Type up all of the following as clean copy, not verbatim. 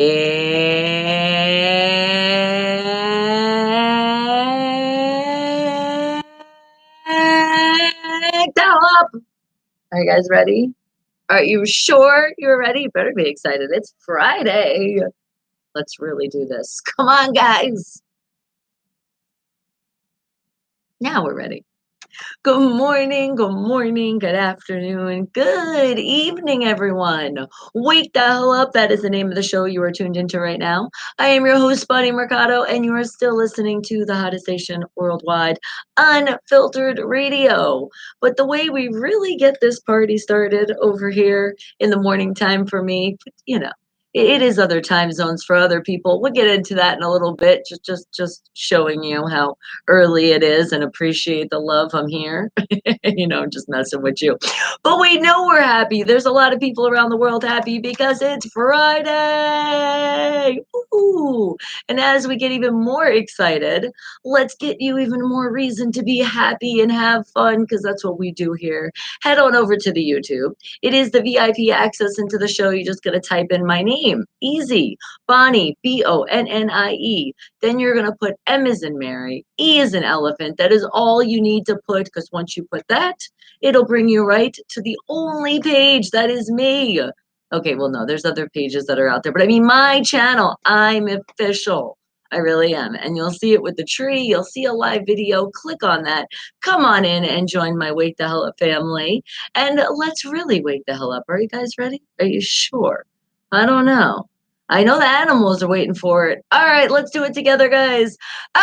And up. Are you guys ready? Are you sure you're ready? You better be excited. It's Friday. Let's really do this. Come on, guys. Now we're ready. Good morning, good afternoon, good evening, everyone. Wake the hell up. That is the name of the show you are tuned into right now. I am your host, Bonnie Mercado, and you are still listening to the hottest station worldwide, Unfiltered Radio. But the way we really get this party started over here in the morning time for me, you know, it is other time zones for other people. We'll get into that in a little bit. Just showing you how early it is and appreciate the love. I'm here. Just messing with you. But we know we're happy. There's a lot of people around the world happy because it's Friday. Ooh. And as we get even more excited, let's get you even more reason to be happy and have fun because that's what we do here. Head on over to the YouTube. It is the VIP access into the show. You're just going to type in my name. Easy. Bonnie, Bonnie. Then you're going to put M as in Mary, E as in elephant. That is all you need to put because once you put that, it'll bring you right to the only page that is me. Okay, well, no, there's other pages that are out there, but I mean, my channel, I'm official. I really am. And you'll see it with the tree. You'll see a live video. Click on that. Come on in and join my Wake the Hell Up family. And let's really wake the hell up. Are you guys ready? Are you sure? I don't know. I know the animals are waiting for it. All right, let's do it together, guys. Ow!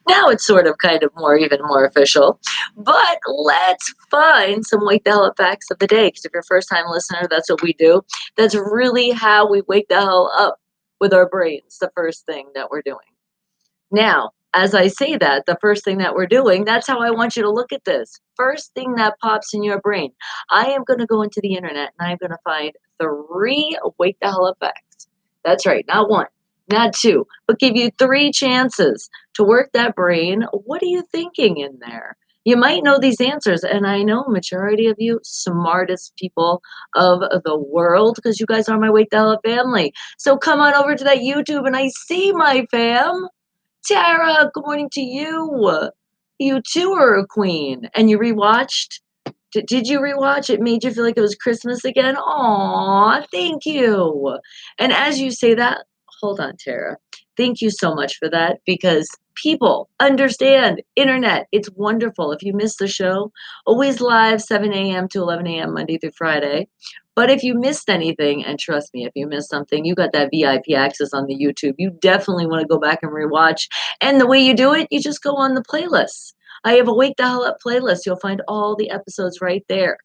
Now it's sort of kind of more, even more official. But let's find some Wake the Hell Up facts of the day. Because if you're a first time listener, that's what we do. That's really how we wake the hell up with our brains, the first thing that we're doing. Now, as I say that, the first thing that we're doing, that's how I want you to look at this. First thing that pops in your brain. I am going to go into the internet and I'm going to find 3 Wake the Hell Up facts. That's right, not 1, not 2, but give you 3 chances to work that brain. What are you thinking in there? You might know these answers, and I know majority of you smartest people of the world because you guys are my Wake the Hell Up family. So come on over to that YouTube and I see my fam. Tara, good morning to you. You too are a queen. And you rewatched? Did you rewatch? It made you feel like it was Christmas again? Aw, thank you. And as you say that, hold on, Tara. Thank you so much for that because people understand internet. It's wonderful. If you missed the show, always live 7 a.m. to 11 a.m. Monday through Friday. But if you missed anything, and trust me, if you missed something, you got that VIP access on the YouTube. You definitely want to go back and rewatch. And the way you do it, you just go on the playlist. I have a Wake the Hell Up playlist. You'll find all the episodes right there.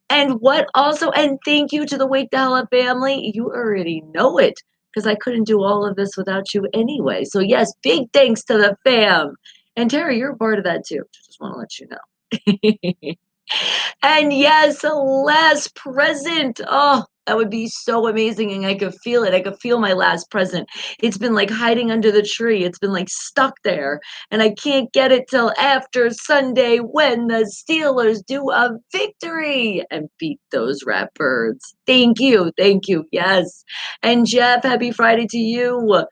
And what also, and thank you to the Wake the Hell Up family. You already know it because I couldn't do all of this without you anyway. So, yes, big thanks to the fam. And Terry, you're a part of that too. Just want to let you know. And yes, a last present. Oh, that would be so amazing. And I could feel it. I could feel my last present. It's been like hiding under the tree. It's been like stuck there. And I can't get it till after Sunday when the Steelers do a victory and beat those rat birds. Thank you. Thank you. Yes. And Jeff, happy Friday to you.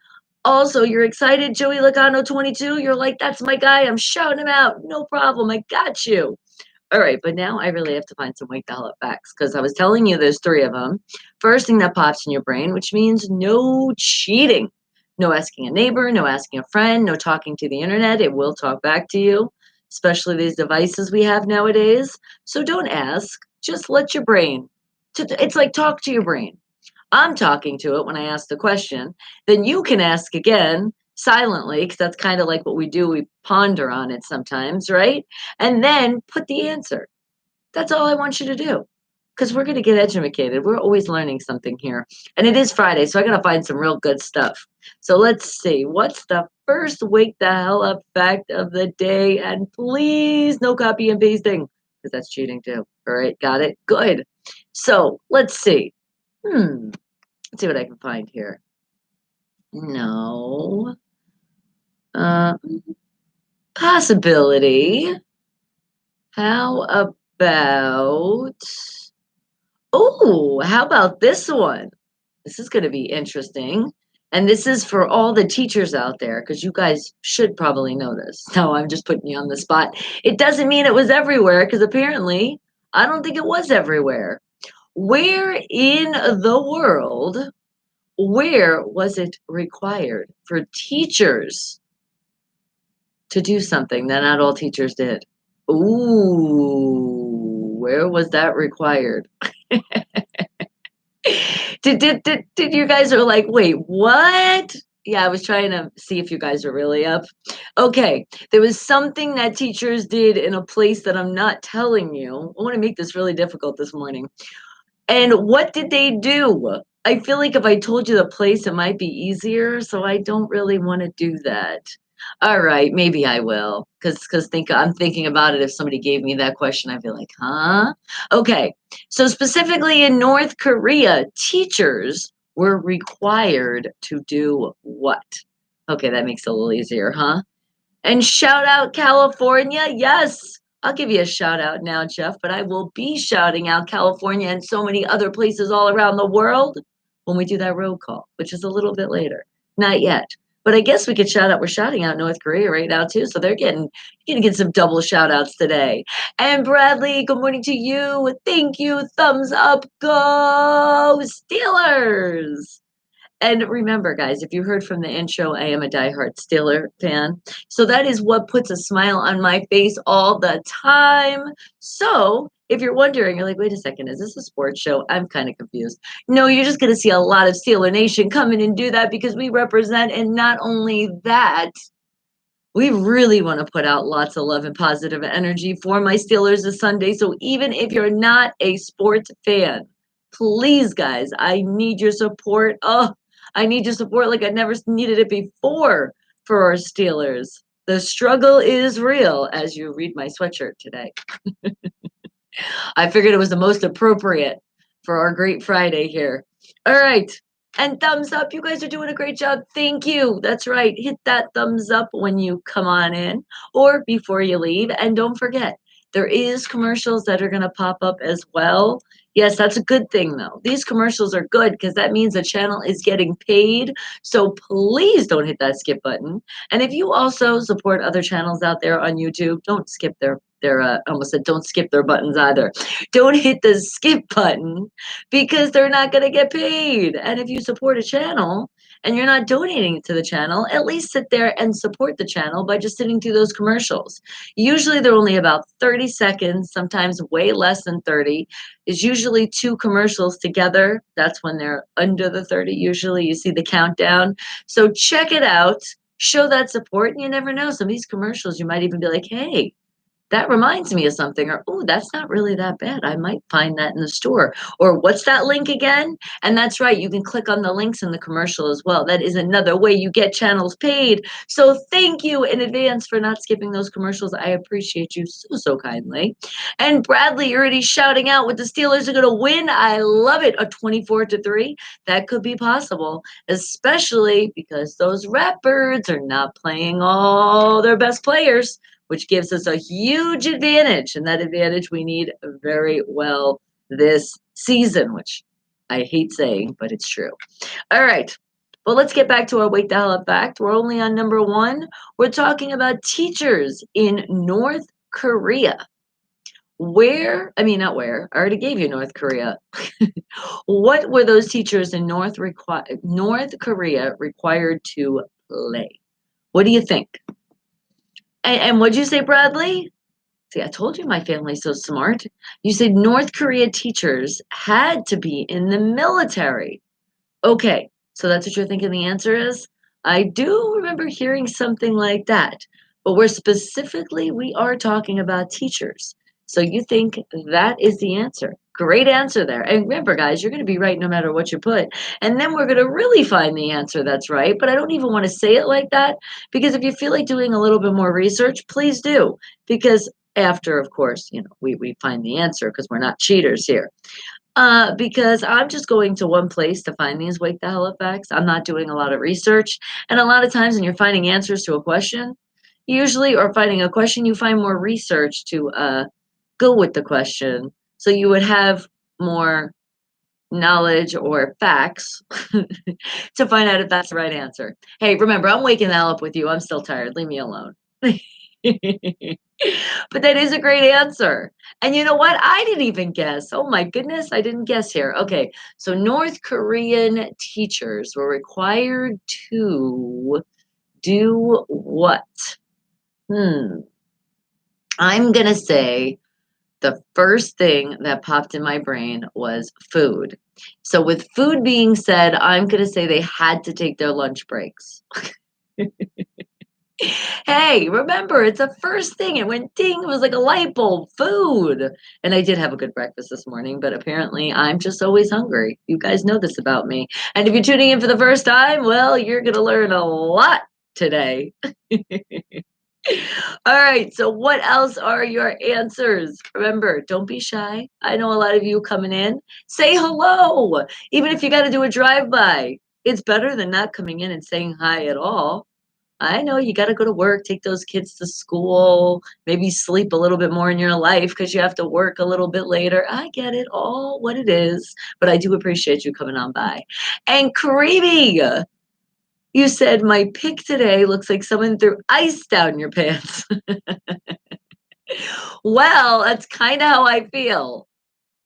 Also, you're excited, Joey Logano 22. You're like, that's my guy. I'm shouting him out. No problem. I got you. All right, but now I really have to find some Wake the Hell Up facts because I was telling you there's 3 of them. First thing that pops in your brain, which means no cheating. No asking a neighbor, no asking a friend, no talking to the internet. It will talk back to you, especially these devices we have nowadays. So don't ask. Just let your brain. It's like talk to your brain. I'm talking to it when I ask the question. Then you can ask again silently, because that's kind of like what we do. We ponder on it sometimes, right? And then put the answer. That's all I want you to do. Because we're going to get educated. We're always learning something here. And it is Friday, so I got to find some real good stuff. So let's see. What's the first Wake the Hell Up fact of the day? And please, no copy and pasting, because that's cheating too. All right, got it? Good. So let's see. Let's see what I can find here. No. Uh, possibility. How about, oh, how about this one? This is going to be interesting. And this is for all the teachers out there, because you guys should probably know this. No, I'm just putting you on the spot. It doesn't mean it was everywhere, because apparently I don't think it was everywhere. Where in the world, where was it required for teachers to do something that not all teachers did? Ooh, where was that required? Did you guys are like, wait, what? Yeah, I was trying to see if you guys are really up. Okay, there was something that teachers did in a place that I'm not telling you. I want to make this really difficult this morning. And what did they do? I feel like if I told you the place, it might be easier, so I don't really want to do that. All right, maybe I will, because I'm thinking about it. If somebody gave me that question, I'd be like, huh? Okay, so specifically in North Korea, teachers were required to do what? Okay, that makes it a little easier, huh? And shout out California. Yes, I'll give you a shout out now, Jeff, but I will be shouting out California and so many other places all around the world when we do that road call, which is a little bit later. Not yet. But I guess we could shout out. We're shouting out North Korea right now too. So they're getting get some double shout outs today. And Bradley, good morning to you. Thank you. Thumbs up. Go Steelers. And remember, guys, if you heard from the intro, I am a diehard Steeler fan. So that is what puts a smile on my face all the time. So if you're wondering, you're like, wait a second, is this a sports show? I'm kind of confused. No, you're just going to see a lot of Steeler Nation come in and do that because we represent. And not only that, we really want to put out lots of love and positive energy for my Steelers this Sunday. So even if you're not a sports fan, please, guys, I need your support. Oh, I need your support like I never needed it before for our Steelers. The struggle is real, as you read my sweatshirt today. I figured it was the most appropriate for our great Friday here. All right. And thumbs up. You guys are doing a great job. Thank you. That's right. Hit that thumbs up when you come on in or before you leave. And don't forget, there is commercials that are going to pop up as well. Yes, that's a good thing though. These commercials are good because that means the channel is getting paid. So please don't hit that skip button. And if you also support other channels out there on YouTube, don't skip their I almost said don't skip their buttons either. Don't hit the skip button because they're not going to get paid. And if you support a channel and you're not donating to the channel, at least sit there and support the channel by just sitting through those commercials. Usually they're only about 30 seconds, sometimes way less than 30. Is usually two commercials together. That's when they're under the 30. Usually you see the countdown. So check it out. Show that support. And you never know. Some of these commercials, you might even be like, hey, that reminds me of something, or oh, that's not really that bad. I might find that in the store. Or what's that link again? And that's right, you can click on the links in the commercial as well. That is another way you get channels paid. So thank you in advance for not skipping those commercials. I appreciate you so kindly. And Bradley already shouting out what the Steelers are going to win. I love it. A 24-3. That could be possible, especially because those Ratbirds are not playing all their best players, which gives us a huge advantage. And that advantage we need very well this season, which I hate saying, but it's true. All right. Well, let's get back to our Wake the Hell Up fact. We're only on number one. We're talking about teachers in North Korea. Where, I mean, not where, I already gave you North Korea. What were those teachers in North Korea required to play? What do you think? And what'd you say, Bradley? See, I told you my family's so smart. You said North Korea teachers had to be in the military. Okay, so that's what you're thinking the answer is? I do remember hearing something like that, but we are talking about teachers. So you think that is the answer. Great answer there. And remember, guys, you're going to be right no matter what you put. And then we're going to really find the answer that's right. But I don't even want to say it like that because if you feel like doing a little bit more research, please do. Because after, of course, we find the answer because we're not cheaters here. Because I'm just going to one place to find these Wake the Hell Up facts. I'm not doing a lot of research. And a lot of times when you're finding answers to a question, usually, or finding a question, you find more research to go with the question. So you would have more knowledge or facts to find out if that's the right answer. Hey, remember, I'm waking that up with you. I'm still tired. Leave me alone. But that is a great answer. And you know what? I didn't even guess. Oh my goodness, I didn't guess here. Okay, so North Korean teachers were required to do what? Hmm. I'm going to say the first thing that popped in my brain was food. So, with food being said, I'm going to say they had to take their lunch breaks. Hey, remember, it's the first thing. It went ding. It was like a light bulb. Food. And I did have a good breakfast this morning, but apparently I'm just always hungry. You guys know this about me. And if you're tuning in for the first time, well, you're going to learn a lot today. All right. So, what else are your answers? Remember, don't be shy. I know a lot of you coming in. Say hello, even if you got to do a drive by. It's better than not coming in and saying hi at all. I know you got to go to work, take those kids to school, maybe sleep a little bit more in your life because you have to work a little bit later. I get it all what it is, but I do appreciate you coming on by. And Creamy, you said my pick today looks like someone threw ice down your pants. Well, that's kind of how I feel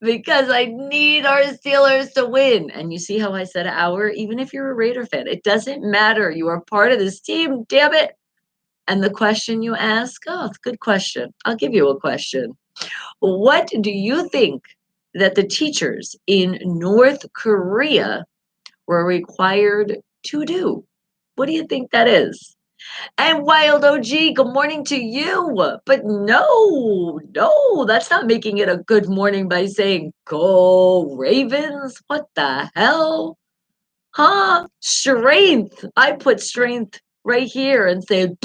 because I need our Steelers to win. And you see how I said our, even if you're a Raider fan, it doesn't matter. You are part of this team, damn it. And the question you ask, oh, it's a good question. I'll give you a question. What do you think that the teachers in North Korea were required to do? What do you think that is? And Wild OG, good morning to you. But no, that's not making it a good morning by saying, go Ravens. What the hell? Huh? Strength. I put strength right here and said,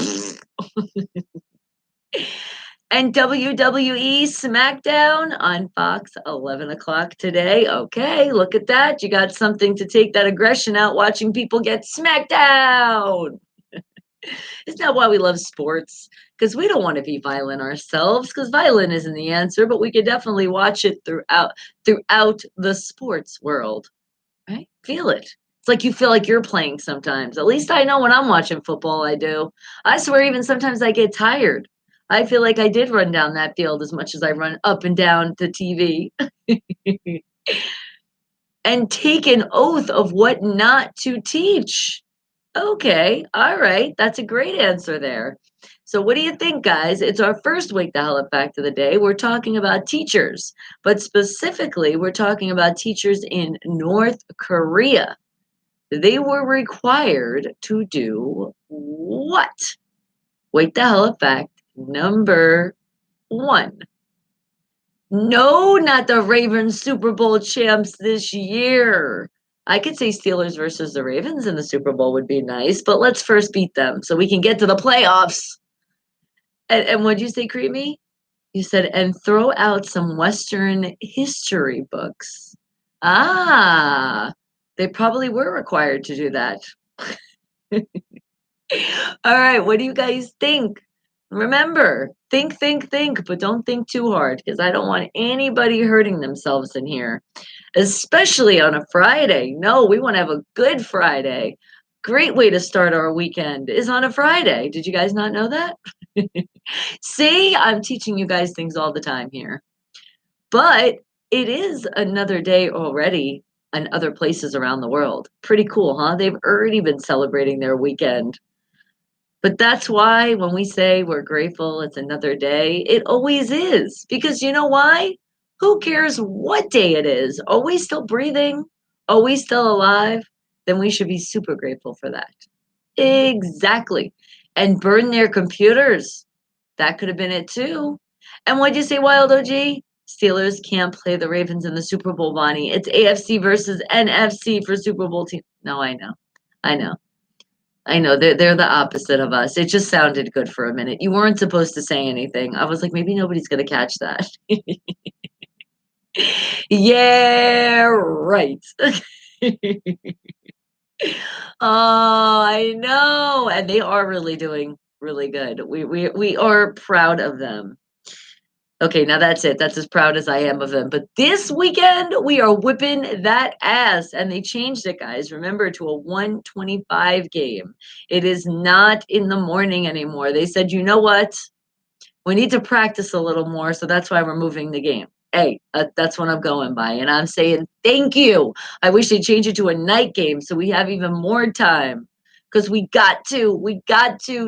and WWE SmackDown on Fox, 11 o'clock today. Okay, look at that. You got something to take that aggression out watching people get smacked down. Isn't that why we love sports? Because we don't want to be violent ourselves, because violent isn't the answer, but we could definitely watch it throughout the sports world. Right? Feel it. It's like you feel like you're playing sometimes. At least I know when I'm watching football, I do. I swear, even sometimes I get tired. I feel like I did run down that field as much as I run up and down the TV. And take an oath of what not to teach. Okay, all right. That's a great answer there. So, what do you think, guys? It's our first Wake the Hell Up Fact of the day. We're talking about teachers, but specifically, we're talking about teachers in North Korea. They were required to do what? Wake the Hell Up Fact number one. No, not the Ravens Super Bowl champs this year. I could say Steelers versus the Ravens in the Super Bowl would be nice, but let's first beat them so we can get to the playoffs. And what'd you say, Creamy? You said, and throw out some Western history books. Ah, they probably were required to do that. All right, what do you guys think? Remember, think, but don't think too hard because I don't want anybody hurting themselves in here, especially on a Friday. No, we want to have a good Friday. Great way to start our weekend is on a Friday. Did you guys not know that? See, I'm teaching you guys things all the time here. But it is another day already in other places around the world. Pretty cool, huh? They've already been celebrating their weekend. But that's why when we say we're grateful it's another day, it always is. Because you know why? Who cares what day it is? Are we still breathing? Are we still alive? Then we should be super grateful for that. Exactly. And burn their computers. That could have been it too. And what'd you say, Wild OG? Steelers can't play the Ravens in the Super Bowl, Bonnie. It's AFC versus NFC for Super Bowl team. No, I know. I know. I know they're the opposite of us. It just sounded good for a minute. You weren't supposed to say anything. I was like, maybe nobody's gonna catch that. Yeah, right. Oh, I know. And they are really doing really good. We are proud of them. Okay, now that's it. That's as proud as I am of them. But this weekend, we are whipping that ass. And they changed it, guys. Remember, to a 125 game. It is not in the morning anymore. They said, you know what? We need to practice a little more. So that's why we're moving the game. Hey, that's what I'm going by. And I'm saying thank you. I wish they'd change it to a night game so we have even more time. Because we got to.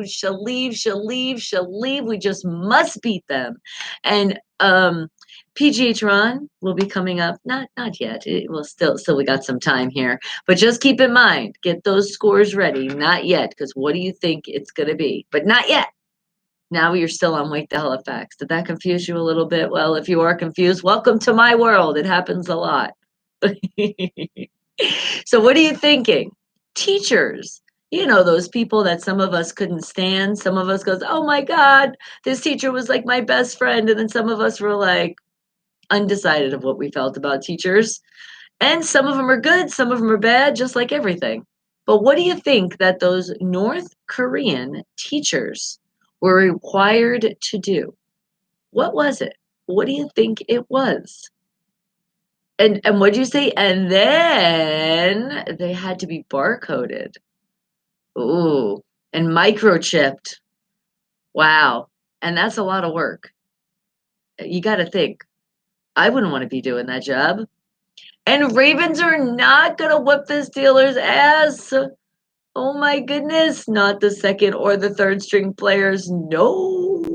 She'll leave. We just must beat them. And PGA Tron will be coming up. Not yet. It will still we got some time here. But just keep in mind, get those scores ready. Not yet, because what do you think it's gonna be? But not yet. Now you're still on Wake the Hell Up Facts. Did that confuse you a little bit? Well, if you are confused, welcome to my world. It happens a lot. So what are you thinking? Teachers. You know, those people that some of us couldn't stand. Some of us goes, oh my God, this teacher was like my best friend. And then some of us were like undecided of what we felt about teachers. And some of them are good, some of them are bad, just like everything. But what do you think that those North Korean teachers were required to do? What was it? What do you think it was? And what'd you say? And then they had to be barcoded. Ooh, and microchipped. Wow. And that's a lot of work. You got to think. I wouldn't want to be doing that job. And Ravens are not going to whip the Steelers' ass. Oh my goodness, not the second or the third string players. No,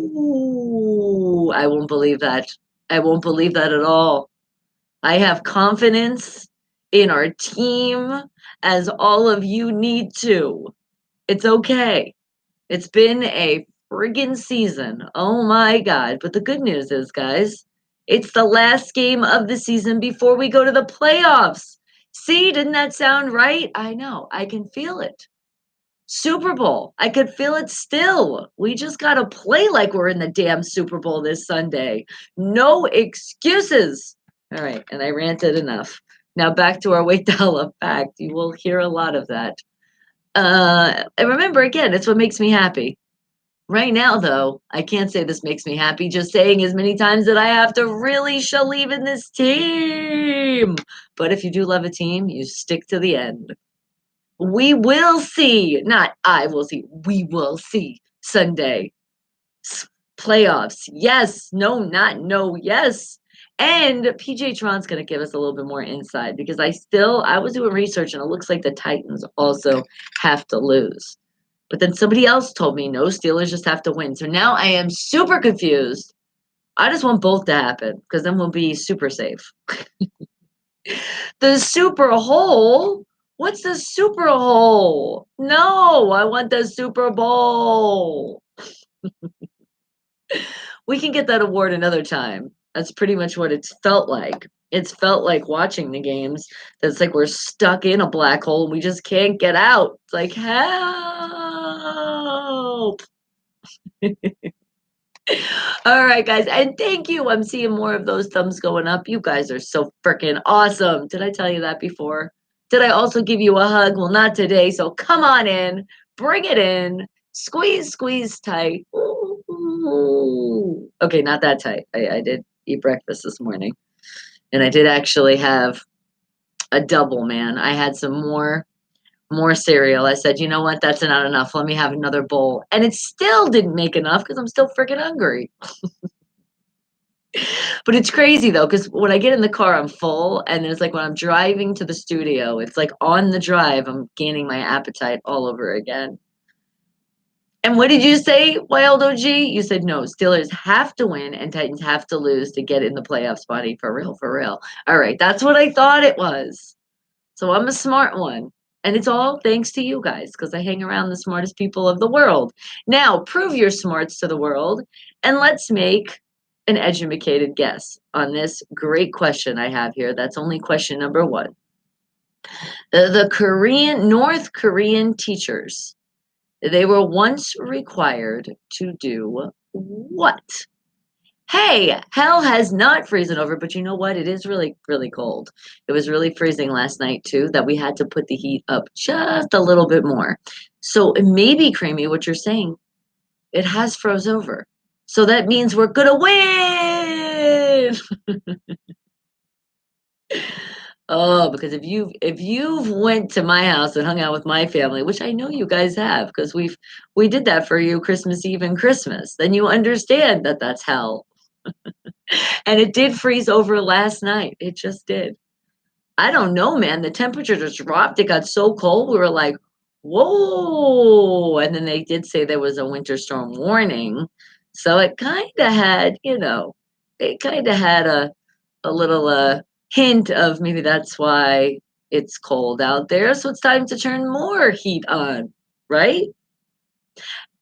I won't believe that. I won't believe that at all. I have confidence in our team, as all of you need to. It's okay. It's been a friggin' season. Oh my God. But the good news is, guys, it's the last game of the season before we go to the playoffs. See, didn't that sound right? I know. I can feel it. Super Bowl. I could feel it still. We just got to play like we're in the damn Super Bowl this Sunday. No excuses. All right. And I ranted enough. Now back to our Wake the Hell Up fact. You will hear a lot of that. And remember, again, it's what makes me happy. Right now, though, I can't say this makes me happy. Just saying as many times that I have to really believe in this team. But if you do love a team, you stick to the end. We will see. Not I will see. We will see Sunday. Playoffs. Yes. No, not no. Yes. And PJ Tron's going to give us a little bit more insight because I was doing research and it looks like the Titans also have to lose. But then somebody else told me no, Steelers just have to win. So now I am super confused. I just want both to happen because then we'll be super safe. The Super Hole? What's the Super Hole? No, I want the Super Bowl. We can get that award another time. That's pretty much what it's felt like. It's felt like watching the games. That's like we're stuck in a black hole and we just can't get out. It's like, help. All right, guys. And thank you. I'm seeing more of those thumbs going up. You guys are so freaking awesome. Did I tell you that before? Did I also give you a hug? Well, not today. So come on in. Bring it in. Squeeze tight. Ooh. Okay, not that tight. I did eat breakfast this morning. And I did actually have a double, man. I had some more cereal. I said, you know what? That's not enough. Let me have another bowl. And it still didn't make enough because I'm still freaking hungry. But it's crazy though, because when I get in the car, I'm full. And it's like when I'm driving to the studio, it's like on the drive, I'm gaining my appetite all over again. And what did you say, Wild OG? You said no, Steelers have to win and Titans have to lose to get in the playoff spotty for real, for real. All right, that's what I thought it was. So I'm a smart one. And it's all thanks to you guys because I hang around the smartest people of the world. Now, prove your smarts to the world and let's make an educated guess on this great question I have here. That's only question number one. The North Korean teachers, they were once required to do what? Hey, hell has not frozen over, but you know what? It is really, really cold. It was really freezing last night too, that we had to put the heat up just a little bit more. So maybe, Creamy, what you're saying, it has froze over. So that means we're gonna win. Oh, because if you've went to my house and hung out with my family, which I know you guys have, because we did that for you Christmas Eve and Christmas, then you understand that that's hell. And it did freeze over last night. It just did. I don't know, man. The temperature just dropped. It got so cold. We were like, whoa. And then they did say there was a winter storm warning. So it kind of had, it kind of had a little hint of maybe that's why it's cold out there. So it's time to turn more heat on, right?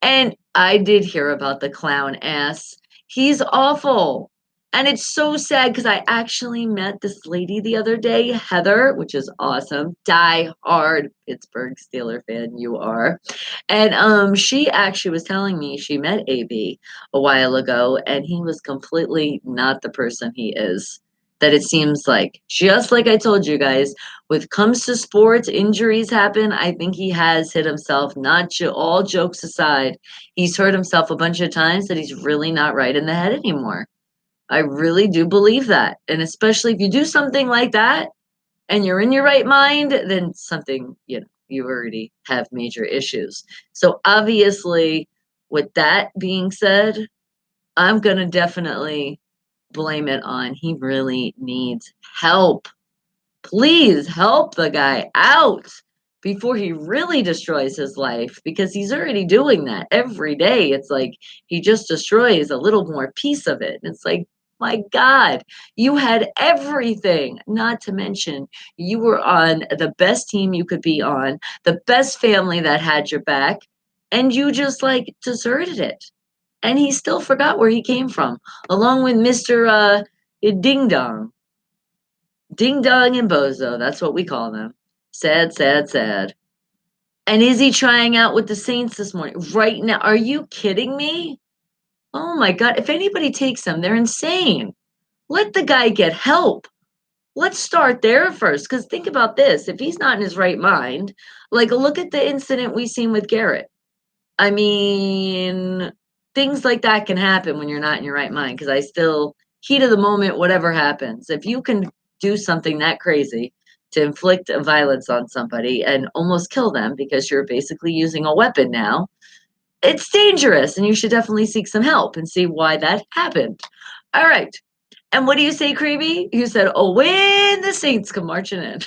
And I did hear about the clown ass. He's awful. And it's so sad because I actually met this lady the other day, Heather, which is awesome. Die hard Pittsburgh Steeler fan, you are. And she actually was telling me she met AB a while ago, and he was completely not the person he is. That it seems like, just like I told you guys, with comes to sports, injuries happen. I think he has hit himself. All jokes aside, he's hurt himself a bunch of times that he's really not right in the head anymore. I really do believe that. And especially if you do something like that and you're in your right mind, then something, you already have major issues. So obviously, with that being said, I'm going to definitely blame it on he really needs help. Please help the guy out before he really destroys his life because he's already doing that every day. It's like he just destroys a little more piece of it. It's like, my God, you had everything, not to mention you were on the best team you could be on, the best family that had your back, and you just like deserted it. And he still forgot where he came from, along with Mr. Ding Dong. Ding Dong and Bozo, that's what we call them. Sad, sad, sad. And is he trying out with the Saints this morning? Right now? Are you kidding me? Oh my God. If anybody takes him, they're insane. Let the guy get help. Let's start there first. Because think about this. If he's not in his right mind, like look at the incident we seen with Garrett. I mean, things like that can happen when you're not in your right mind. Because heat of the moment, whatever happens, if you can do something that crazy to inflict a violence on somebody and almost kill them because you're basically using a weapon now, it's dangerous and you should definitely seek some help and see why that happened. All right. And what do you say, Creamy? You said, oh, when the Saints come marching in.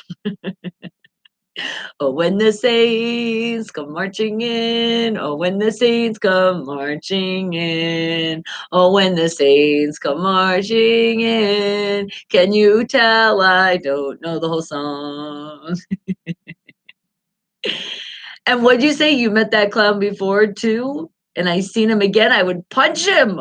Oh, when the Saints come marching in. Oh, when the Saints come marching in. Oh, when the Saints come marching in. Can you tell I don't know the whole song? And what'd you say? You met that clown before too? And I seen him again, I would punch him.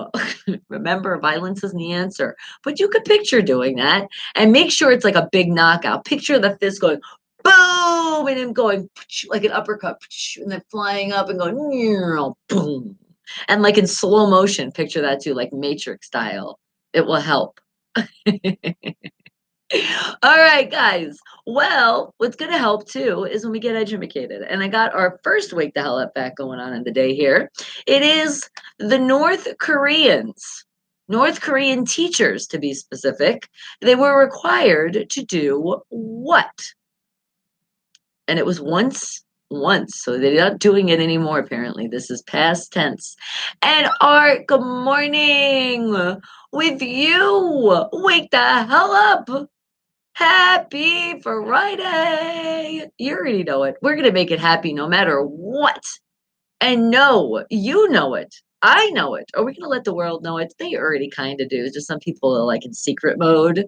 Remember, violence isn't the answer. But you could picture doing that and make sure it's like a big knockout. Picture the fist going boom and him going like an uppercut and then flying up and going boom. And like in slow motion, picture that too, like Matrix style. It will help. All right, guys. Well, what's going to help too is when we get educated. And I got our first Wake the Hell Up back going on in the day here. It is the North Koreans, North Korean teachers to be specific. They were required to do what? And it was once. So they're not doing it anymore, apparently. This is past tense. And Art, good morning with you. Wake the hell up. Happy Friday! You already know it. We're going to make it happy no matter what. And no, you know it. I know it. Are we going to let the world know it? They already kind of do. Just some people are like in secret mode.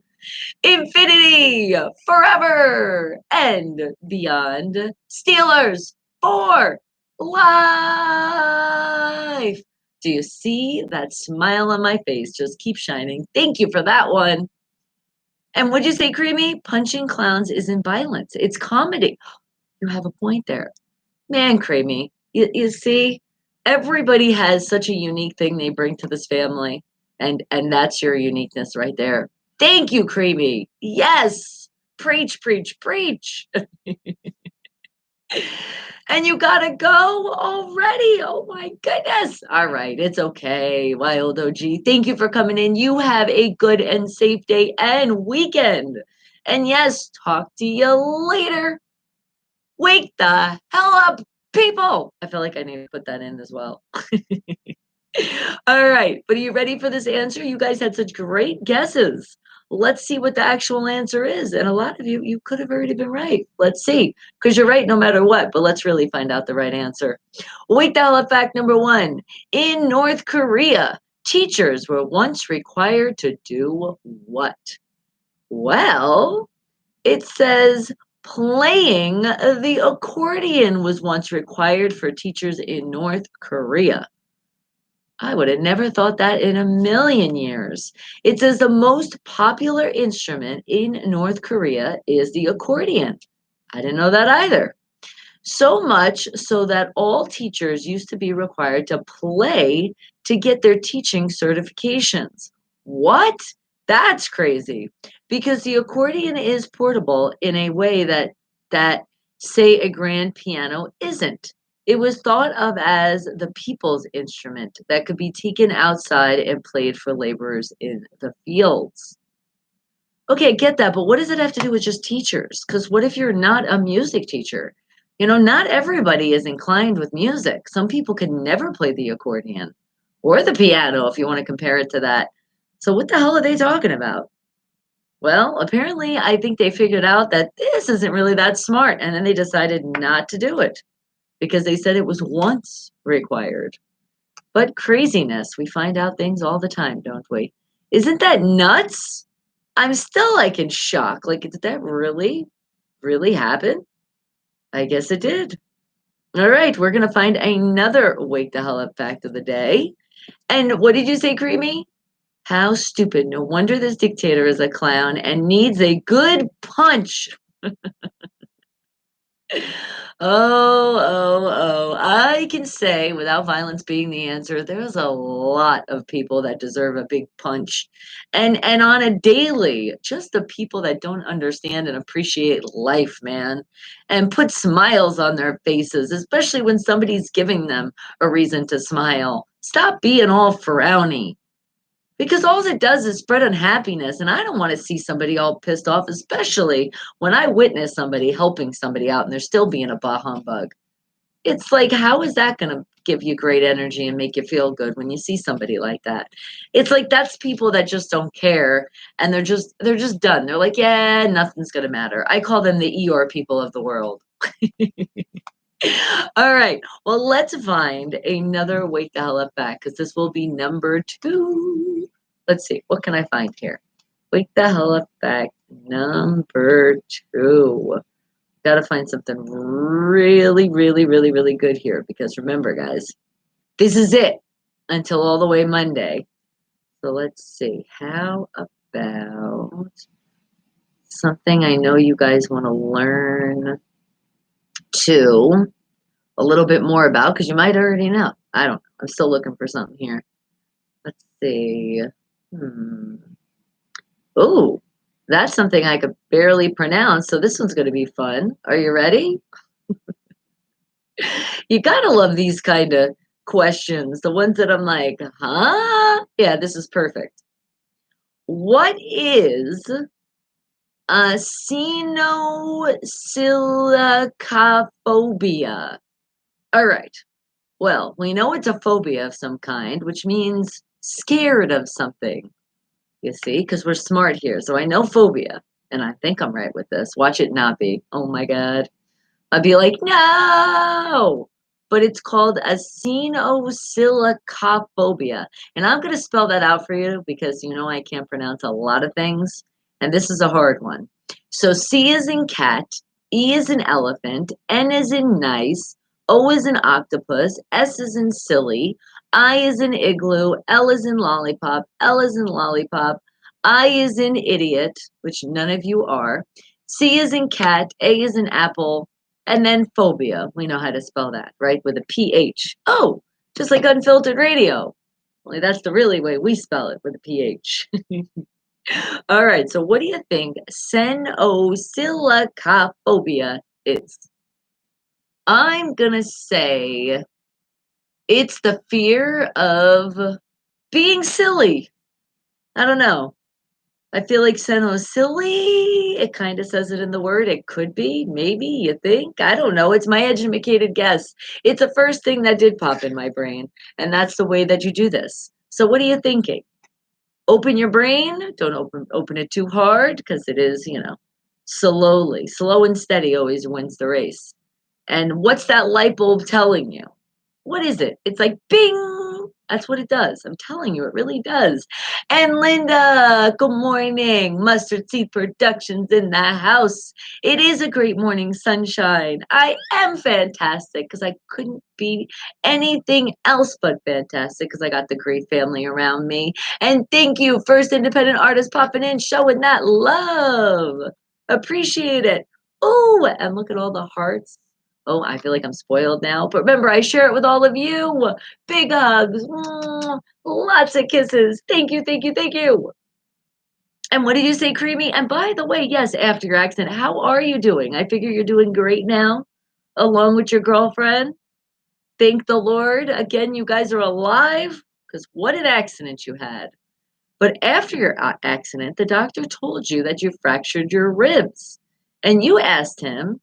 Infinity, forever, and beyond. Steelers for life. Do you see that smile on my face? Just keep shining. Thank you for that one. And what'd you say, Creamy? Punching clowns isn't violence. It's comedy. You have a point there. Man, Creamy, you see, everybody has such a unique thing they bring to this family. And that's your uniqueness right there. Thank you, Creamy. Yes. Preach, preach, preach. And you gotta go already. Oh my goodness. All right, it's okay, Wild OG. Thank you for coming in. You have a good and safe day and weekend. And yes, talk to you later. Wake the hell up, people. I feel like I need to put that in as well. All right, but are you ready for this answer? You guys had such great guesses. Let's see what the actual answer is. And a lot of you, you could have already been right. Let's see, because you're right no matter what, but let's really find out the right answer. Wake the hell up fact number one. In North Korea, teachers were once required to do what? Well, it says playing the accordion was once required for teachers in North Korea. I would have never thought that in a million years. It says the most popular instrument in North Korea is the accordion. I didn't know that either. So much so that all teachers used to be required to play to get their teaching certifications. What? That's crazy. Because the accordion is portable in a way that say a grand piano isn't. It was thought of as the people's instrument that could be taken outside and played for laborers in the fields. Okay, I get that, but what does it have to do with just teachers? Because what if you're not a music teacher? You know, not everybody is inclined with music. Some people can never play the accordion or the piano if you want to compare it to that. So what the hell are they talking about? Well, apparently I think they figured out that this isn't really that smart and then they decided not to do it because they said it was once required. But craziness, we find out things all the time, don't we? Isn't that nuts? I'm still like in shock. Like, did that really happen? I guess it did. All right, we're gonna find another wake the hell up fact of the day. And what did you say, Creamy? How stupid. No wonder this dictator is a clown and needs a good punch. I can say without violence being the answer, there's a lot of people that deserve a big punch. And on a daily, just the people that don't understand and appreciate life, man, and put smiles on their faces, especially when somebody's giving them a reason to smile. Stop being all frowny. Because all it does is spread unhappiness, and I don't wanna see somebody all pissed off, especially when I witness somebody helping somebody out and they're still being a bah humbug. It's like, how is that gonna give you great energy and make you feel good when you see somebody like that? It's like that's people that just don't care, and they're just done. They're like, "Yeah, nothing's gonna matter." I call them the Eeyore people of the world. All right. Well, let's find another wake the hell up fact because this will be number two. Let's see. What can I find here? Wake the hell up fact number two. Gotta find something really good here because remember, guys, this is it until all the way Monday. So let's see. How about something I know you guys want to learn too? A little bit more about because you might already know. I don't know. I'm still looking for something here. Let's see. Hmm. Oh, that's something I could barely pronounce. So this one's going to be fun. Are you ready? You gotta love these kind of questions. The ones that I'm like, huh? Yeah, this is perfect. What is a sinosilicophobia? All right. Well, we know it's a phobia of some kind, which means scared of something, you see, because we're smart here. So I know phobia, and I think I'm right with this. Watch it not be. Oh my God. I'd be like, no! But it's called a sinosilicophobia. And I'm going to spell that out for you because you know I can't pronounce a lot of things. And this is a hard one. So C is in cat, E is in elephant, N is in nice, O is in octopus, S is in silly, I is in igloo, L is in lollipop, L is in lollipop, I is in idiot, which none of you are, C is in cat, A is in apple, and then phobia. We know how to spell that, right? With a PH. Oh, just like unfiltered radio. Only that's the really way we spell it with a PH. All right. So what do you think senosilicophobia is? I'm gonna say it's the fear of being silly. I don't know. I feel like Senno's silly. It kind of says it in the word. It could be, maybe, you think. I don't know. It's my educated guess. It's the first thing that did pop in my brain. And that's the way that you do this. So what are you thinking? Open your brain. Don't open it too hard because it is, slowly. Slow and steady always wins the race. And what's that light bulb telling you? What is it? It's like bing. That's what it does. I'm telling you, it really does. And Linda, good morning. Mustard Seed Productions in the house. It is a great morning, sunshine. I am fantastic because I couldn't be anything else but fantastic because I got the great family around me. And thank you, First Independent Artist, popping in, showing that love. Appreciate it. Oh, and look at all the hearts. Oh, I feel like I'm spoiled now. But remember, I share it with all of you. Big hugs. Lots of kisses. Thank you, thank you, thank you. And what did you say, Creamy? And by the way, yes, after your accident, how are you doing? I figure you're doing great now, along with your girlfriend. Thank the Lord. Again, you guys are alive because what an accident you had. But after your accident, the doctor told you that you fractured your ribs. And you asked him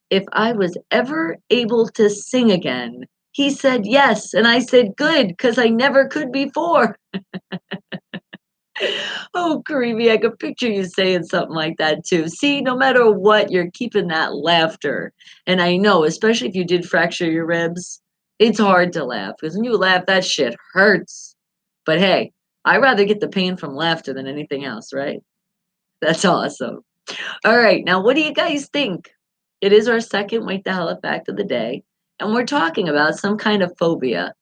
if I was ever able to sing again. He said yes, and I said good, because I never could before. Oh, Karimi, I could picture you saying something like that too. See, no matter what, you're keeping that laughter. And I know, especially if you did fracture your ribs, it's hard to laugh because when you laugh, that shit hurts. But hey, I'd rather get the pain from laughter than anything else, right? That's awesome. All right, now what do you guys think? It is our second Wake the Hell Up Fact of the day, and we're talking about some kind of phobia.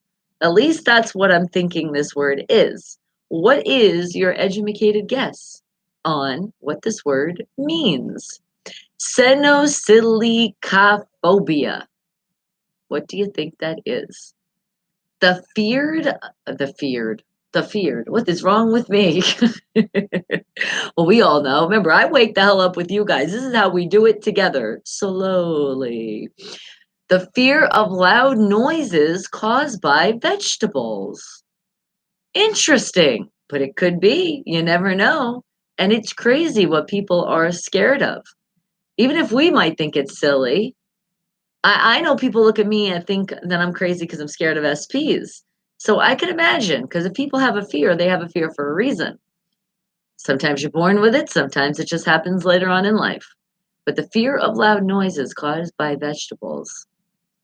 At least that's what I'm thinking this word is. What is your educated guess on what this word means? Senosilicophobia. What do you think that is? The feared, the feared. What is wrong with me? Well, we all know. Remember, I wake the hell up with you guys. This is how we do it together, slowly. The fear of loud noises caused by vegetables. Interesting, but it could be. You never know. And it's crazy what people are scared of. Even if we might think it's silly, I know people look at me and think that I'm crazy because I'm scared of SPs. So I can imagine, because if people have a fear, they have a fear for a reason. Sometimes you're born with it, sometimes it just happens later on in life. But the fear of loud noises caused by vegetables,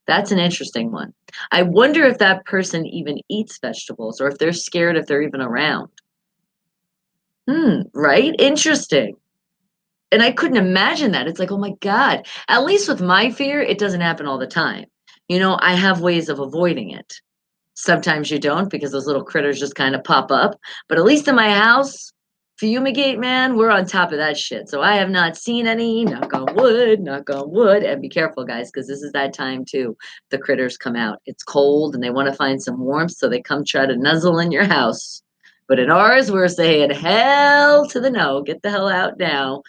that's an interesting one. I wonder if that person even eats vegetables or if they're scared if they're even around. Right? Interesting. And I couldn't imagine that. It's like, oh my God. At least with my fear, it doesn't happen all the time. I have ways of avoiding it. Sometimes you don't because those little critters just kind of pop up. But at least in my house, fumigate, man, we're on top of that shit. So I have not seen any, knock on wood. And be careful, guys, because this is that time too. The critters come out. It's cold and they want to find some warmth. So they come try to nuzzle in your house. But in ours, we're saying hell to the no. Get the hell out now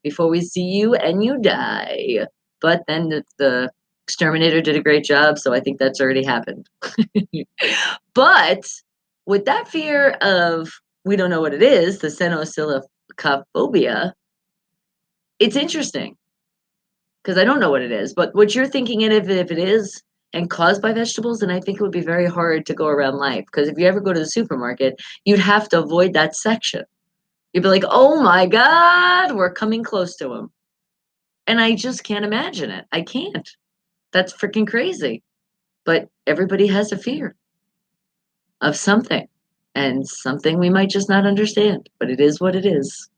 before we see you and you die. But then the exterminator did a great job. So I think that's already happened. But with that fear of we don't know what it is, the senosilicophobia, it's interesting because I don't know what it is. But what you're thinking in if it is and caused by vegetables, then I think it would be very hard to go around life. Because if you ever go to the supermarket, you'd have to avoid that section. You'd be like, oh my God, we're coming close to them. And I just can't imagine it. I can't. That's freaking crazy. But everybody has a fear of something and something we might just not understand, but it is what it is.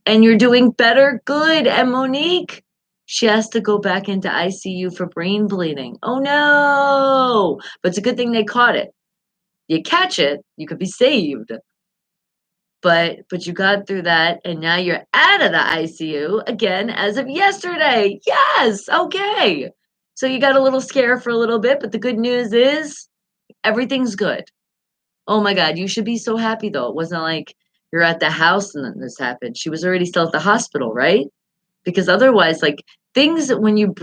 And you're doing better. Good. And Monique, she has to go back into ICU for brain bleeding. Oh no. But it's a good thing they caught it. You catch it, you could be saved. But you got through that and now you're out of the ICU again as of yesterday. Yes. Okay. So you got a little scare for a little bit, but the good news is everything's good. Oh my God, you should be so happy though. It wasn't like you're at the house and then this happened. She was already still at the hospital, right? because otherwise, like, things when you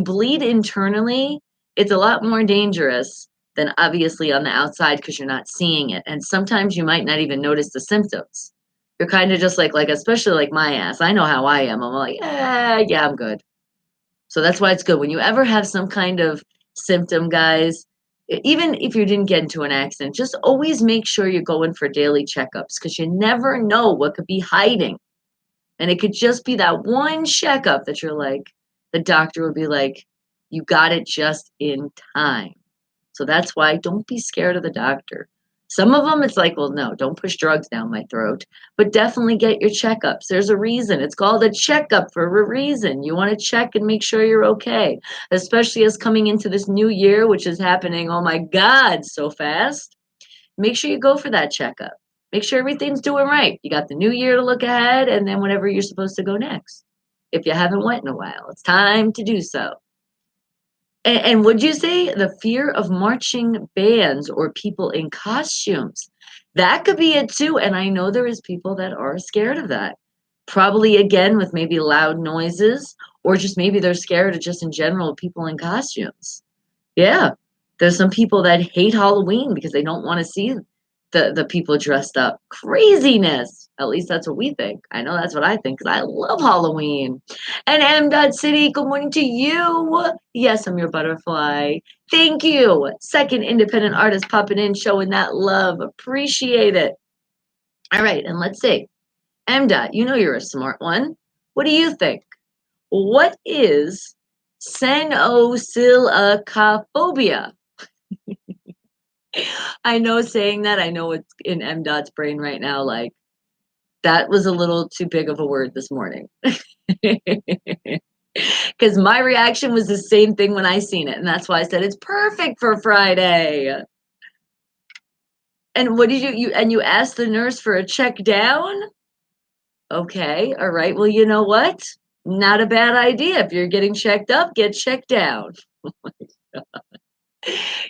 bleed internally, it's a lot more dangerous than obviously on the outside because you're not seeing it, and sometimes you might not even notice the symptoms. You're kind of just like especially like my ass. I know how I am. I'm like, yeah, I'm good. So that's why it's good when you ever have some kind of symptom, guys. Even if you didn't get into an accident, just always make sure you're going for daily checkups because you never know what could be hiding. And it could just be that one checkup that you're like, the doctor will be like, you got it just in time. So that's why don't be scared of the doctor. Some of them, it's like, well, no, don't push drugs down my throat, but definitely get your checkups. There's a reason. It's called a checkup for a reason. You want to check and make sure you're okay, especially as coming into this new year, which is happening, oh my God, so fast. Make sure you go for that checkup. Make sure everything's doing right. You got the new year to look ahead and then whenever you're supposed to go next. If you haven't went in a while, it's time to do so. And would you say the fear of marching bands or people in costumes? That could be it too. And I know there is people that are scared of that. Probably again with maybe loud noises, or just maybe they're scared of just in general people in costumes. Yeah. There's some people that hate Halloween because they don't want to see the people dressed up. Craziness. At least that's what we think. I know that's what I think because I love Halloween. And M. Dot City, good morning to you. Yes, I'm your butterfly. Thank you. Second independent artist popping in, showing that love. Appreciate it. All right, and let's see. M. Dot, you know you're a smart one. What do you think? What is xenosilocophobia? I know saying that, I know it's in M. Dot's brain right now, like, that was a little too big of a word this morning. Because my reaction was the same thing when I seen it, and that's why I said it's perfect for Friday. And what did you asked the nurse for a check down? Okay, all right. Well, you know what? Not a bad idea. If you're getting checked up, get checked down.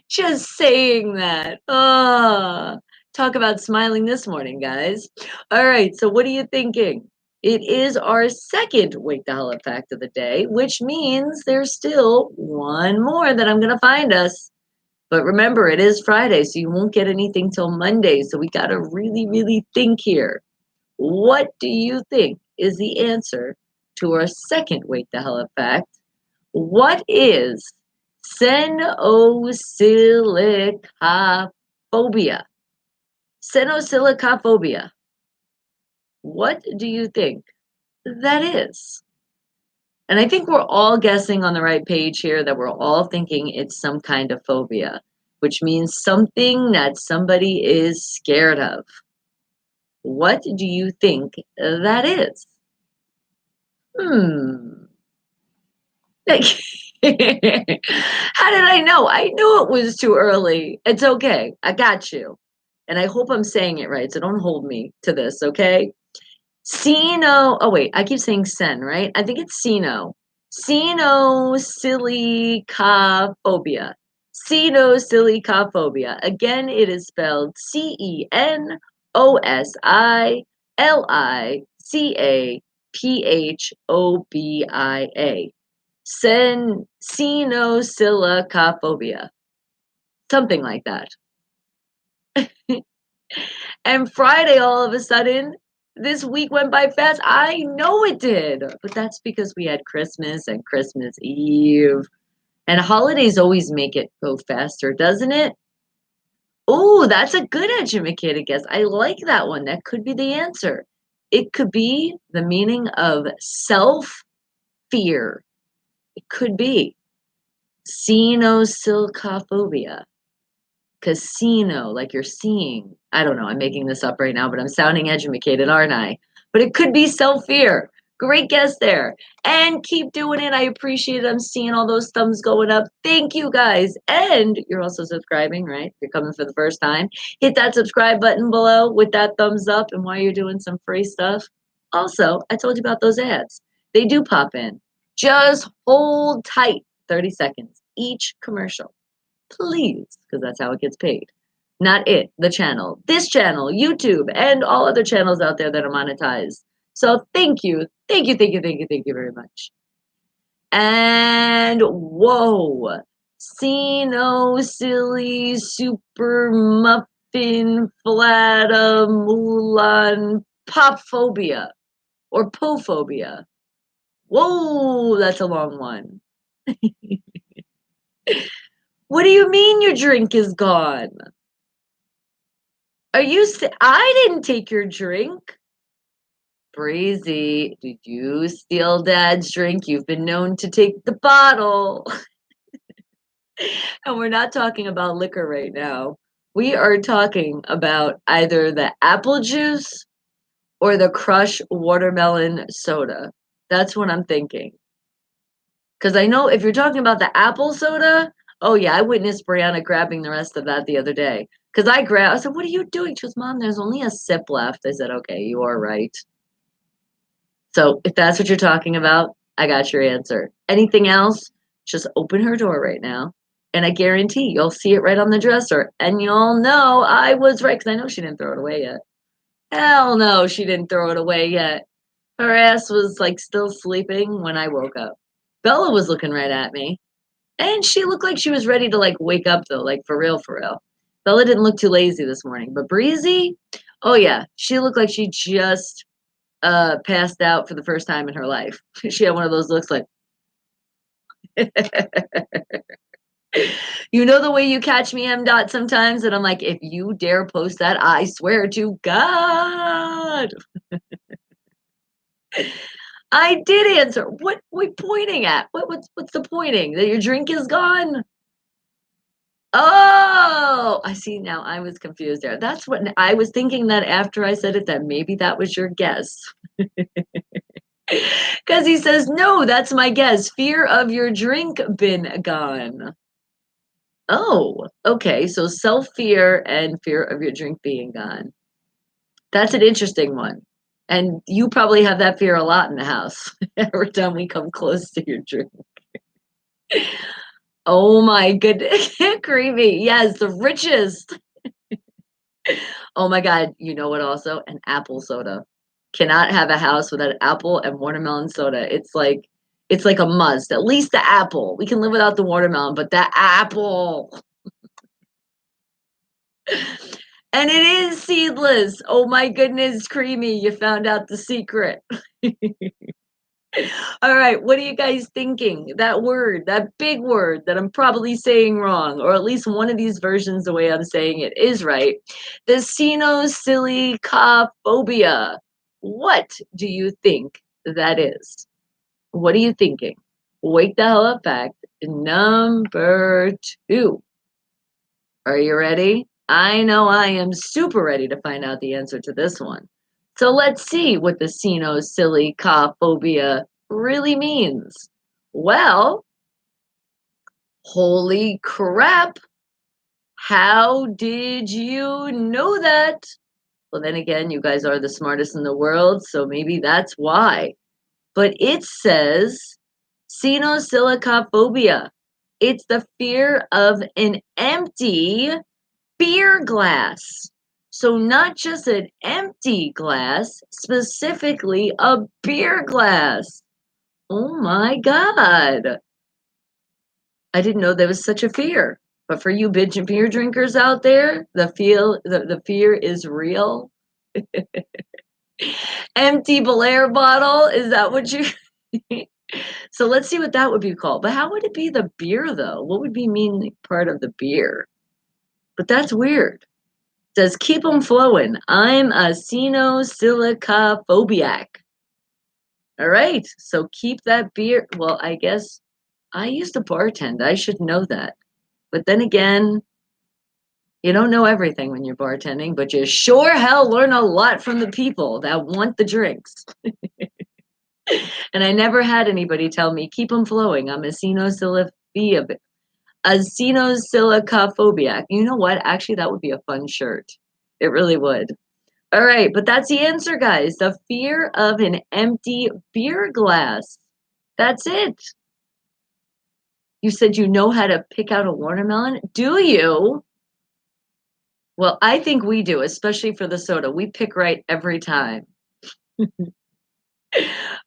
Just saying that. Oh, talk about smiling this morning, guys. All right, so what are you thinking? It is our second Wake the Hell Up fact of the day, which means there's still one more that I'm going to find us. But remember, it is Friday, so you won't get anything till Monday. So we got to really, really think here. What do you think is the answer to our second Wake the Hell Up fact? What is Senosilicophobia? Senosilicophobia. What do you think that is? And I think we're all guessing on the right page here that we're all thinking it's some kind of phobia, which means something that somebody is scared of. What do you think that is? Like, how did I know? I knew it was too early. It's okay. I got you. And I hope I'm saying it right. So don't hold me to this, okay? Sino. Oh, wait. I keep saying sen, right? I think it's Sino. Senosilicophobia. Senosilicophobia. Again, it is spelled Senosilicophobia. Senosilicophobia. Something like that. And Friday, all of a sudden, this week went by fast. I know it did. But that's because we had Christmas and Christmas Eve. And holidays always make it go faster, doesn't it? Oh, that's a good educated guess. I like that one. That could be the answer. It could be the meaning of self fear. It could be Senosilicophobia. Casino, like you're seeing. I don't know. I'm making this up right now, but I'm sounding educated, aren't I? But it could be self fear. Great guess there. And keep doing it. I appreciate it. I'm seeing all those thumbs going up. Thank you guys. And you're also subscribing, right? If you're coming for the first time, hit that subscribe button below with that thumbs up. And while you're doing some free stuff, also, I told you about those ads. They do pop in. Just hold tight 30 seconds each commercial. Please, because that's how it gets paid. Not it, the channel, this channel, YouTube, and all other channels out there that are monetized. So thank you. Thank you very much. And whoa, Sino silly super muffin flata mulan pop phobia or pophobia. Whoa, that's a long one. What do you mean your drink is gone? Are you? I didn't take your drink. Breezy, did you steal Dad's drink? You've been known to take the bottle. And we're not talking about liquor right now. We are talking about either the apple juice or the Crush watermelon soda. That's what I'm thinking. Because I know if you're talking about the apple soda, oh yeah, I witnessed Brianna grabbing the rest of that the other day. Because I said, what are you doing? She goes, Mom, there's only a sip left. I said, okay, you are right. So if that's what you're talking about, I got your answer. Anything else, just open her door right now. And I guarantee you'll see it right on the dresser. And you'll know I was right because I know she didn't throw it away yet. Hell no, she didn't throw it away yet. Her ass was like still sleeping when I woke up. Bella was looking right at me. And she looked like she was ready to like wake up though, like for real, for real. Bella didn't look too lazy this morning. But Breezy, oh yeah, she looked like she just passed out for the first time in her life. She had one of those looks like, you know, the way you catch me, M. Dot, sometimes, and I'm like, if you dare post that, I swear to God. I did answer. What we pointing at? What's the pointing? That your drink is gone? Oh, I see now. I was confused there. That's what I was thinking that after I said it, that maybe that was your guess. Because he says, no, that's my guess. Fear of your drink been gone. Oh, okay. So self fear and fear of your drink being gone. That's an interesting one. And you probably have that fear a lot in the house every time we come close to your drink. Oh my goodness. Creepy. Yes, the richest. Oh my God. You know what also? An apple soda. Cannot have a house without apple and watermelon soda. It's like a must. At least the apple. We can live without the watermelon, but the apple. And it is seedless. Oh my goodness, creamy. You found out the secret. All right, what are you guys thinking? That word, that big word that I'm probably saying wrong, or at least one of these versions, the way I'm saying it is right. The sinosilicophobia. What do you think that is? What are you thinking? Wake the hell up fact number 2. Are you ready? I know I am super ready to find out the answer to this one. So let's see what the sinosilicophobia really means. Well, holy crap. How did you know that? Well, then again, you guys are the smartest in the world, so maybe that's why. But it says sinosilicophobia. It's the fear of an empty beer glass. So not just an empty glass, specifically a beer glass. Oh my God. I didn't know there was such a fear. But for you beer drinkers out there, the fear is real. Empty Belair bottle, is that what you So let's see what that would be called. But how would it be the beer though? What would be mean part of the beer? But that's weird. Says keep them flowing. I'm a sinosilica-phobiac. All right, so keep that beer. Well, I guess I used to bartend. I should know that. But then again, you don't know everything when you're bartending, but you sure hell learn a lot from the people that want the drinks. And I never had anybody tell me keep them flowing. I'm a sinosilica-phobiac. You know what? Actually, that would be a fun shirt. It really would. All right, but that's the answer, guys. The fear of an empty beer glass. That's it. You said you know how to pick out a watermelon? Do you? Well, I think we do, especially for the soda. We pick right every time.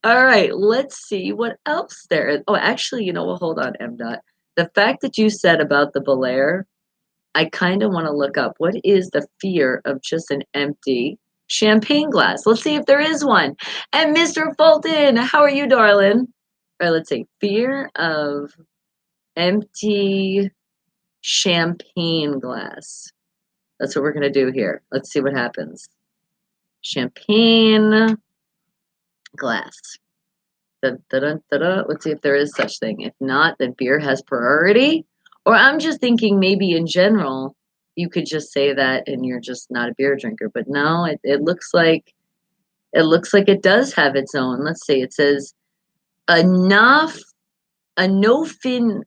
All All right, let's see what else there is. Oh, actually, you know what? Hold on, M. Dot. The fact that you said about the Belair, I kind of want to look up what is the fear of just an empty champagne glass. Let's see if there is one. And Mr. Fulton, how are you, darling? All right, let's see. Fear of empty champagne glass. That's what we're going to do here. Let's see what happens. Champagne glass. Dun, dun, dun, dun, dun. Let's see if there is such thing. If not, then beer has priority. Or I'm just thinking maybe in general, you could just say that and you're just not a beer drinker. But no, it looks like it does have its own. Let's see. It says enough a no fin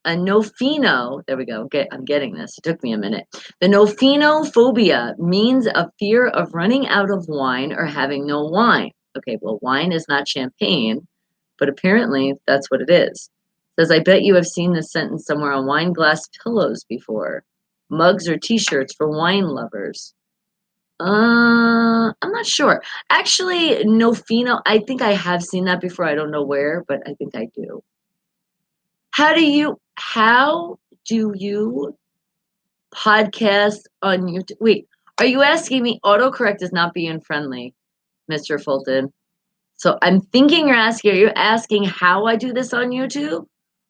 a nofino. There we go. I'm getting this. It took me a minute. The nofinophobia means a fear of running out of wine or having no wine. Okay, well, wine is not champagne, but apparently that's what it is. It says, I bet you have seen this sentence somewhere on wine glass pillows before. Mugs or t-shirts for wine lovers. I'm not sure. Actually, Nofino, I think I have seen that before. I don't know where, but I think I do. How do you podcast on YouTube? Wait, are you asking me autocorrect is not being friendly, Mr. Fulton? So I'm thinking are you asking how I do this on YouTube?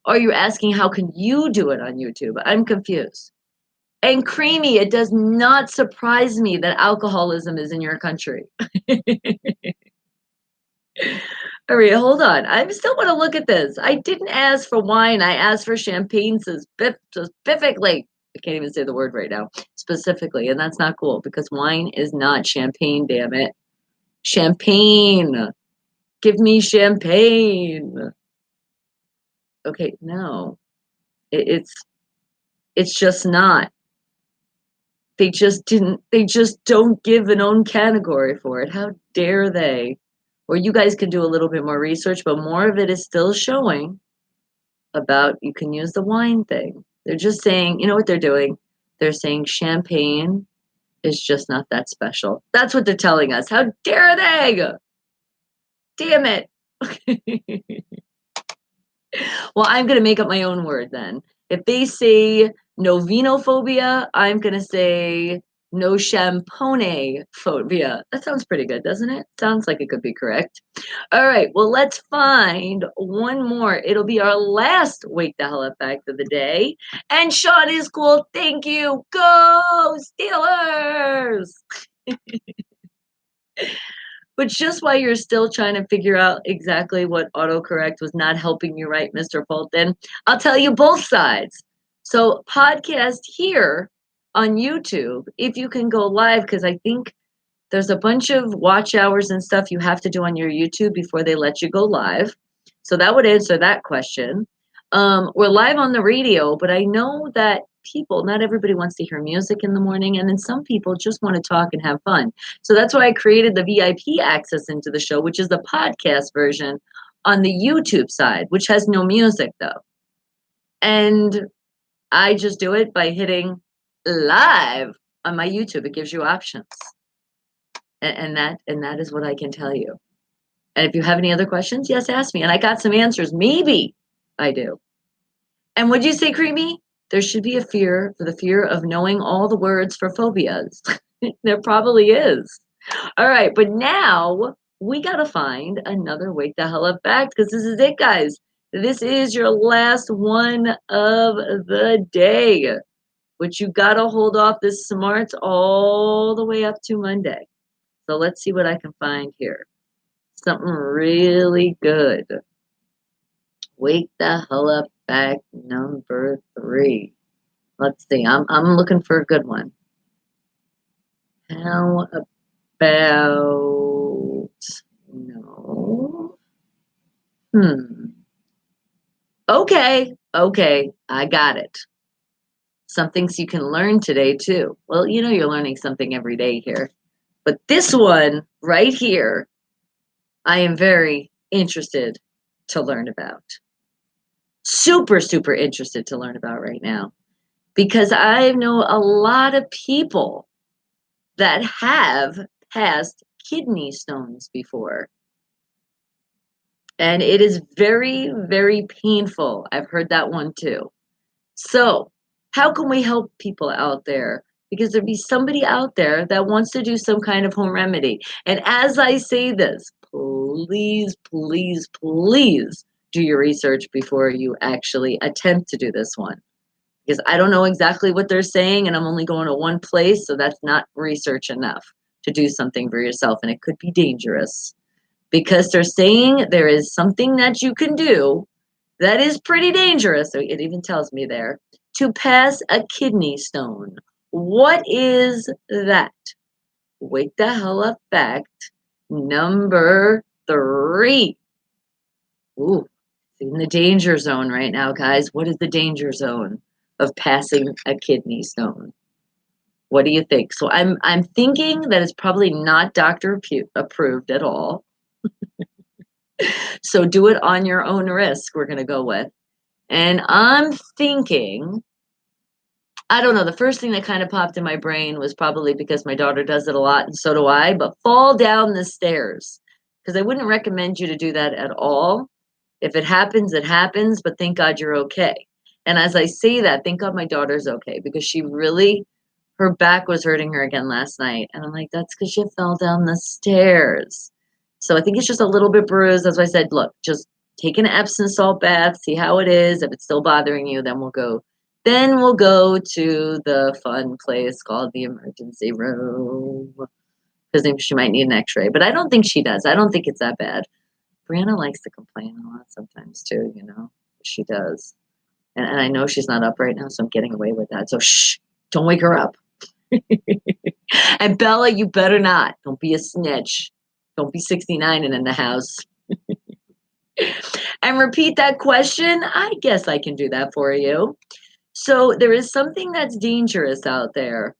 Or are you asking how can you do it on YouTube? I'm confused. And Creamy, it does not surprise me that alcoholism is in your country. All right, hold on. I still want to look at this. I didn't ask for wine. I asked for champagne specifically. I can't even say the word right now. Specifically, and that's not cool because wine is not champagne, damn it. Champagne. Give me champagne. Okay, no. It's just not. They just don't give an own category for it. How dare they? Or you guys could do a little bit more research, but more of it is still showing about you can use the wine thing. They're just saying, you know what they're doing? They're saying champagne is just not that special. That's what they're telling us. How dare they? Damn it. Well, I'm going to make up my own word then. If they say novinophobia, I'm going to say no champone phobia. That sounds pretty good, doesn't it? Sounds like it could be correct. All right, well, let's find one more. It'll be our last Wake the Hell Up fact of the day. And Sean is cool. Thank you. Go Steelers! But just while you're still trying to figure out exactly what autocorrect was not helping you right, Mr. Fulton, I'll tell you both sides. So podcast here on YouTube, if you can go live, because I think there's a bunch of watch hours and stuff you have to do on your YouTube before they let you go live. So that would answer that question. We're live on the radio, but I know that not everybody wants to hear music in the morning, and then some people just want to talk and have fun. So that's why I created the VIP access into the show, which is the podcast version on the YouTube side, which has no music though. And I just do it by hitting live on my YouTube. It gives you options. And that is what I can tell you. And if you have any other questions, yes, ask me. And I got some answers. Maybe I do. And would you say, Creamy? There should be a fear for the fear of knowing all the words for phobias. There probably is. All right, but now we got to find another Wake the Hell Up fact because this is it, guys. This is your last one of the day, which you got to hold off this smarts all the way up to Monday. So let's see what I can find here. Something really good. Wake the hell up fact number 3. Let's see. I'm looking for a good one. How about no? Okay, I got it. Some things you can learn today too. Well, you know you're learning something every day here. But this one right here, I am very interested to learn about. Super, super interested to learn about right now. Because I know a lot of people that have passed kidney stones before. And it is very, very painful. I've heard that one too. So, how can we help people out there? Because there'd be somebody out there that wants to do some kind of home remedy. And as I say this, please, please, please do your research before you actually attempt to do this one. Because I don't know exactly what they're saying, and I'm only going to one place, so that's not research enough to do something for yourself, and it could be dangerous. Because they're saying there is something that you can do that is pretty dangerous, so it even tells me there, to pass a kidney stone. What is that? Wake the hell up fact number 3. Ooh, in the danger zone right now, guys. What is the danger zone of passing a kidney stone? What do you think? So I'm thinking that it's probably not doctor approved at all. So do it on your own risk, we're going to go with. And I'm thinking, I don't know, the first thing that kind of popped in my brain was probably because my daughter does it a lot and so do I, but fall down the stairs. Because I wouldn't recommend you to do that at all. If it happens, but thank God you're okay. And as I say that, thank God my daughter's okay because she really, her back was hurting her again last night. And I'm like, that's because you fell down the stairs. So I think it's just a little bit bruised. As I said, look, just take an Epsom salt bath, see how it is. If it's still bothering you, then we'll go. Then we'll go to the fun place called the emergency room because she might need an X-ray. But I don't think she does. I don't think it's that bad. Brianna likes to complain a lot sometimes too. She does. And I know she's not up right now, so I'm getting away with that. So shh, don't wake her up. And Bella, you better not. Don't be a snitch. Don't be 69 and in the house. And repeat that question. I guess I can do that for you. So there is something that's dangerous out there,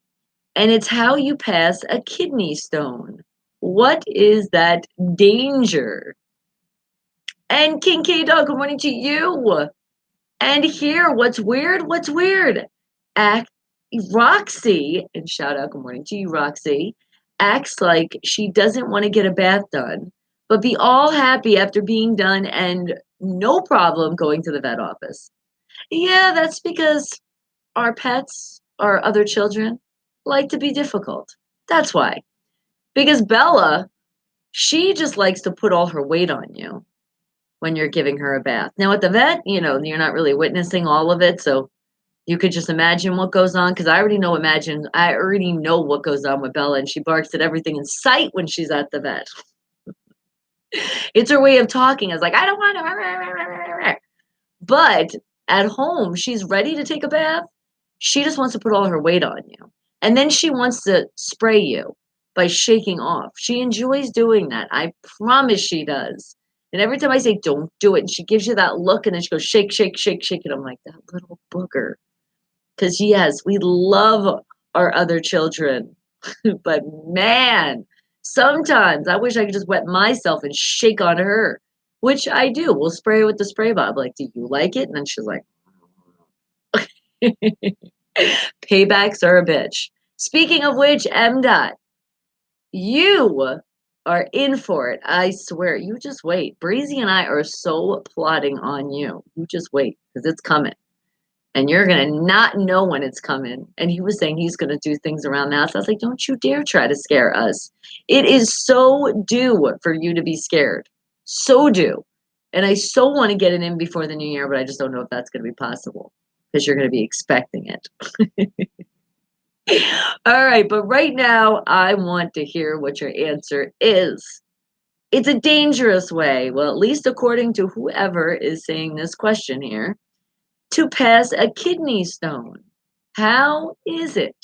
and it's how you pass a kidney stone. What is that danger? And King K Dog, good morning to you. And here, what's weird? What's weird? Act Roxy, and shout out, good morning to you, Roxy, acts like she doesn't want to get a bath done, but be all happy after being done and no problem going to the vet office. Yeah, that's because our pets, our other children, like to be difficult. That's why. Because Bella, she just likes to put all her weight on you when you're giving her a bath. Now at the vet, you're not really witnessing all of it, so you could just imagine what goes on because I already know what goes on with Bella, and she barks at everything in sight when she's at the vet. It's her way of talking. It's like, I don't want to. But at home, she's ready to take a bath. She just wants to put all her weight on you. And then she wants to spray you by shaking off. She enjoys doing that. I promise she does. And every time I say, don't do it, and she gives you that look, and then she goes, shake, shake, shake, shake. And I'm like, that little booger. Because, yes, we love our other children. But, man, sometimes I wish I could just wet myself and shake on her, which I do. We'll spray her with the spray bottle. Like, do you like it? And then she's like, paybacks are a bitch. Speaking of which, M. Dot, you are in for it. I swear. You just wait. Breezy and I are so plotting on you. You just wait because it's coming. And you're going to not know when it's coming. And he was saying he's going to do things around the house. I was like, don't you dare try to scare us. It is so due for you to be scared. So due. And I so want to get it in before the new year, but I just don't know if that's going to be possible because you're going to be expecting it. All right. But right now, I want to hear what your answer is. It's a dangerous way. Well, at least according to whoever is saying this question here, to pass a kidney stone. How is it?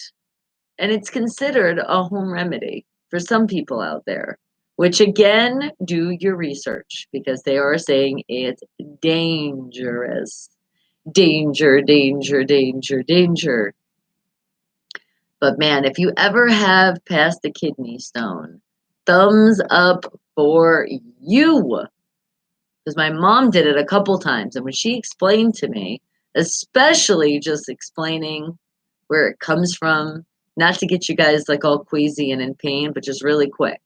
And it's considered a home remedy for some people out there, which again, do your research because they are saying it's dangerous. Danger, danger, danger, danger. But man, if you ever have passed a kidney stone, thumbs up for you. Because my mom did it a couple times. And when she explained to me, especially just explaining where it comes from, not to get you guys like all queasy and in pain, but just really quick.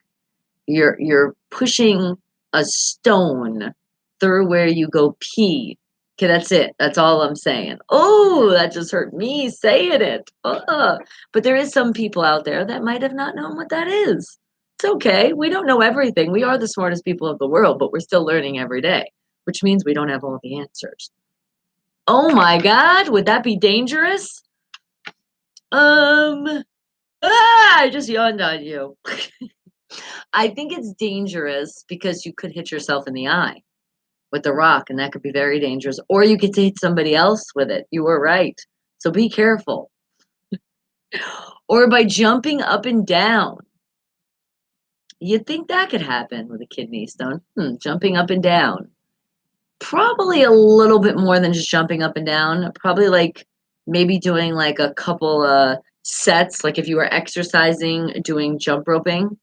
You're pushing a stone through where you go pee. Okay, that's it. That's all I'm saying. Oh, that just hurt me saying it. But there is some people out there that might have not known what that is. It's okay. We don't know everything. We are the smartest people of the world, but we're still learning every day, which means we don't have all the answers. Oh my God, would that be dangerous? Um, I just yawned on you. I think it's dangerous because you could hit yourself in the eye with the rock, and that could be very dangerous. Or you could hit somebody else with it. You were right. So be careful. Or by jumping up and down. You'd think that could happen with a kidney stone. Jumping up and down. Probably a little bit more than just jumping up and down. Probably like maybe doing like a couple sets, like if you were exercising, doing jump roping.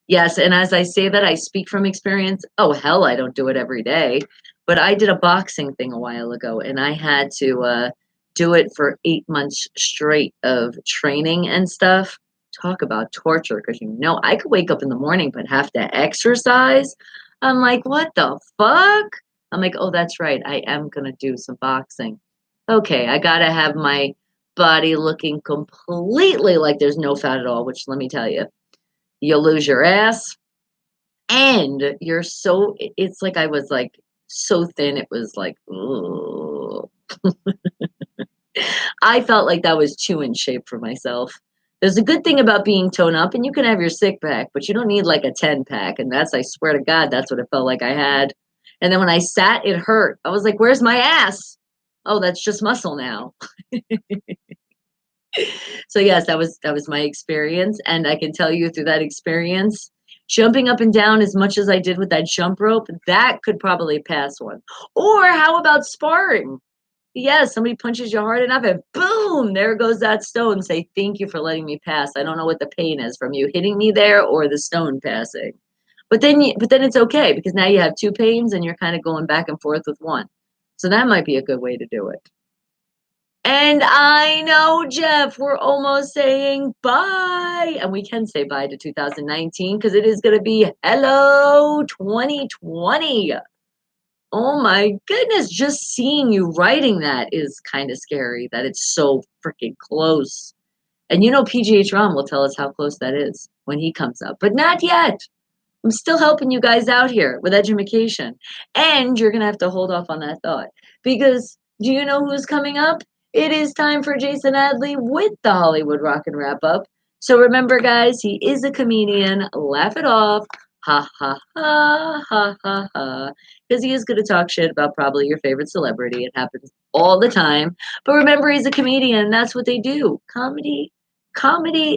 Yes, and as I say that, I speak from experience. Oh, hell, I don't do it every day. But I did a boxing thing a while ago, and I had to do it for 8 months straight of training and stuff. Talk about torture, because I could wake up in the morning but have to exercise. I'm like, what the fuck? I'm like, oh, that's right. I am going to do some boxing. Okay, I got to have my body looking completely like there's no fat at all, which let me tell you, you'll lose your ass and it's like I was like so thin it was like ugh. I felt like that was too in shape for myself. There's a good thing about being toned up and you can have your sick pack, but you don't need like a 10 pack, and that's, I swear to God, that's what it felt like I had. And then when I sat, it hurt. I was like, where's my ass? Oh, that's just muscle now. So yes, that was my experience, and I can tell you through that experience, jumping up and down as much as I did with that jump rope, that could probably pass one. Or how about sparring? Yes, somebody punches you hard enough and boom, there goes that stone. Say, thank you for letting me pass. I don't know what the pain is from you hitting me there or the stone passing. But then it's okay because now you have two pains and you're kind of going back and forth with one. So that might be a good way to do it. And I know, Jeff, we're almost saying bye. And we can say bye to 2019 because it is going to be hello 2020. Oh my goodness. Just seeing you writing that is kind of scary that it's so freaking close. And PGH Ron will tell us how close that is when he comes up, but not yet. I'm still helping you guys out here with education. And you're going to have to hold off on that thought because do you know who's coming up? It is time for Jason Adley with the Hollywood Rock and Wrap Up. So remember, guys, he is a comedian. Laugh it off. Ha, ha, ha, ha, ha, ha. Because he is going to talk shit about probably your favorite celebrity. It happens all the time. But remember, he's a comedian. That's what they do. Comedy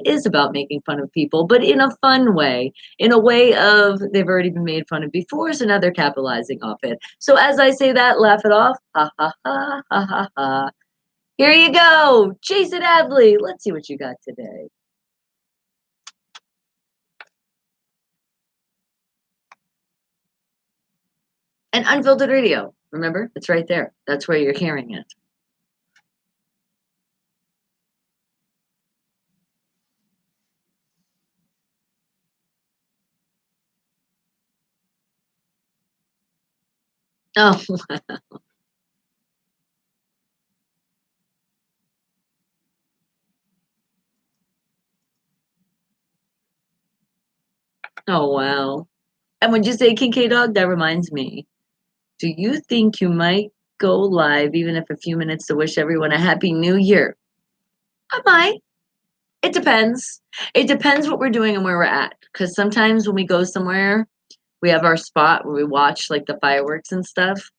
is about making fun of people, but in a fun way, in a way of they've already been made fun of before, so now they're capitalizing off it. So as I say that, laugh it off. Ha ha ha ha ha ha. Here you go, Jason Adley. Let's see what you got today. And Unfiltered Radio. Remember, it's right there. That's where you're hearing it. Oh, oh wow. And when you say Kincaid Dog, that reminds me. Do you think you might go live even if a few minutes to wish everyone a happy new year? I might. It depends. It depends what we're doing and where we're at. Because sometimes when we go somewhere, we have our spot where we watch like the fireworks and stuff.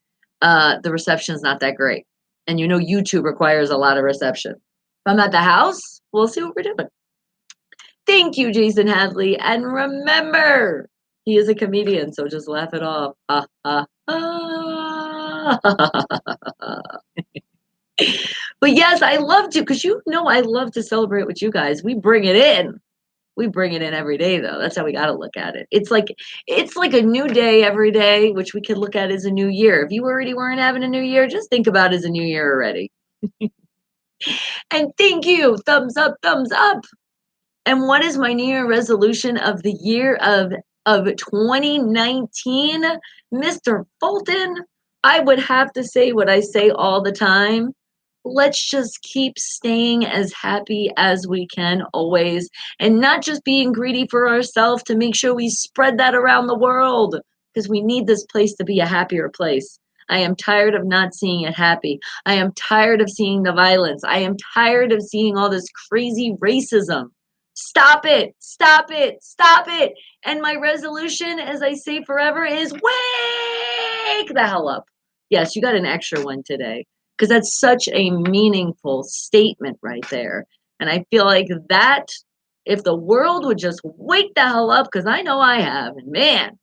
The reception is not that great. And YouTube requires a lot of reception. If I'm at the house, we'll see what we're doing. Thank you, Jason Hadley. And remember, he is a comedian, so just laugh it off. Ha, ha, ha. But yes, I love to, because I love to celebrate with you guys. We bring it in. We bring it in every day though. That's how we got to look at it. It's like a new day every day, which we could look at as a new year. If you already weren't having a new year, just think about it as a new year already. And thank you. Thumbs up, thumbs up. And what is my New Year resolution of the year of of 2019, Mr. Fulton, I would have to say what I say all the time. Let's just keep staying as happy as we can always, and not just being greedy for ourselves, to make sure we spread that around the world, because we need this place to be a happier place. I am tired of not seeing it happy. I am tired of seeing the violence. I am tired of seeing all this crazy racism. Stop it. Stop it. Stop it. And my resolution, as I say forever, is wake the hell up. Yes, you got an extra one today, because that's such a meaningful statement right there. And I feel like that, if the world would just wake the hell up, because I know I have, and man,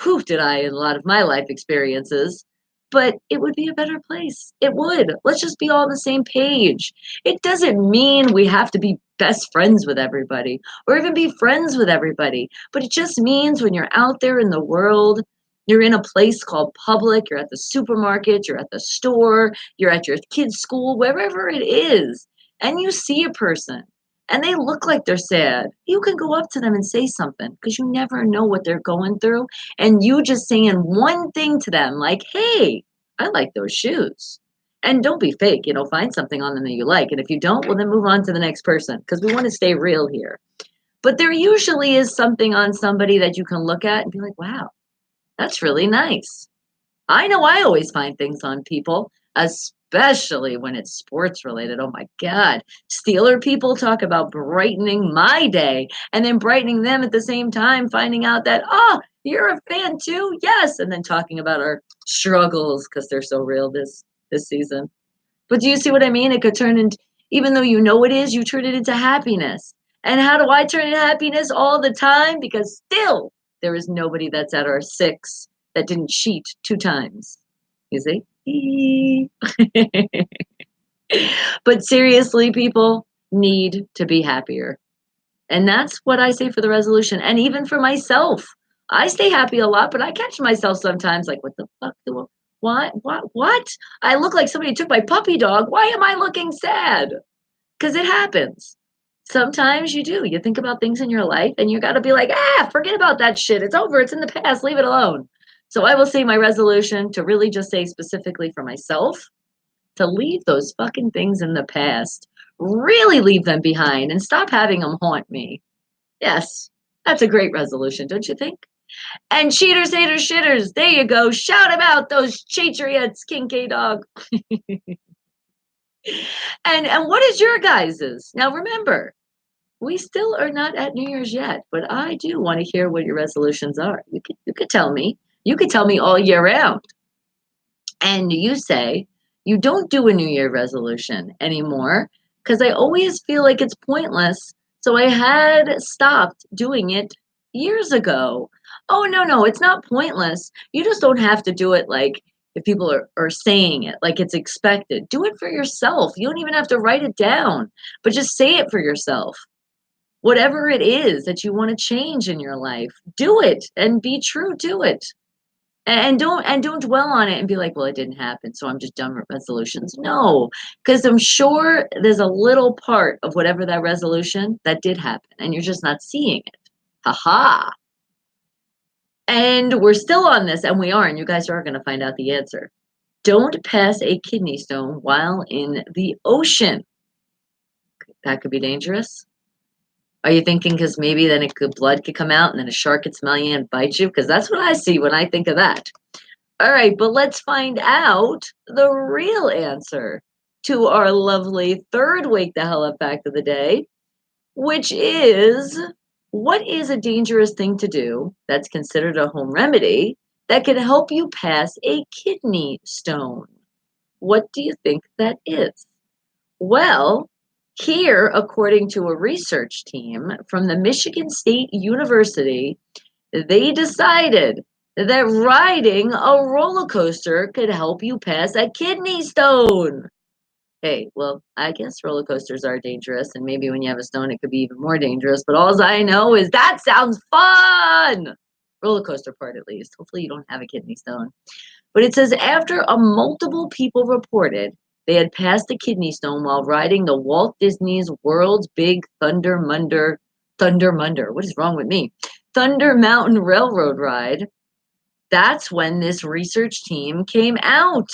whew, did I in a lot of my life experiences, but it would be a better place. It would. Let's just be all on the same page. It doesn't mean we have to be best friends with everybody or even be friends with everybody, but it just means when you're out there in the world, you're in a place called public, you're at the supermarket, you're at the store, you're at your kid's school, wherever it is, and you see a person and they look like they're sad, you can go up to them and say something, because you never know what they're going through. And you just saying one thing to them, like, hey, I like those shoes. And don't be fake, find something on them that you like. And if you don't, well, then move on to the next person, because we want to stay real here. But there usually is something on somebody that you can look at and be like, wow, that's really nice. I know I always find things on people, especially when it's sports related. Oh my God. Steeler people talk about brightening my day and then brightening them at the same time, finding out that, oh, you're a fan too? Yes. And then talking about our struggles because they're so real this season. But do you see what I mean? It could turn into, even though you know it is, you turn it into happiness. And how do I turn it into happiness all the time? Because still, there is nobody that's at our six that didn't cheat 2 times. You see? But seriously, people need to be happier. And that's what I say for the resolution. And even for myself, I stay happy a lot, but I catch myself sometimes like, what the fuck do I, what? I look like somebody took my puppy dog. Why am I looking sad? Because it happens. Sometimes you do. You think about things in your life and you got to be like, forget about that shit. It's over. It's in the past. Leave it alone. So I will say my resolution to really just say specifically for myself to leave those fucking things in the past. Really leave them behind and stop having them haunt me. Yes, that's a great resolution, don't you think? And cheaters, haters, shitters, there you go. Shout them out, those Chatriots, King K Dog. And what is your guys's? Now remember, we still are not at New Year's yet, but I do want to hear what your resolutions are. You could tell me. You could tell me all year round. And you say you don't do a New Year resolution anymore because I always feel like it's pointless. So I had stopped doing it years ago. Oh, no, it's not pointless. You just don't have to do it like if people are saying it, like it's expected. Do it for yourself. You don't even have to write it down, but just say it for yourself. Whatever it is that you want to change in your life, do it and be true to it. And don't dwell on it and be like, well, it didn't happen, so I'm just done with resolutions. No, because I'm sure there's a little part of whatever that resolution that did happen, and you're just not seeing it. Ha. And we're still on this, and we are, and you guys are going to find out the answer. Don't pass a kidney stone while in the ocean. That could be dangerous. Are you thinking because maybe then blood could come out and then a shark could smell you and bite you? Because that's what I see when I think of that. All right, but let's find out the real answer to our lovely third Wake the Hell Up fact of the day, which is, what is a dangerous thing to do that's considered a home remedy that can help you pass a kidney stone? What do you think that is? Well, here, according to a research team from the Michigan State University, they decided that riding a roller coaster could help you pass a kidney stone. Hey, well, I guess roller coasters are dangerous, and maybe when you have a stone, it could be even more dangerous. But all I know is that sounds fun. Roller coaster part, at least. Hopefully, you don't have a kidney stone. But it says after a multiple people reported they had passed a kidney stone while riding the Walt Disney's World's Big Thunder Munder. What is wrong with me? Thunder Mountain Railroad ride, that's when this research team came out.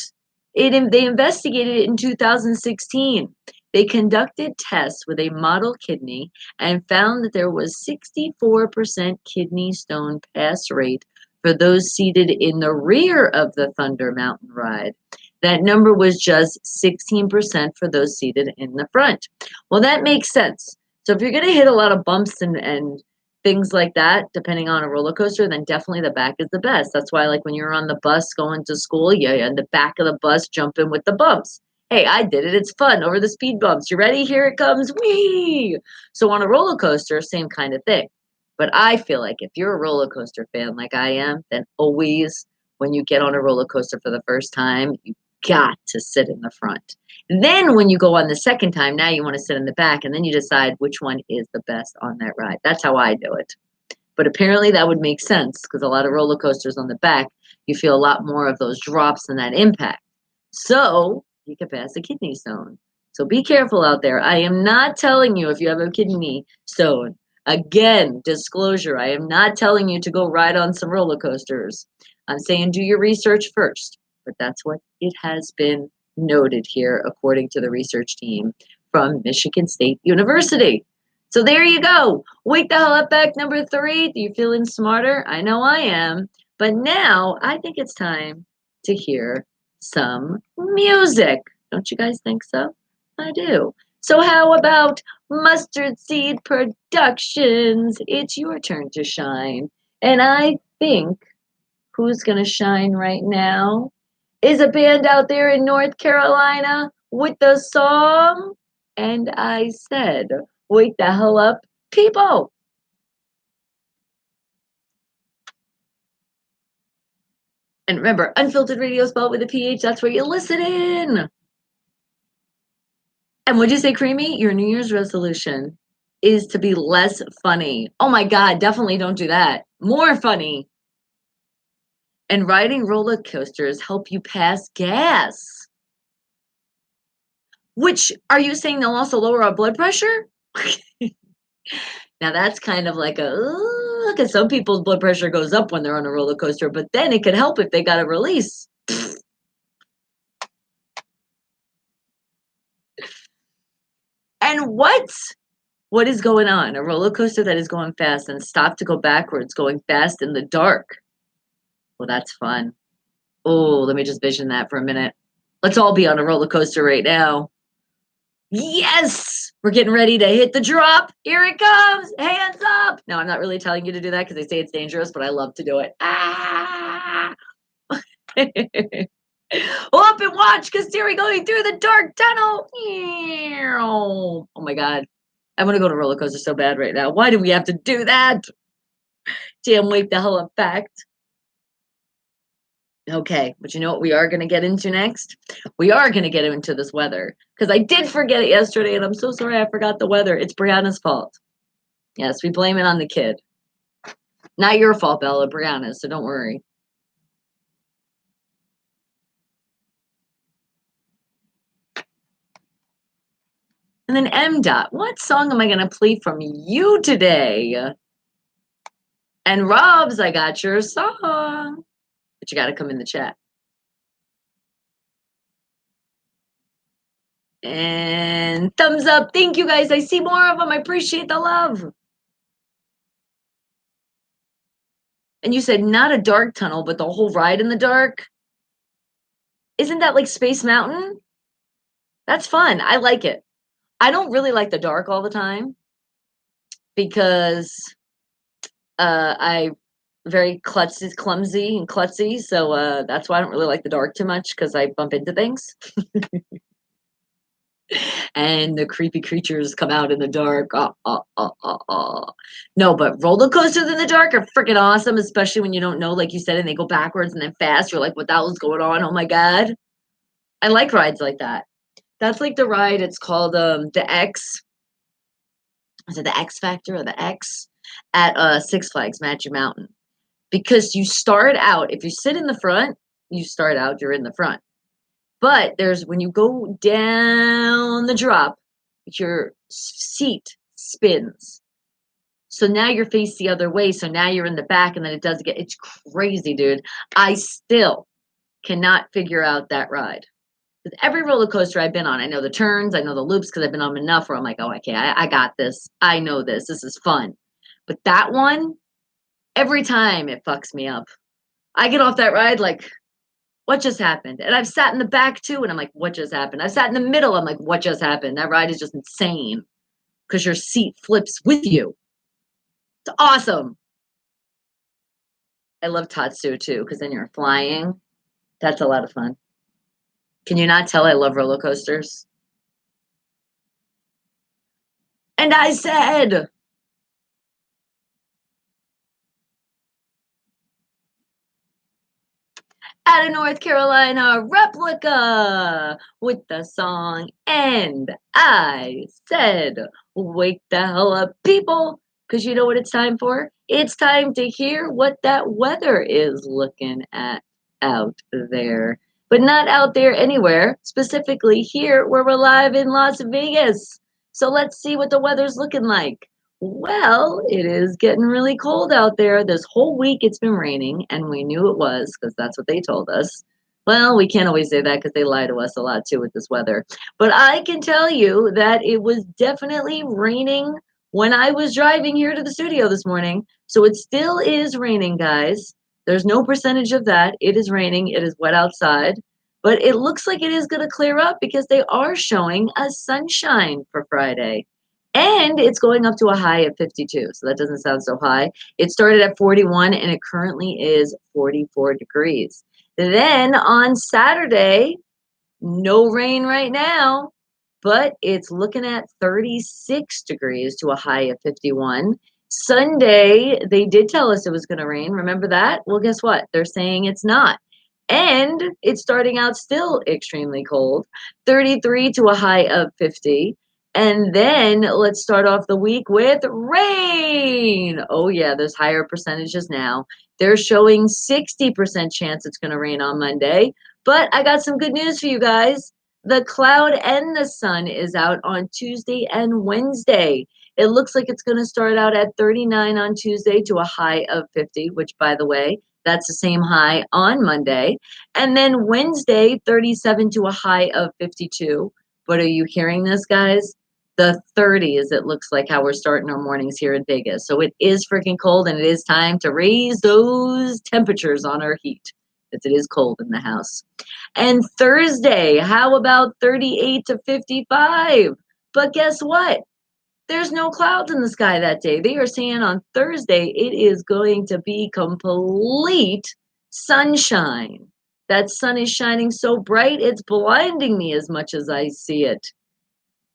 They investigated it in 2016. They conducted tests with a model kidney and found that there was 64% kidney stone pass rate for those seated in the rear of the Thunder Mountain ride. That number was just 16% for those seated in the front. Well, that makes sense. So if you're going to hit a lot of bumps and things like that, depending on a roller coaster, then definitely the back is the best. That's why, like when you're on the bus going to school, yeah, in the back of the bus, jump in with the bumps. Hey, I did it. It's fun over the speed bumps. You ready? Here it comes. Whee! So on a roller coaster, same kind of thing. But I feel like if you're a roller coaster fan like I am, then always when you get on a roller coaster for the first time, you got to sit in the front. Then when you go on the second time, now you want to sit in the back, and then you decide which one is the best on that ride. That's how I do it. But apparently that would make sense because a lot of roller coasters on the back, you feel a lot more of those drops and that impact. So you can pass a kidney stone. So be careful out there. I am not telling you if you have a kidney stone. Again, disclosure, I am not telling you to go ride on some roller coasters. I'm saying do your research first, but that's what it has been noted here according to the research team from Michigan State University. So there you go. Wake the hell up back number 3. You feeling smarter? I know I am. But now I think it's time to hear some music. Don't you guys think so? I do. So how about Mustard Seed Productions? It's your turn to shine. And I think who's going to shine right now is a band out there in North Carolina with the song And I Said, wake the hell up, people. And remember, Unfiltered Radio spelled with a PH, that's where you listen in. And would you say, Creamy, your New Year's resolution is to be less funny? Oh my God, definitely don't do that. More funny. And riding roller coasters help you pass gas. Which, are you saying they'll also lower our blood pressure? Now that's kind of like because some people's blood pressure goes up when they're on a roller coaster, but then it could help if they got a release. And what is going on? A roller coaster that is going fast and stop to go backwards, going fast in the dark. Well, that's fun. Oh, let me just vision that for a minute. Let's all be on a roller coaster right now. Yes! We're getting ready to hit the drop. Here it comes. Hands up. No, I'm not really telling you to do that because they say it's dangerous, but I love to do it. Ah! Up and watch because here we're going through the dark tunnel. Oh my God. I want to go to roller coaster so bad right now. Why do we have to do that? Damn, wake the hell up fact. Okay, but you know what we are going to get into next? We are going to get into this weather because I did forget it yesterday and I'm so sorry I forgot the weather. It's Brianna's fault. Yes, we blame it on the kid. Not your fault, Bella, Brianna's, so don't worry. And then M. Dot, what song am I going to play from you today? And Rob's, I got your song. But you got to come in the chat. And thumbs up. Thank you guys. I see more of them. I appreciate the love. And you said not a dark tunnel, but the whole ride in the dark. Isn't that like Space Mountain? That's fun. I like it. I don't really like the dark all the time because I very clumsy and klutzy. So that's why I don't really like the dark too much because I bump into things. And the creepy creatures come out in the dark. No, but roller coasters in the dark are freaking awesome, especially when you don't know, like you said, and they go backwards and then fast. You're like, what the hell is going on? Oh my God. I like rides like that. That's like the ride. It's called the X. Is it the X Factor or the X at Six Flags Magic Mountain? Because you start out, if you sit in the front, you start out, you're in the front. But there's when you go down the drop, your seat spins. So now you're faced the other way. So now you're in the back, and then it does get, it's crazy, dude. I still cannot figure out that ride. With every roller coaster I've been on, I know the turns, I know the loops because I've been on them enough where I'm like, oh, okay, I got this. I know this. This is fun. But that one, every time it fucks me up. I get off that ride like, what just happened? And I've sat in the back too, and I'm like, what just happened? I've sat in the middle, I'm like, what just happened? That ride is just insane because your seat flips with you. It's awesome. I love Tatsu too, because then you're flying. That's a lot of fun. Can you not tell I love roller coasters? And I said, at a North Carolina replica with the song And I Said, wake the hell up, people, because you know what it's time for? It's time to hear what that weather is looking at out there. But not out there anywhere, specifically here where we're live in Las Vegas. So let's see what the weather's looking like. Well, it is getting really cold out there. This whole week it's been raining, and we knew it was because that's what they told us. Well, we can't always say that because they lie to us a lot too with this weather. But I can tell you that it was definitely raining when I was driving here to the studio this morning. So it still is raining, guys. There's no percentage of that. It is raining. It is wet outside. But it looks like it is going to clear up because they are showing a sunshine for Friday. And it's going up to a high of 52. So that doesn't sound so high. It started at 41 and it currently is 44 degrees. Then on Saturday, no rain right now, but it's looking at 36 degrees to a high of 51. Sunday, they did tell us it was going to rain. Remember that? Well, guess what? They're saying it's not. And it's starting out still extremely cold, 33 to a high of 50. And then let's start off the week with rain. Oh, yeah, there's higher percentages now. They're showing 60% chance it's going to rain on Monday. But I got some good news for you guys. The cloud and the sun is out on Tuesday and Wednesday. It looks like it's going to start out at 39 on Tuesday to a high of 50, which, by the way, that's the same high on Monday. And then Wednesday, 37 to a high of 52. But are you hearing this, guys? The 30s, it looks like how we're starting our mornings here in Vegas. So it is freaking cold, and it is time to raise those temperatures on our heat, because it is cold in the house. And Thursday, how about 38 to 55? But guess what? There's no clouds in the sky that day. They are saying on Thursday it is going to be complete sunshine. That sun is shining so bright, it's blinding me as much as I see it.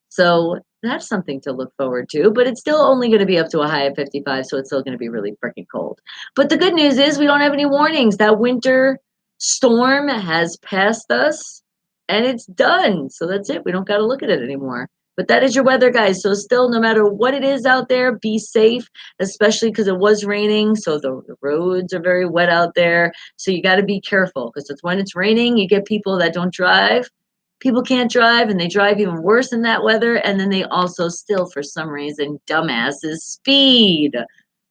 So that's something to look forward to, but it's still only going to be up to a high of 55, so it's still going to be really freaking cold. But the good news is we don't have any warnings. That winter storm has passed us and it's done. So that's it. We don't got to look at it anymore. But that is your weather, guys. So still, no matter what it is out there, be safe, especially because it was raining. So the roads are very wet out there. So you got to be careful because it's when it's raining, you get people that don't drive. People can't drive and they drive even worse in that weather. And then they also still, for some reason, dumbasses speed.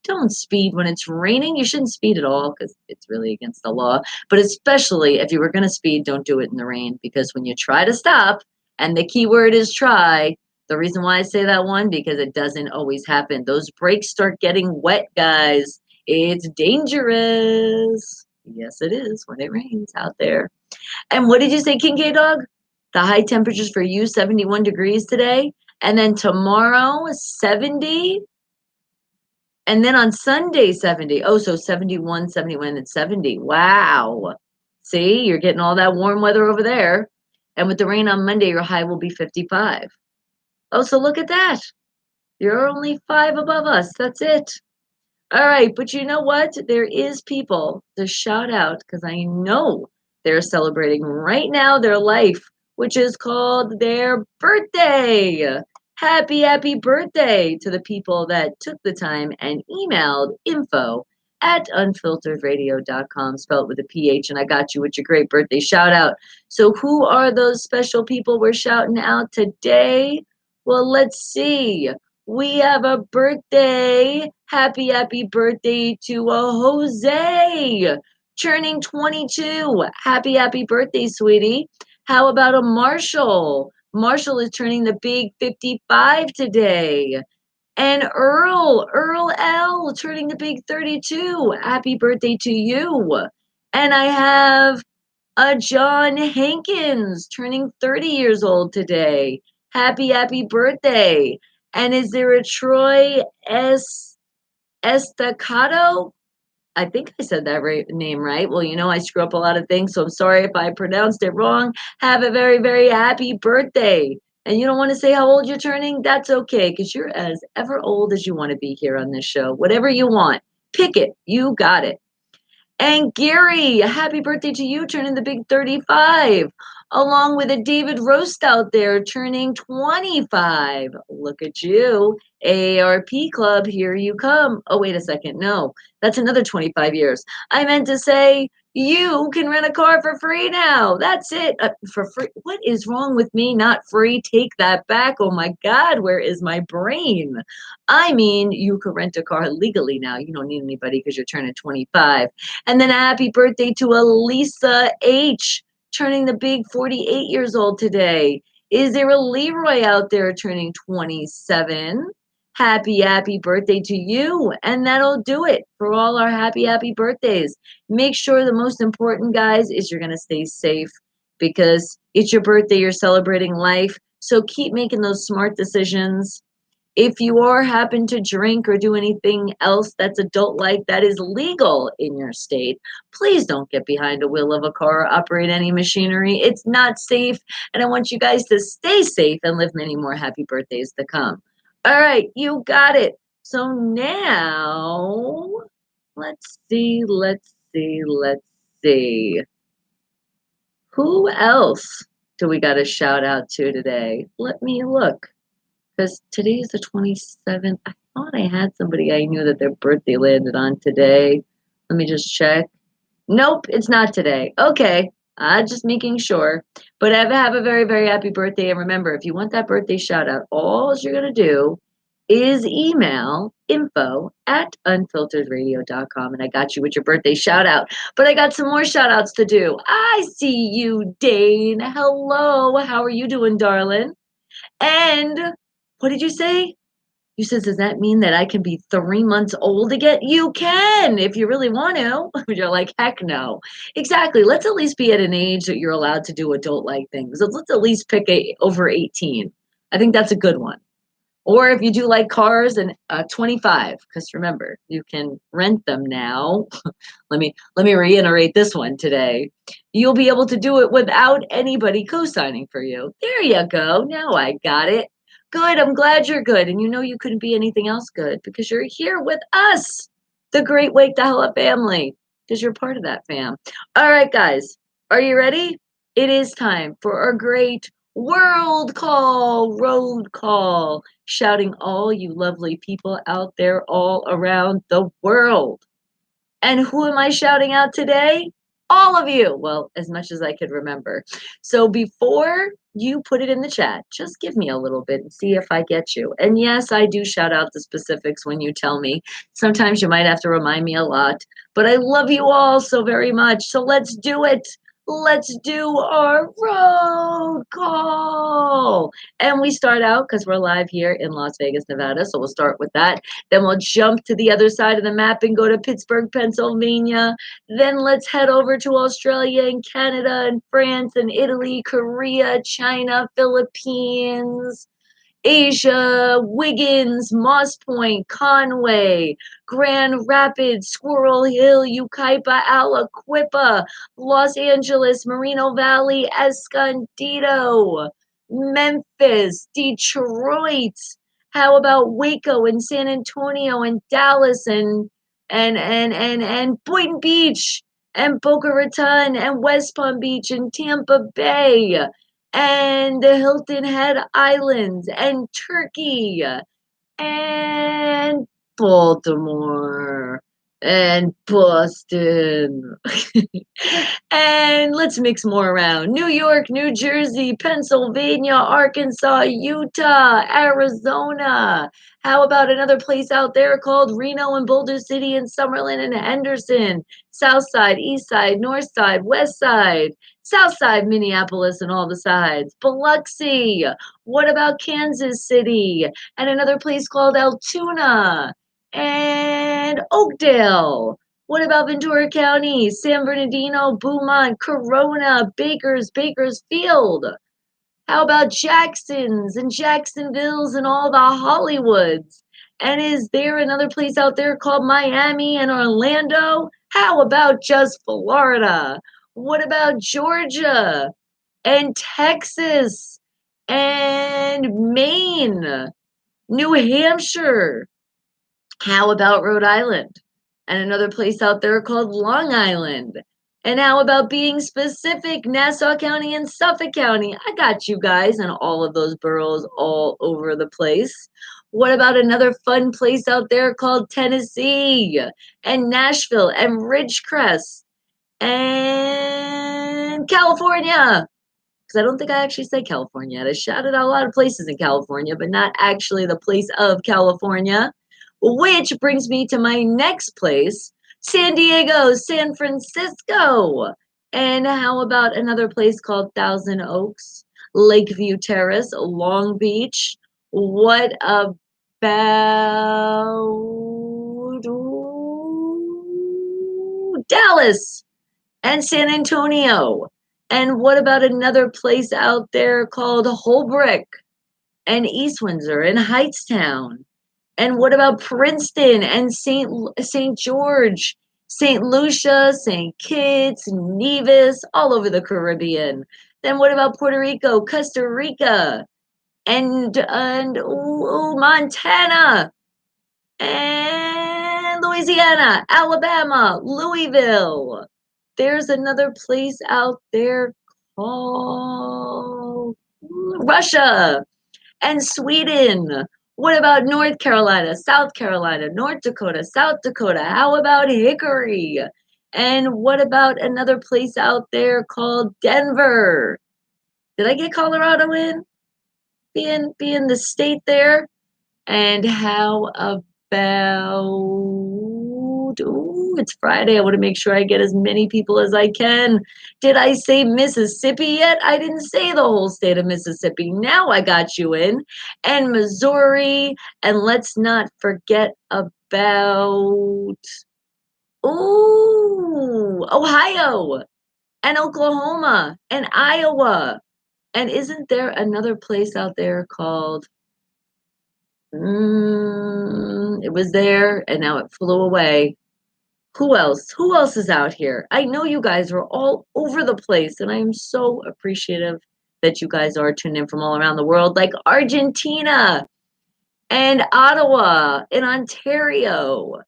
Don't speed when it's raining. You shouldn't speed at all because it's really against the law. But especially if you were going to speed, don't do it in the rain, because when you try to stop, and the key word is try, the reason why I say that one, because it doesn't always happen. Those brakes start getting wet, guys. It's dangerous. Yes, it is when it rains out there. And what did you say, King K Dog? The high temperatures for you, 71 degrees today. And then tomorrow, 70. And then on Sunday, 70. Oh, so 71, 71, and 70. Wow. See, you're getting all that warm weather over there. And with the rain on Monday, your high will be 55. Oh, so look at that. You're only 5 above us. That's it. All right. But you know what? There is people to shout out because I know they're celebrating right now their life, which is called their birthday. Happy, happy birthday to the people that took the time and emailed info@unfilteredradio.com, spelled with a PH, and I got you with your great birthday shout out. So who are those special people we're shouting out today? Well, let's see. we have a birthday. Happy birthday to a Jose turning 22. Happy birthday, sweetie. How about a Marshall? Marshall is turning the big 55 today. And Earl L, turning the big 32. Happy birthday to you. And I have a John Hankins turning 30 years old today. Happy birthday. And is there a Troy Estacado? I think I said that name right. Well, I screw up a lot of things, so I'm sorry if I pronounced it wrong. Have a very happy birthday. And you don't want to say how old you're turning? That's okay, because you're as ever old as you want to be here on this show. Whatever you want, pick it. You got it. And Gary, happy birthday to you, turning the big 35, along with a David Roast out there turning 25. Look at you. AARP Club, here you come. Oh, wait a second. No, that's another 25 years. I meant to say you can rent a car for free now. That's it. For free. What is wrong with me? Not free. Take that back. Oh my God, where is my brain? I mean, you could rent a car legally now. You don't need anybody because you're turning 25. And then a happy birthday to Elisa H, turning the big 48 years old today. Is there a Leroy out there turning 27? Happy birthday to you. And that'll do it for all our happy birthdays. Make sure the most important, guys, is you're going to stay safe because it's your birthday, you're celebrating life. So keep making those smart decisions. If you are happen to drink or do anything else that's adult like that is legal in your state, please don't get behind a wheel of a car or operate any machinery. It's not safe. And I want you guys to stay safe and live many more happy birthdays to come. All right, you got it. So now let's see. Who else do we got to shout out to today? Let me look. Because today is the 27th. I thought I had somebody I knew that their birthday landed on today. Let me just check. Nope, it's not today. Okay, just making sure. But have a very happy birthday. And remember, if you want that birthday shout out, all you're going to do is email info@unfilteredradio.com. And I got you with your birthday shout out. But I got some more shout outs to do. I see you, Dane. Hello. How are you doing, darling? And what did you say? You said, does that mean that I can be 3 months old again? You can if you really want to. You're like, heck no. Exactly. Let's at least be at an age that you're allowed to do adult like things. Let's at least pick over 18. I think that's a good one. Or if you do like cars and 25, because remember, you can rent them now. let me reiterate this one today. You'll be able to do it without anybody co-signing for you. There you go. Now I got it. Good. I'm glad you're good. And you couldn't be anything else good because you're here with us, the Great Wake the Hell Up family, because you're part of that fam. All right, guys. Are you ready? It is time for our great road call, shouting all you lovely people out there all around the world. And who am I shouting out today? All of you. Well, as much as I could remember. So before you put it in the chat, just give me a little bit and see if I get you. And yes, I do shout out the specifics when you tell me. Sometimes you might have to remind me a lot, but I love you all so very much. So let's do it. Let's do our road call. And we start out because we're live here in Las Vegas, Nevada. So we'll start with that. Then we'll jump to the other side of the map and go to Pittsburgh, Pennsylvania. Then let's head over to Australia and Canada and France and Italy, Korea, China, Philippines, Asia, Wiggins, Moss Point, Conway, Grand Rapids, Squirrel Hill, Yucaipa, Aliquippa, Los Angeles, Moreno Valley, Escondido, Memphis, Detroit. How about Waco and San Antonio and Dallas and Boynton Beach and Boca Raton and West Palm Beach and Tampa Bay and the Hilton Head Islands and Turkey and Baltimore and Boston. And let's mix more around. New York, New Jersey, Pennsylvania, Arkansas, Utah, Arizona. How about another place out there called Reno and Boulder City and Summerlin and Henderson? South Side, East Side, North Side, West Side, South Side, Minneapolis, and all the sides. Biloxi. What about Kansas City? And another place called Altoona and Oakdale. What about Ventura County, San Bernardino, Beaumont, Corona, Bakersfield? How about Jacksons and Jacksonvilles and all the Hollywoods? And is there another place out there called Miami and Orlando? How about just Florida? What about Georgia and Texas and Maine, New Hampshire? How about Rhode Island? And another place out there called Long Island. And how about being specific, Nassau County and Suffolk County? I got you guys and all of those boroughs all over the place. What about another fun place out there called Tennessee and Nashville and Ridgecrest and California? Because I don't think I actually said California. I shouted out a lot of places in California, but not actually the place of California. Which brings me to my next place, San Diego, San Francisco. And how about another place called Thousand Oaks, Lakeview Terrace, Long Beach? What about Dallas and San Antonio? And what about another place out there called Holbrook and East Windsor and Hightstown? And what about Princeton and St. George, St. Lucia, St. Kitts, Nevis, all over the Caribbean? Then what about Puerto Rico, Costa Rica, and Montana, and Louisiana, Alabama, Louisville? There's another place out there called Russia and Sweden. What about North Carolina, South Carolina, North Dakota, South Dakota? How about Hickory? And what about another place out there called Denver? Did I get Colorado in? Being the state there? And how about, ooh, it's Friday. I want to make sure I get as many people as I can. Did I say Mississippi yet? I didn't say the whole state of Mississippi. Now I got you in. And Missouri. And let's not forget about, ooh, Ohio and Oklahoma and Iowa. And isn't there another place out there called it was there and now it flew away. Who else? Who else is out here? I know you guys are all over the place, and I am so appreciative that you guys are tuned in from all around the world, like Argentina and Ottawa and Ontario.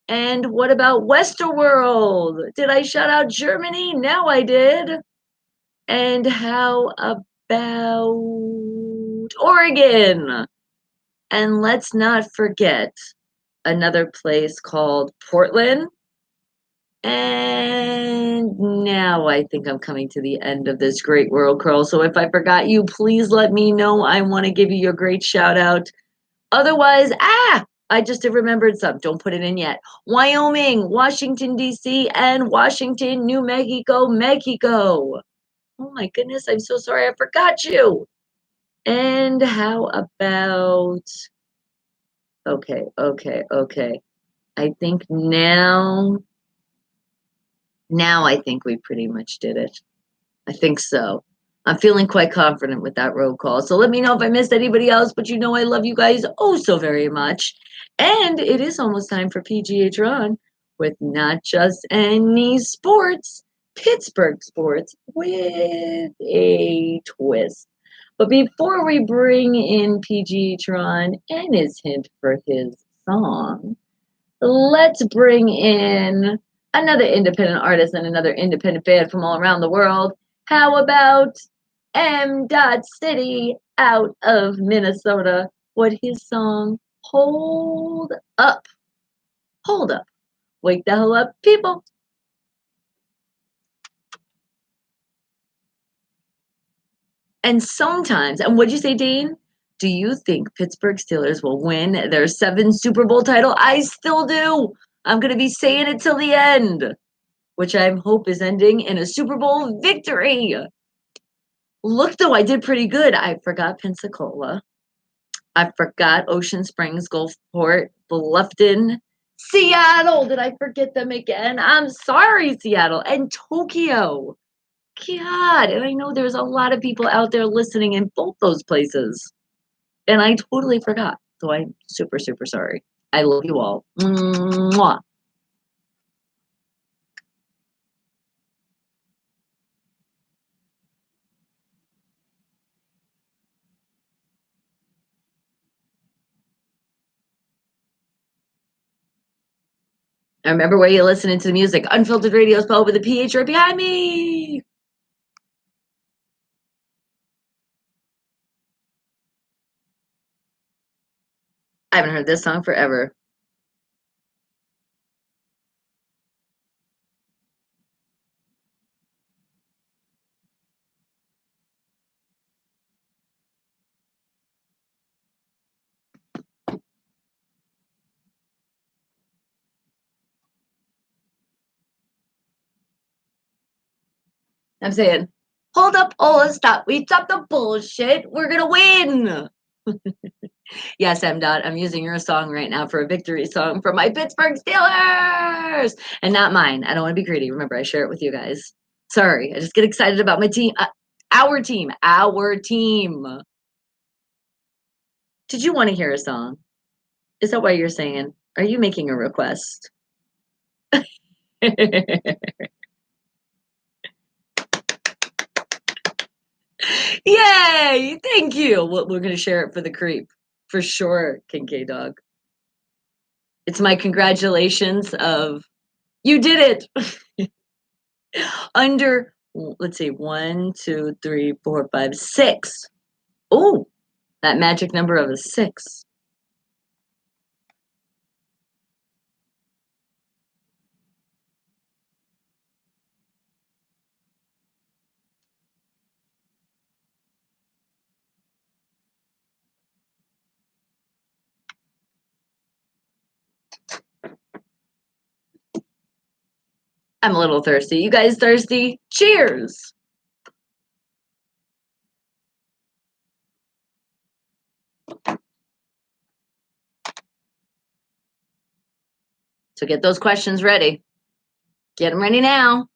And what about Westerworld? Did I shout out Germany? Now I did. And how about Oregon? And let's not forget another place called Portland. And now I think I'm coming to the end of this great world, Curl. So if I forgot you, please let me know. I want to give you your great shout out. Otherwise, I just have remembered some. Don't put it in yet. Wyoming, Washington, D.C., and Washington, New Mexico, Mexico. Oh my goodness, I'm so sorry I forgot you. And how about, okay. I think now I think we pretty much did it. I think so. I'm feeling quite confident with that roll call. So let me know if I missed anybody else, but you know I love you guys oh so very much. And it is almost time for PGA Tron with not just any sports, Pittsburgh sports with a twist. But before we bring in PGA Tron and his hint for his song, let's bring in another independent artist and another independent band from all around the world. How about M. Dot City out of Minnesota? What his song Hold Up. Hold Up. Wake the hell up, people. And sometimes, and what'd you say, Dean? Do you think Pittsburgh Steelers will win their 7th Super Bowl title? I still do. I'm going to be saying it till the end, which I hope is ending in a Super Bowl victory. Look, though, I did pretty good. I forgot Pensacola. I forgot Ocean Springs, Gulfport, Bluffton, Seattle. Did I forget them again? I'm sorry, Seattle, and Tokyo. God, and I know there's a lot of people out there listening in both those places. And I totally forgot. So I'm super, super sorry. I love you all. Mwah. And remember where you're listening to the music. Unfiltered Radio spelled with a PH right behind me. I haven't heard this song forever. I'm saying, hold up, oh, stop. We stop the bullshit. We're going to win. Yes, M. Dot, I'm using your song right now for a victory song for my Pittsburgh Steelers and not mine. I don't want to be greedy. Remember, I share it with you guys. Sorry, I just get excited about my team. Our team. Our team. Did you want to hear a song? Is that why you're saying? Are you making a request? Yay! Thank you. Well, we're going to share it for the creep. For sure, Kincaid Dog. It's my congratulations of you did it. Under, let's see, 1, 2, 3, 4, 5, 6. Oh, that magic number of a 6. I'm a little thirsty. You guys thirsty? Cheers. So get those questions ready. Get them ready now.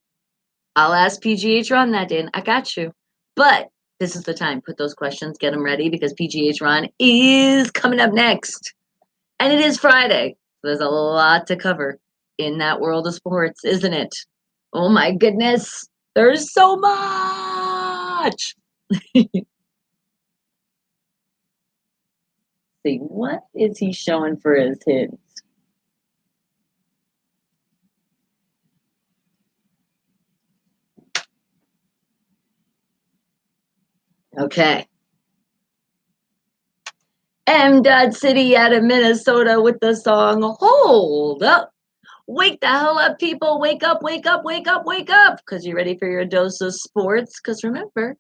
I'll ask PGH Ron that day, and I got you. But this is the time. Put those questions, get them ready, because PGH Ron is coming up next. And it is Friday. So there's a lot to cover in that world of sports, isn't it? Oh my goodness. There's so much. See, what is he showing for his hints? Okay. M. Dot City out of Minnesota with the song Hold Up. Wake the hell up, people. Wake up, wake up, wake up, wake up. Because you're ready for your dose of sports. Because remember,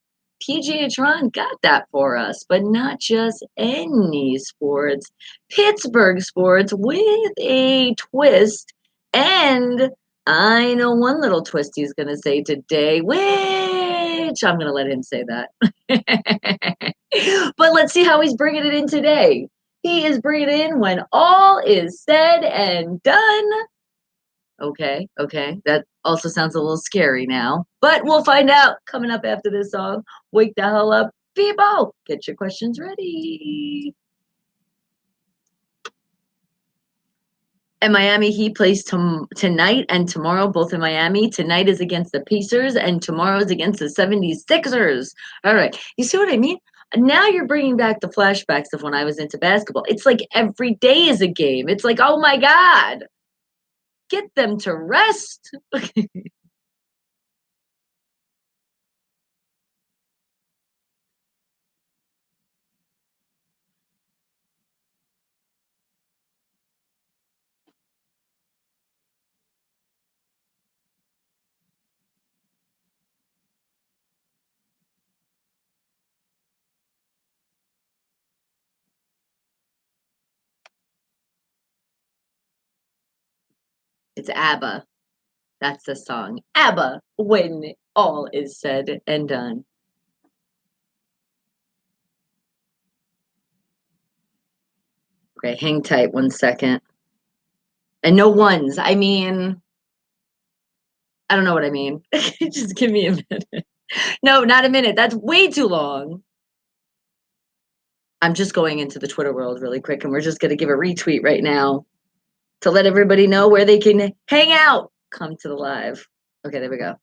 PGH Ron got that for us, but not just any sports. Pittsburgh sports with a twist. And I know one little twist he's going to say today, which I'm going to let him say that. But let's see how he's bringing it in today. He is bringing it in when all is said and done. Okay, okay. That also sounds a little scary now, but we'll find out coming up after this song. Wake the hell up, people. Get your questions ready. And Miami Heat plays tonight and tomorrow, both in Miami. Tonight is against the Pacers, and tomorrow is against the 76ers. All right. You see what I mean? Now you're bringing back the flashbacks of when I was into basketball. It's like every day is a game. It's like, oh my God, get them to rest. It's ABBA. That's the song. ABBA, when all is said and done. Okay, hang tight 1 second. And no ones. I mean, I don't know what I mean. Just give me a minute. No, not a minute. That's way too long. I'm just going into the Twitter world really quick, and we're just going to give a retweet right now to let everybody know where they can hang out. Come to the live. Okay, there we go.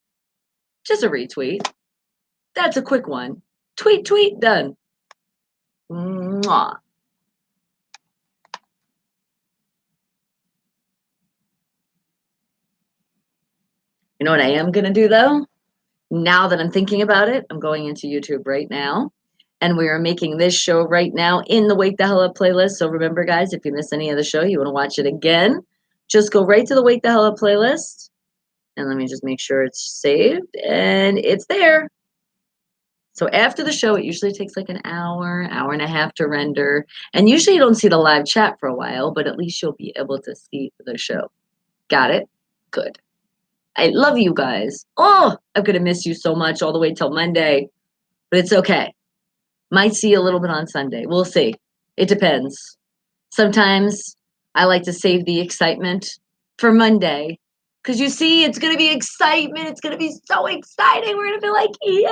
Just a retweet. That's a quick one. Tweet, tweet, done. Mwah. You know what I am going to do though? Now that I'm thinking about it, I'm going into YouTube right now. And we are making this show right now in the Wake the Hell Up playlist. So remember, guys, if you miss any of the show, you want to watch it again, just go right to the Wake the Hell Up playlist. And let me just make sure it's saved. And it's there. So after the show, it usually takes like an hour, hour and a half to render. And usually you don't see the live chat for a while, but at least you'll be able to see the show. Got it? Good. I love you guys. Oh, I'm going to miss you so much all the way till Monday, but it's okay. Might see you a little bit on Sunday. We'll see. It depends. Sometimes I like to save the excitement for Monday because you see, it's going to be excitement. It's going to be so exciting. We're going to be like, yeah.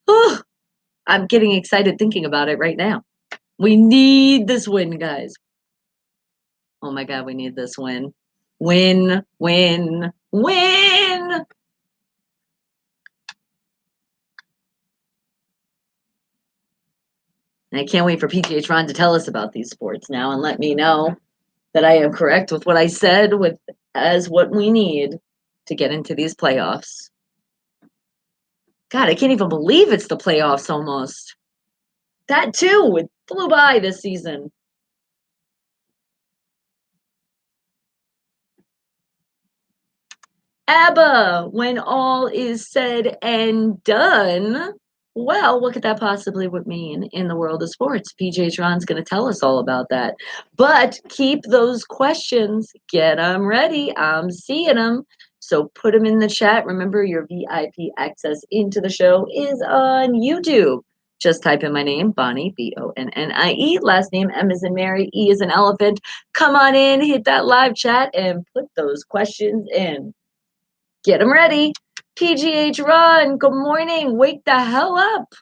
Oh, I'm getting excited thinking about it right now. We need this win, guys. Oh my God, we need this win. Win, win, win. And I can't wait for PGH Ron to tell us about these sports now and let me know that I am correct with what I said with as what we need to get into these playoffs. God, I can't even believe it's the playoffs almost. That too, it flew by this season. ABBA, when all is said and done. Well, what could that possibly would mean in the world of sports? PJ Ron's going to tell us all about that. But keep those questions, get them ready. I'm seeing them. So put them in the chat. Remember, your VIP access into the show is on YouTube. Just type in my name, Bonnie, Bonnie. Last name, M as in Mary, E as an elephant. Come on in, hit that live chat, and put those questions in. Get them ready. PGH Ron, good morning. Wake the hell up.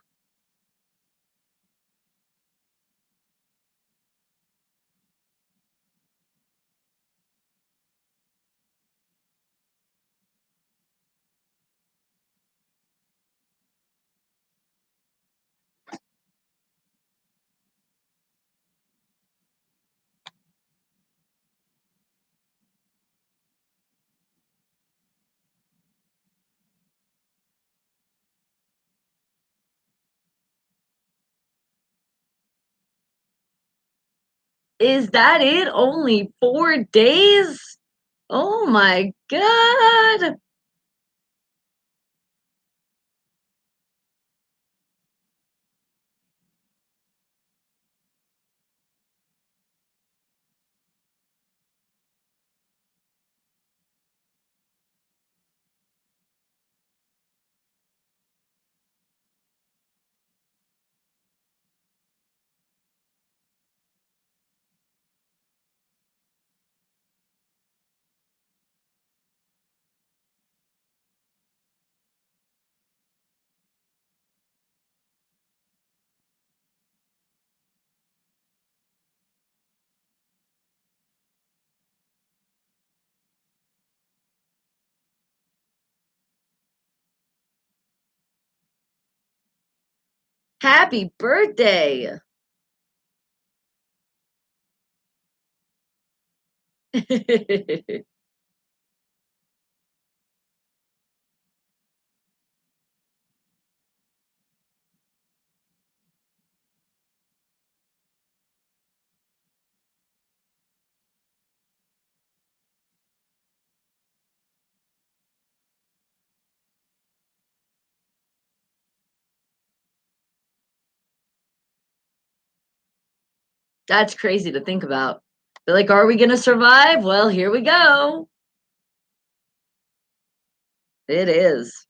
Is that it? Only 4 days? Oh my God. Happy birthday. That's crazy to think about. Be like, are we gonna survive? Well, here we go. It is.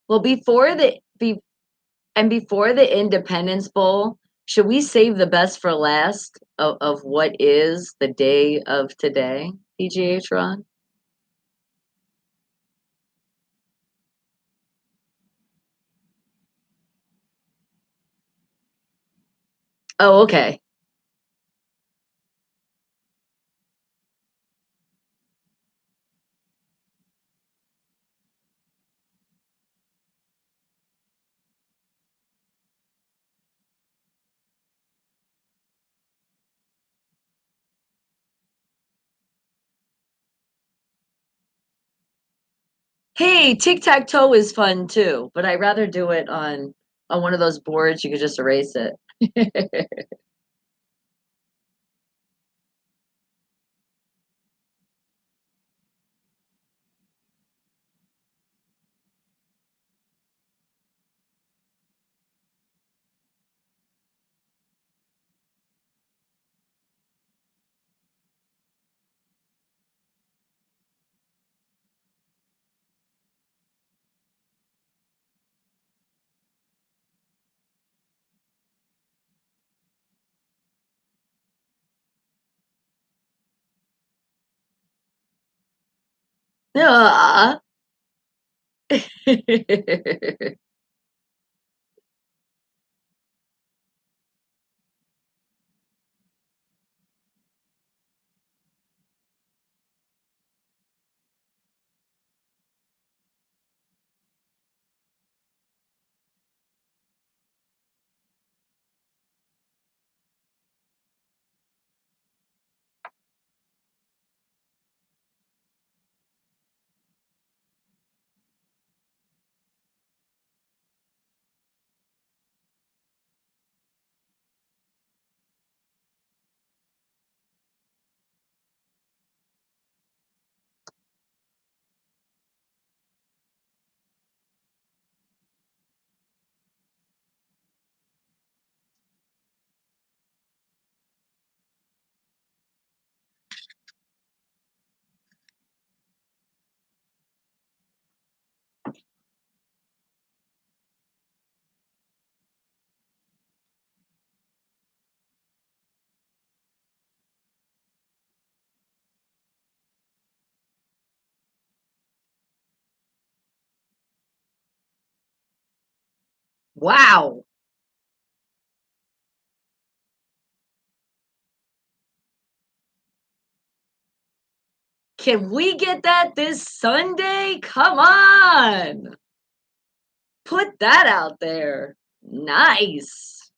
Well, before the Independence Bowl, should we save the best for last of what is the day of today, PGH Ron? Oh, okay. Hey, tic-tac-toe is fun too, but I'd rather do it on one of those boards you could just erase it. Ah. Wow. Can we get that this Sunday? Come on. Put that out there. Nice.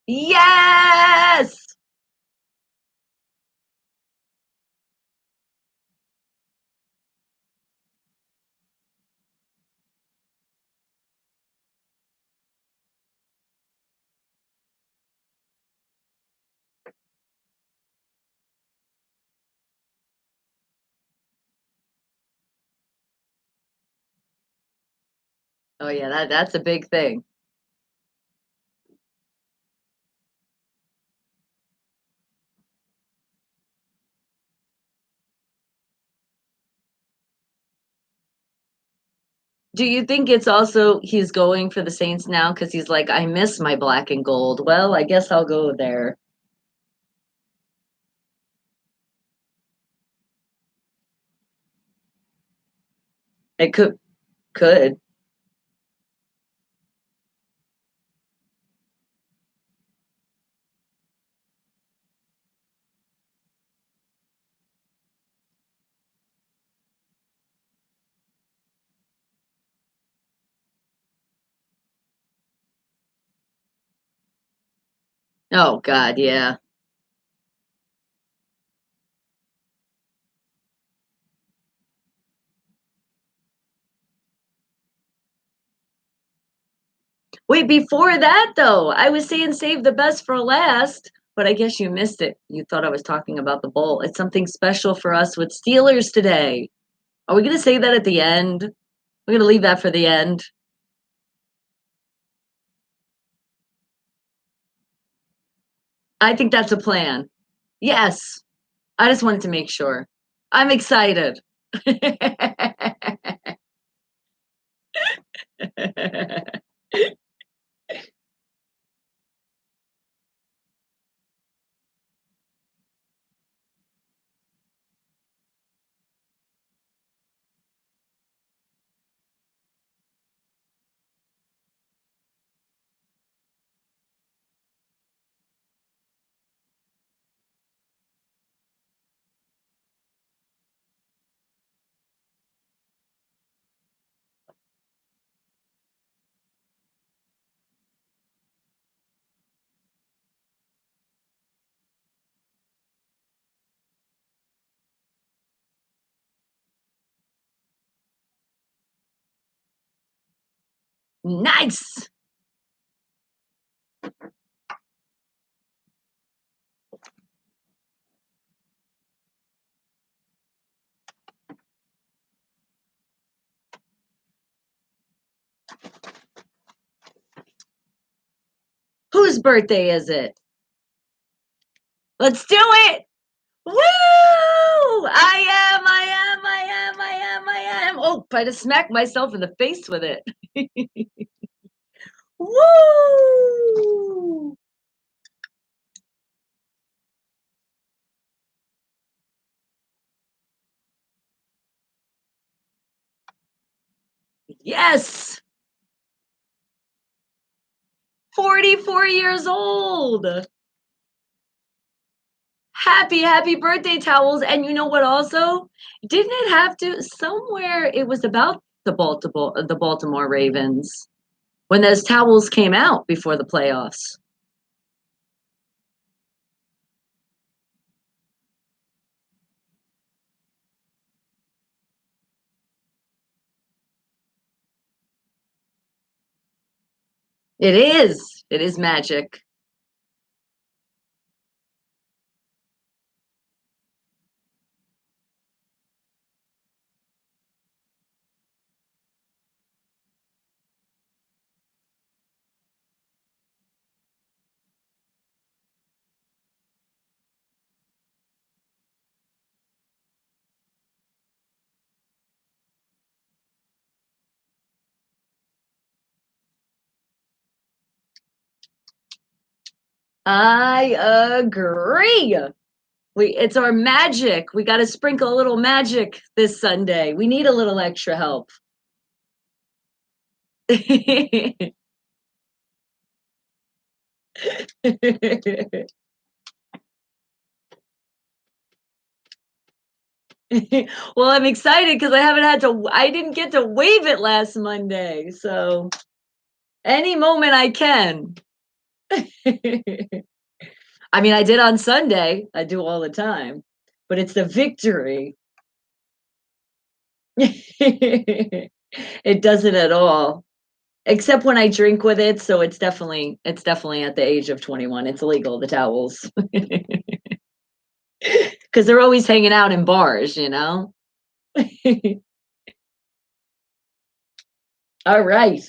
Yes! Oh yeah, that's a big thing. Do you think it's also he's going for the Saints now because he's like, I miss my black and gold. Well, I guess I'll go there. It could. Oh God, yeah. Wait, before that though, I was saying save the best for last, but I guess you missed it. You thought I was talking about the bowl. It's something special for us with Steelers today. Are we gonna say that at the end? We're gonna leave that for the end. I think that's a plan. Yes. I just wanted to make sure. I'm excited. Nice. Whose birthday is it? Let's do it. Woo! I am. Oh, I just smacked myself in the face with it. Woo! Yes. 44 years old. Happy birthday towels. And you know what also? Didn't it have to somewhere it was about the Baltimore Ravens when those towels came out before the playoffs. It is. It is magic. I agree. It's our magic. We got to sprinkle a little magic this Sunday. We need a little extra help. Well, I'm excited because I didn't get to wave it last Monday. So any moment I can. I mean, I did on Sunday. I do all the time, but it's the victory. It doesn't at all, except when I drink with it, so it's definitely at the age of 21. It's illegal, the towels, because 'cause they're always hanging out in bars, you know? Alright.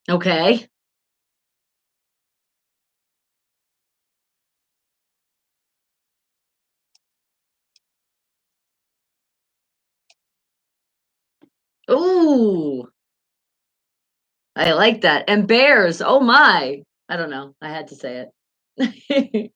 Okay. Ooh, I like that, and bears, oh my. I don't know, I had to say it.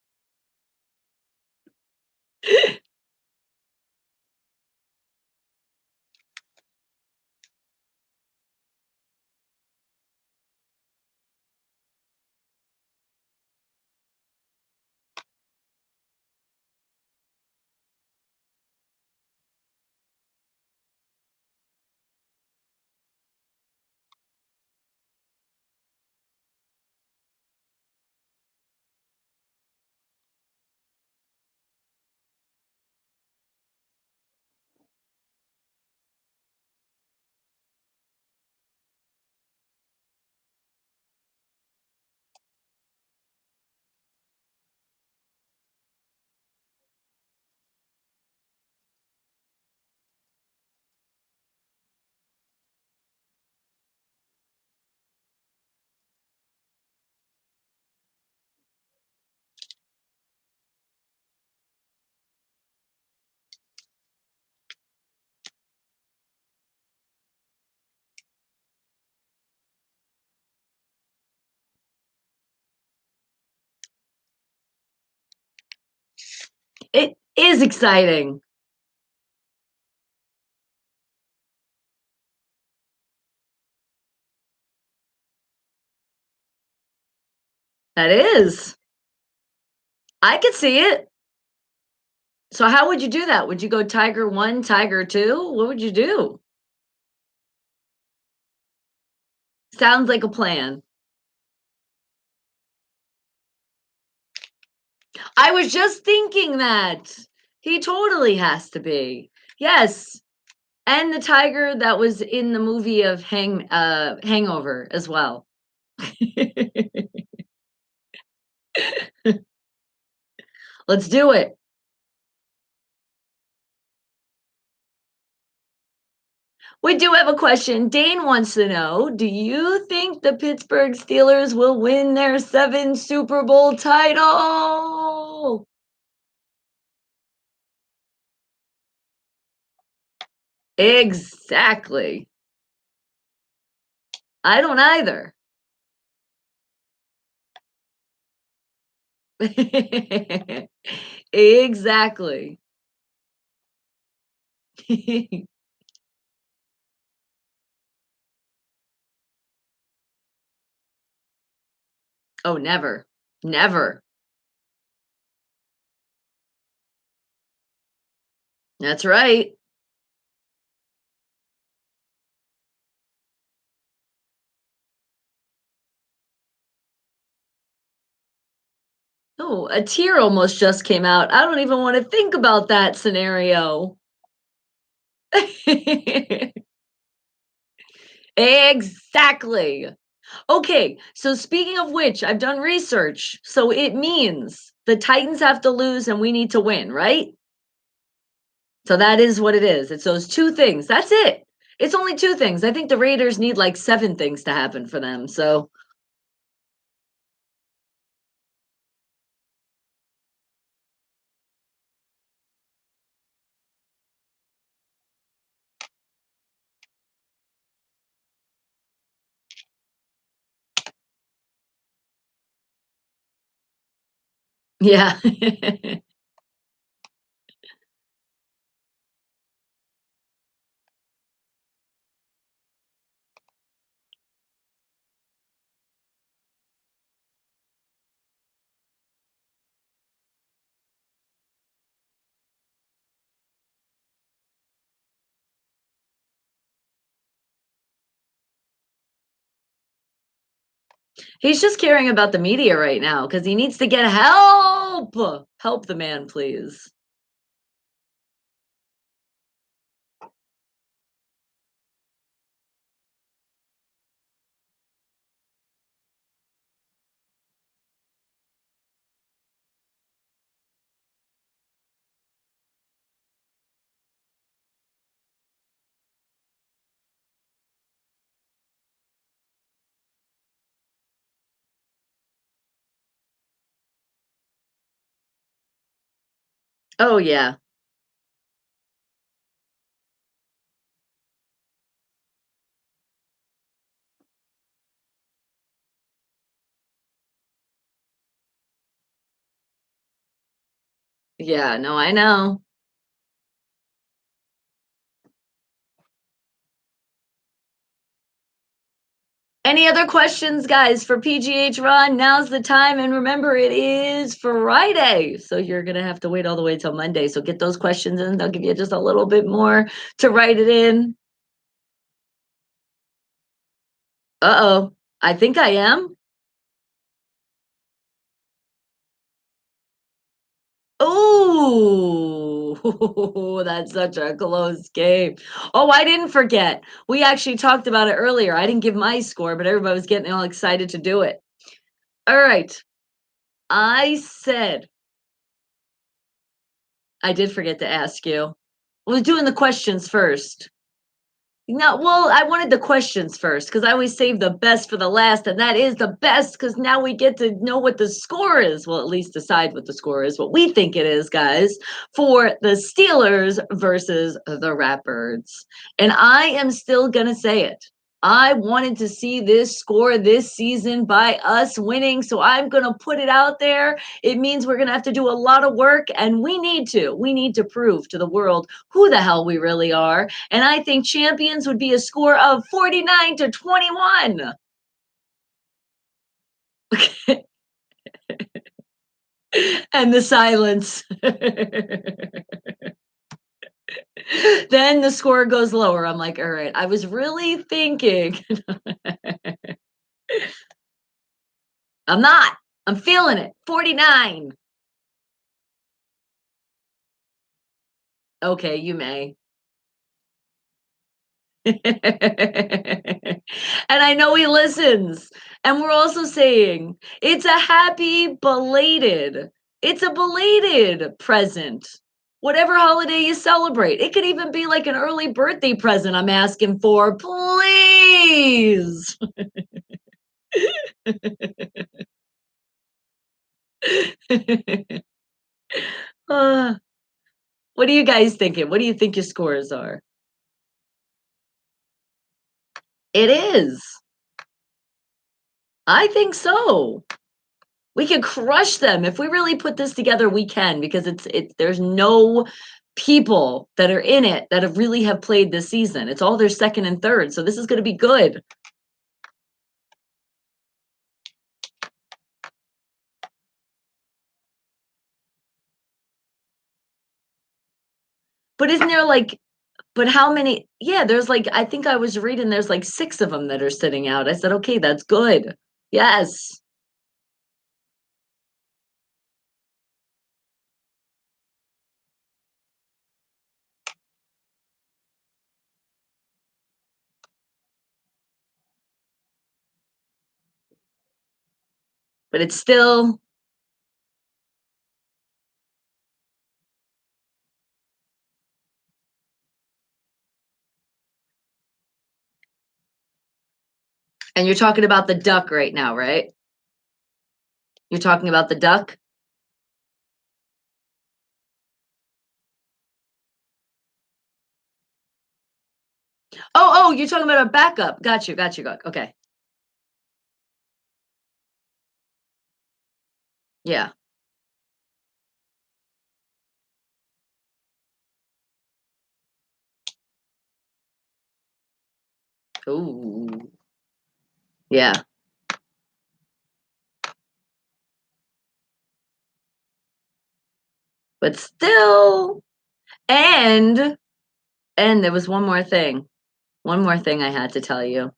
It is exciting. That is. I could see it. So how would you do that? Would you go Tiger 1, Tiger 2? What would you do? Sounds like a plan. I was just thinking that. He totally has to be. Yes, and the tiger that was in the movie of Hangover as well. Let's do it. We do have a question. Dane wants to know, do you think the Pittsburgh Steelers will win their 7th Super Bowl title? Exactly. I don't either. Exactly. Oh, never. Never. That's right. Oh, a tear almost just came out. I don't even wanna think about that scenario. Exactly. Okay, so speaking of which, I've done research. So it means the Titans have to lose and we need to win, right? So that is what it is. It's those two things. That's it. It's only two things. I think the Raiders need like seven things to happen for them. So yeah. He's just caring about the media right now because he needs to get help. Help the man, please. Oh, yeah. Yeah, no, I know. Any other questions, guys, for PGH Ron? Now's the time. And remember, it is Friday. So you're going to have to wait all the way till Monday. So get those questions in. They'll give you just a little bit more to write it in. Uh-oh. I think I am. Oh, that's such a close game. Oh, I didn't forget. We actually talked about it earlier. I didn't give my score, but everybody was getting all excited to do it. All right. I said, I did forget to ask you. We're doing the questions first. No, well, I wanted the questions first because I always save the best for the last, and that is the best because now we get to know what the score is. Well, at least decide what the score is, what we think it is, guys, for the Steelers versus the Ratbirds. And I am still gonna say it. I wanted to see this score this season by us winning, so I'm going to put it out there. It means we're going to have to do a lot of work, and we need to. We need to prove to the world who the hell we really are. And I think champions would be a score of 49-21. And the silence. Then the score goes lower. I'm like, all right, I was really thinking. I'm not. I'm feeling it. 49. Okay, you may. And I know he listens. And we're also saying it's a happy belated. It's a belated present. Whatever holiday you celebrate. It could even be like an early birthday present I'm asking for. Please. Uh, what are you guys thinking? What do you think your scores are? It is. I think so. We can crush them. If we really put this together, we can because it's there's no people that are in it that have really have played this season. It's all their second and third. So this is going to be good. But isn't there like but how many yeah, there's like I think I was reading there's like 6 of them that are sitting out. I said, "Okay, that's good." Yes. but it's still. And you're talking about the duck right now, right? You're talking about the duck? Oh, you're talking about a backup. Got you. Okay. Yeah. Ooh. Yeah. But still, and and there was one more thing. One more thing I had to tell you.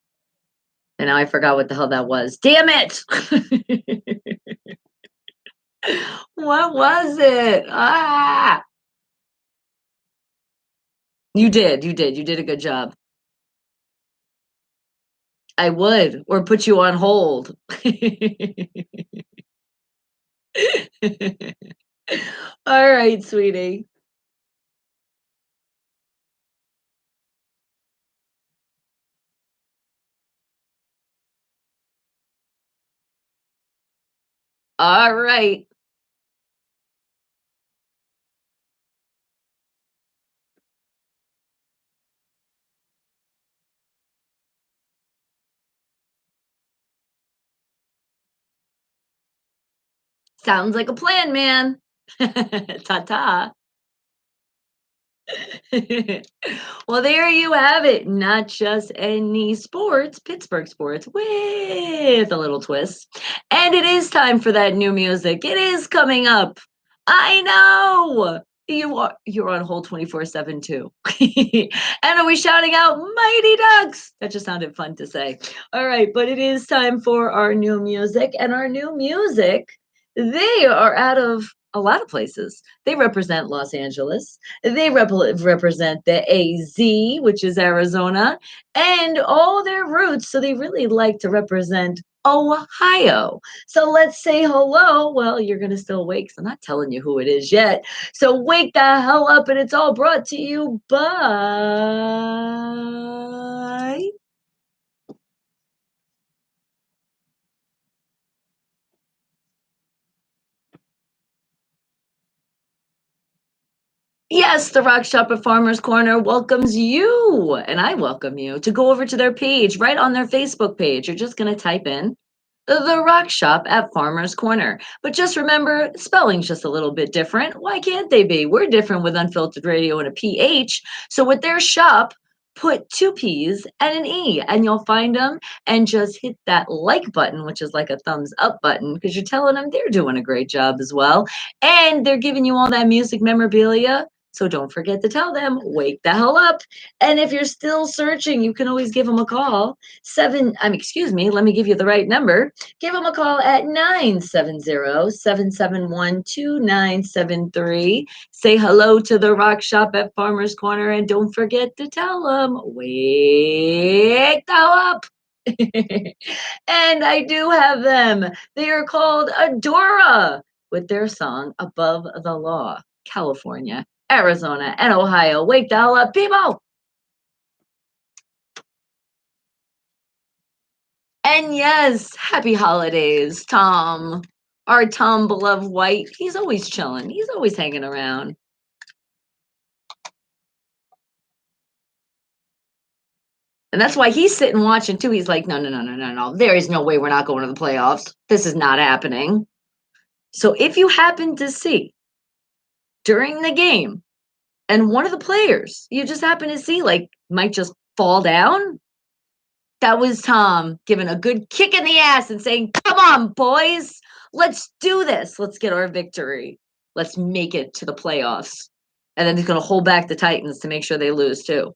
And now I forgot what the hell that was. Damn it! What was it? Ah! You did a good job. I would, or put you on hold. All right, sweetie. All right. Sounds like a plan, man. Ta-ta. Well, there you have it. Not just any sports, Pittsburgh sports with a little twist. And it is time for that new music. It is coming up. I know. You're on hold 24/7 too. And are we shouting out Mighty Ducks? That just sounded fun to say. All right, but it is time for our new music. And our new music, they are out of a lot of places. They represent Los Angeles. They represent the AZ, which is Arizona, and all their roots. So they really like to represent Ohio. So let's say hello. Well, you're going to still wake. So I'm not telling you who it is yet. So wake the hell up, and it's all brought to you by. Yes, the Rock Shop at Farmers Corner welcomes you, and I welcome you to go over to their page, right on their Facebook page. You're just going to type in the Rock Shop at Farmers Corner. But just remember, spelling's just a little bit different. Why can't they be? We're different with Unfiltered Radio and a PH. So with their shop, put two P's and an E, and you'll find them. And just hit that like button, which is like a thumbs up button, because you're telling them they're doing a great job as well. And they're giving you all that music memorabilia. So don't forget to tell them, wake the hell up. And if you're still searching, you can always give them a call. Excuse me, let me give you the right number. Give them a call at 970-771-2973. Say hello to the Rock Shop at Farmers Corner, and don't forget to tell them, wake the hell up. And I do have them. They are called Adora with their song Above the Law, California, Arizona, and Ohio. Wake the hell up, people. And yes, happy holidays, Tom. Our Tom beloved White. He's always chilling. He's always hanging around. And that's why he's sitting watching too. He's like, no. There is no way we're not going to the playoffs. This is not happening. So if you happen to see during the game and one of the players you just happen to see like might just fall down, that was Tom giving a good kick in the ass and saying, come on, boys, let's do this. Let's get our victory. Let's make it to the playoffs. And then he's going to hold back the Titans to make sure they lose too.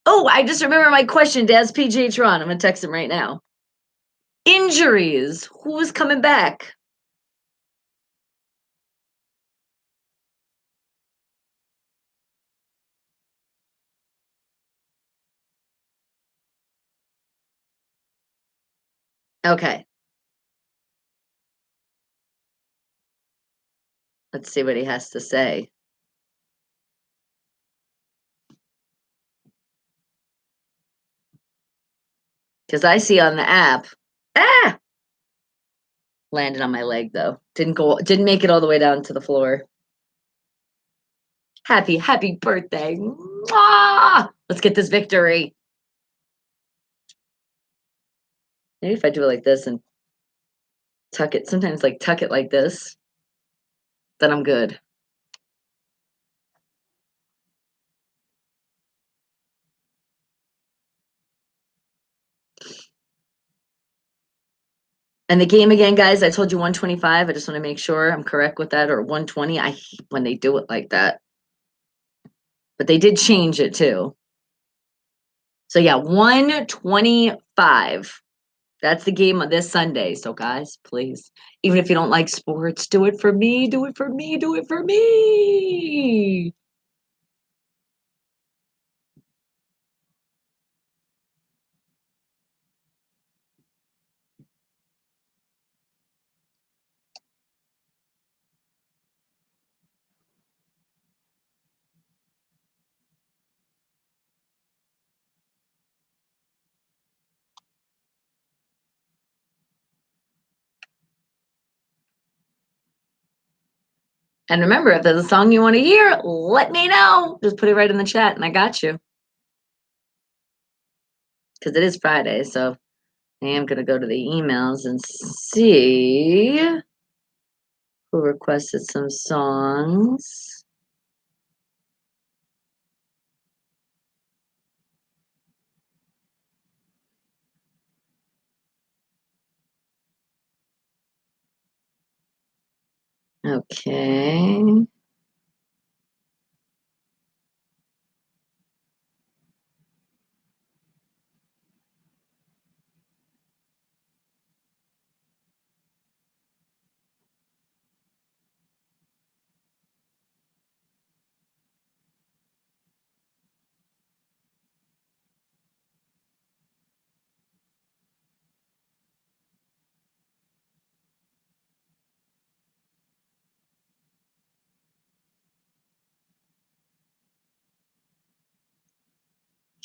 Oh, I just remember my question to ask PJ Tron. I'm going to text him right now. Injuries. Who's coming back? Okay. Let's see what he has to say. Because I see on the app, ah, landed on my leg though. Didn't make it all the way down to the floor. Happy birthday. Mwah! Let's get this victory. Maybe if I do it like this and tuck it, sometimes like tuck it like this, then I'm good. And the game again, guys, I told you 125. I just want to make sure I'm correct with that, or 120. I hate when they do it like that. But they did change it too. So yeah, 125. That's the game of this Sunday. So guys, please, even if you don't like sports, do it for me, do it for me, do it for me. And remember, if there's a song you want to hear, let me know. Just put it right in the chat and I got you. Because it is Friday, so I am going to go to the emails and see who requested some songs. Okay.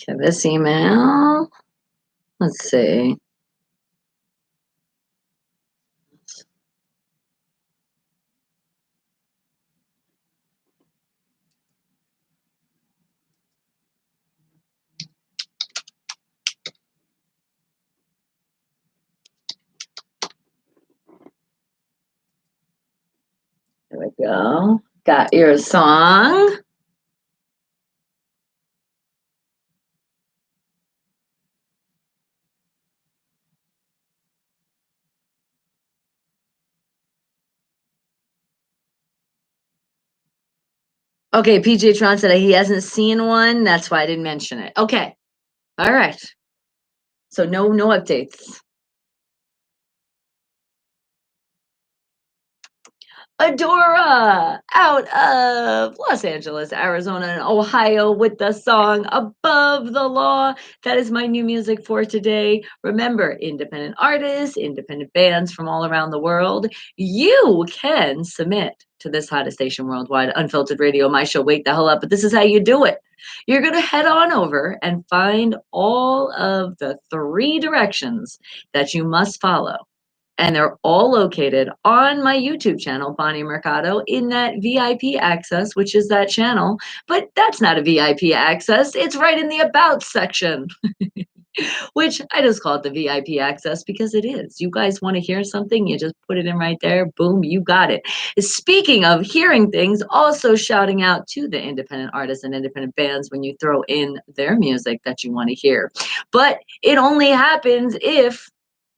Okay, this email. Let's see. There we go. Got your song. Okay, PJ Tron said he hasn't seen one. That's why I didn't mention it. Okay. All right. So no updates. Adora out of Los Angeles, Arizona, and Ohio with the song Above the Law. That is my new music for today. Remember, independent artists, independent bands from all around the world, you can submit to this hottest station worldwide, Unfiltered Radio, my show, Wake the Hell Up. But this is how you do it. You're going to head on over and find all of the 3 directions that you must follow. And they're all located on my YouTube channel, Bonnie Mercado, in that VIP access, which is that channel. But that's not a VIP access. It's right in the About section, which I just call it the VIP access because it is. You guys want to hear something, you just put it in right there. Boom, you got it. Speaking of hearing things, also shouting out to the independent artists and independent bands when you throw in their music that you want to hear. But it only happens if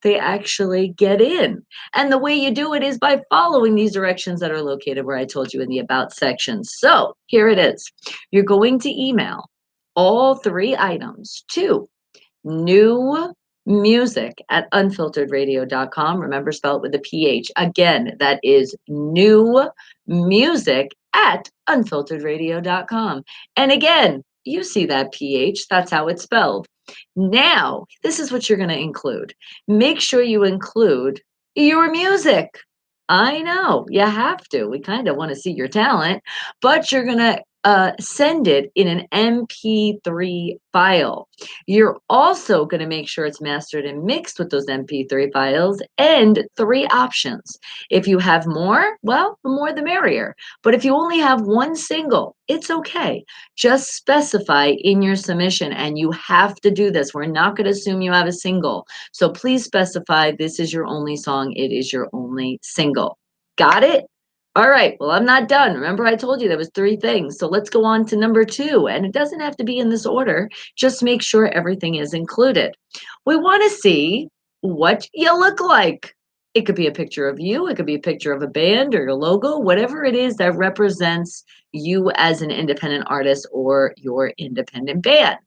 they actually get in. And the way you do it is by following these directions that are located where I told you in the About section. So here it is. You're going to email all 3 items to new music at unfilteredradio.com. Remember, spell it with a PH. Again, that is new music at unfilteredradio.com. And again, you see that PH, that's how it's spelled. Now, this is what you're going to include. Make sure you include your music. I know you have to. We kind of want to see your talent, but you're going to send it in an MP3 file. You're also going to make sure it's mastered and mixed with those MP3 files and three options. If you have more, well, the more the merrier. But if you only have one single, it's okay. Just specify in your submission, and you have to do this. We're not going to assume you have a single. So please specify this is your only song. It is your only single. Got it? All right. Well, I'm not done. Remember, I told you there was three things. So let's go on to number two. And it doesn't have to be in this order. Just make sure everything is included. We want to see what you look like. It could be a picture of you. It could be a picture of a band or your logo, whatever it is that represents you as an independent artist or your independent band.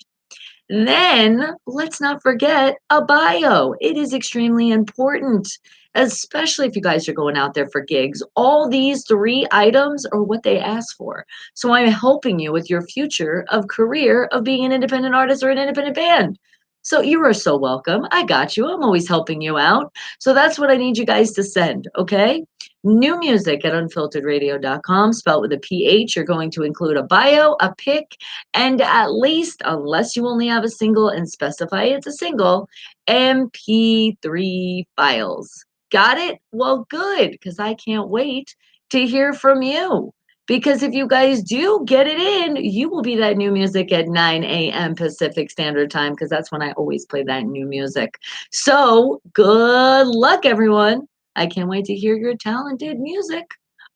Then let's not forget a bio. It is extremely important, especially if you guys are going out there for gigs. All these three items are what they ask for. So I'm helping you with your future of career of being an independent artist or an independent band. So you are so welcome. I got you. I'm always helping you out. So that's what I need you guys to send, okay? New music at unfilteredradio.com, spelled with a PH. You're going to include a bio, a pic, and at least, unless you only have a single and specify it's a single, MP3 files. Got it? Well, good, because I can't wait to hear from you. Because if you guys do get it in, you will be that new music at 9 a.m. Pacific Standard Time, because that's when I always play that new music. So good luck, everyone. I can't wait to hear your talented music.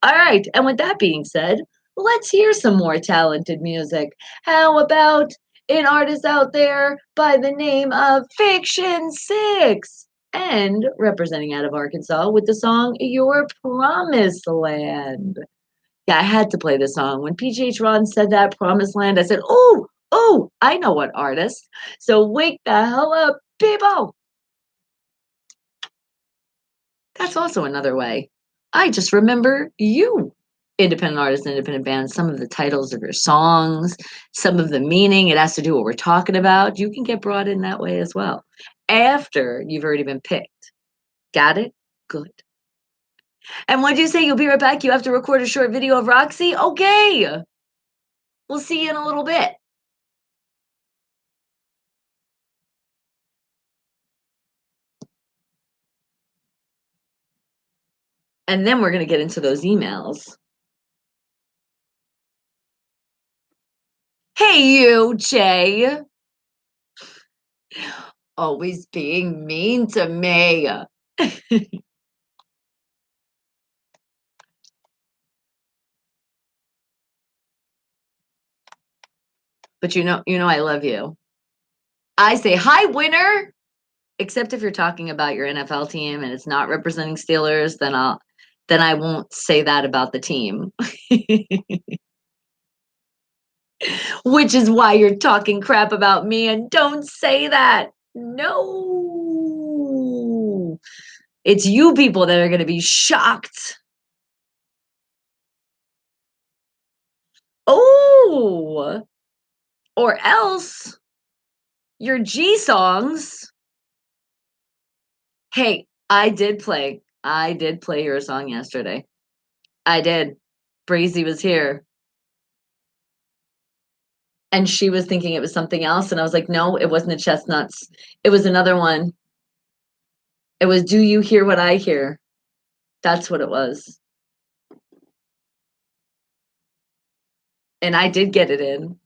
All right. And with that being said, let's hear some more talented music. How about an artist out there by the name of Fiction Six? And representing out of Arkansas with the song Your Promised Land. Yeah, I had to play the song. When PGH Ron said that, Promised Land, I said, oh, I know what artist. So wake the hell up, people. That's also another way. I just remember you, independent artists, independent bands, some of the titles of your songs, some of the meaning. It has to do what we're talking about. You can get brought in that way as well. After you've already been picked. Got it? Good. And what did you say? You'll be right back. You have to record a short video of Roxy? Okay. We'll see you in a little bit. And then we're going to get into those emails. Hey, you, Jay. Always being mean to me. But you know I love you. I say, "Hi, winner." Except if you're talking about your NFL team and it's not representing Steelers, then I won't say that about the team. Which is why you're talking crap about me, and don't say that. No. It's you people that are going to be shocked. Oh. Or else your G songs. Hey, I did play your song yesterday. I did. Breezy was here. And she was thinking it was something else. And I was like, no, it wasn't the chestnuts. It was another one. It was Do You Hear What I Hear? That's what it was. And I did get it in.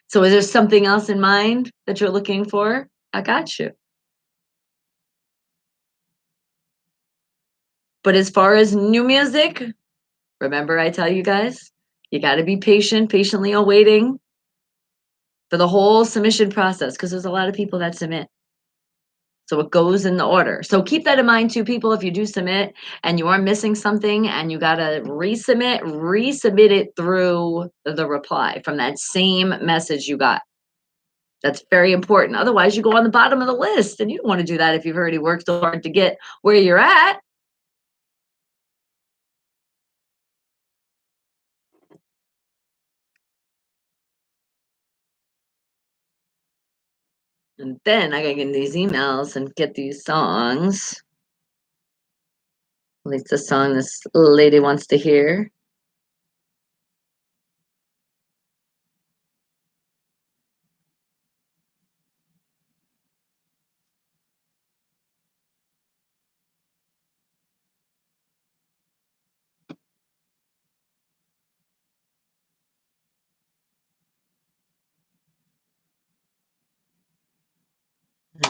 So is there something else in mind that you're looking for? I got you. But as far as new music, remember I tell you guys, you got to be patient, patiently awaiting for the whole submission process, because there's a lot of people that submit. So it goes in the order. So keep that in mind too, people. If you do submit and you are missing something and you got to resubmit it through the reply from that same message you got. That's very important. Otherwise, you go on the bottom of the list, and you don't want to do that if you've already worked so hard to get where you're at. And then I gotta get in these emails and get these songs. At least the song this lady wants to hear.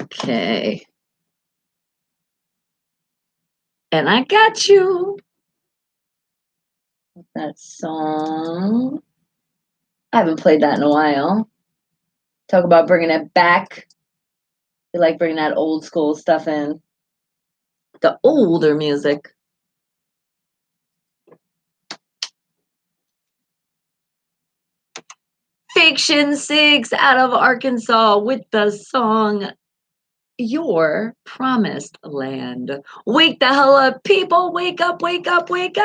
Okay. And I got you. That song. I haven't played that in a while. Talk about bringing it back. We like bringing that old school stuff in. The older music. Fiction 6 out of Arkansas with the song Your Promised Land. Wake the hell up, people. Wake up, wake up, wake up.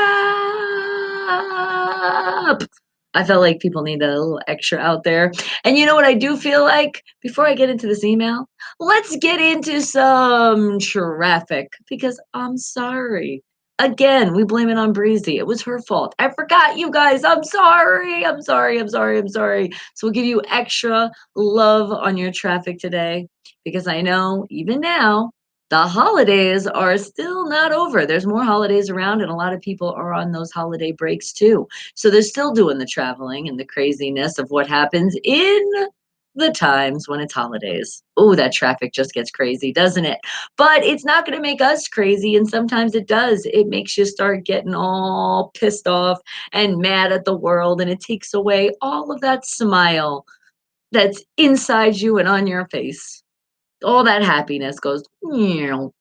I felt like people need a little extra out there. And you know what I do feel like? Before I get into this email, let's get into some traffic because I'm sorry. Again, we blame it on Breezy. It was her fault. I forgot, you guys. I'm sorry. I'm sorry. I'm sorry. I'm sorry. So we'll give you extra love on your traffic today because I know even now the holidays are still not over. There's more holidays around, and a lot of people are on those holiday breaks too. So they're still doing the traveling and the craziness of what happens in the times when it's holidays. Oh, that traffic just gets crazy, doesn't it? But it's not going to make us crazy. And sometimes it does. It makes you start getting all pissed off and mad at the world. And it takes away all of that smile that's inside you and on your face. All that happiness goes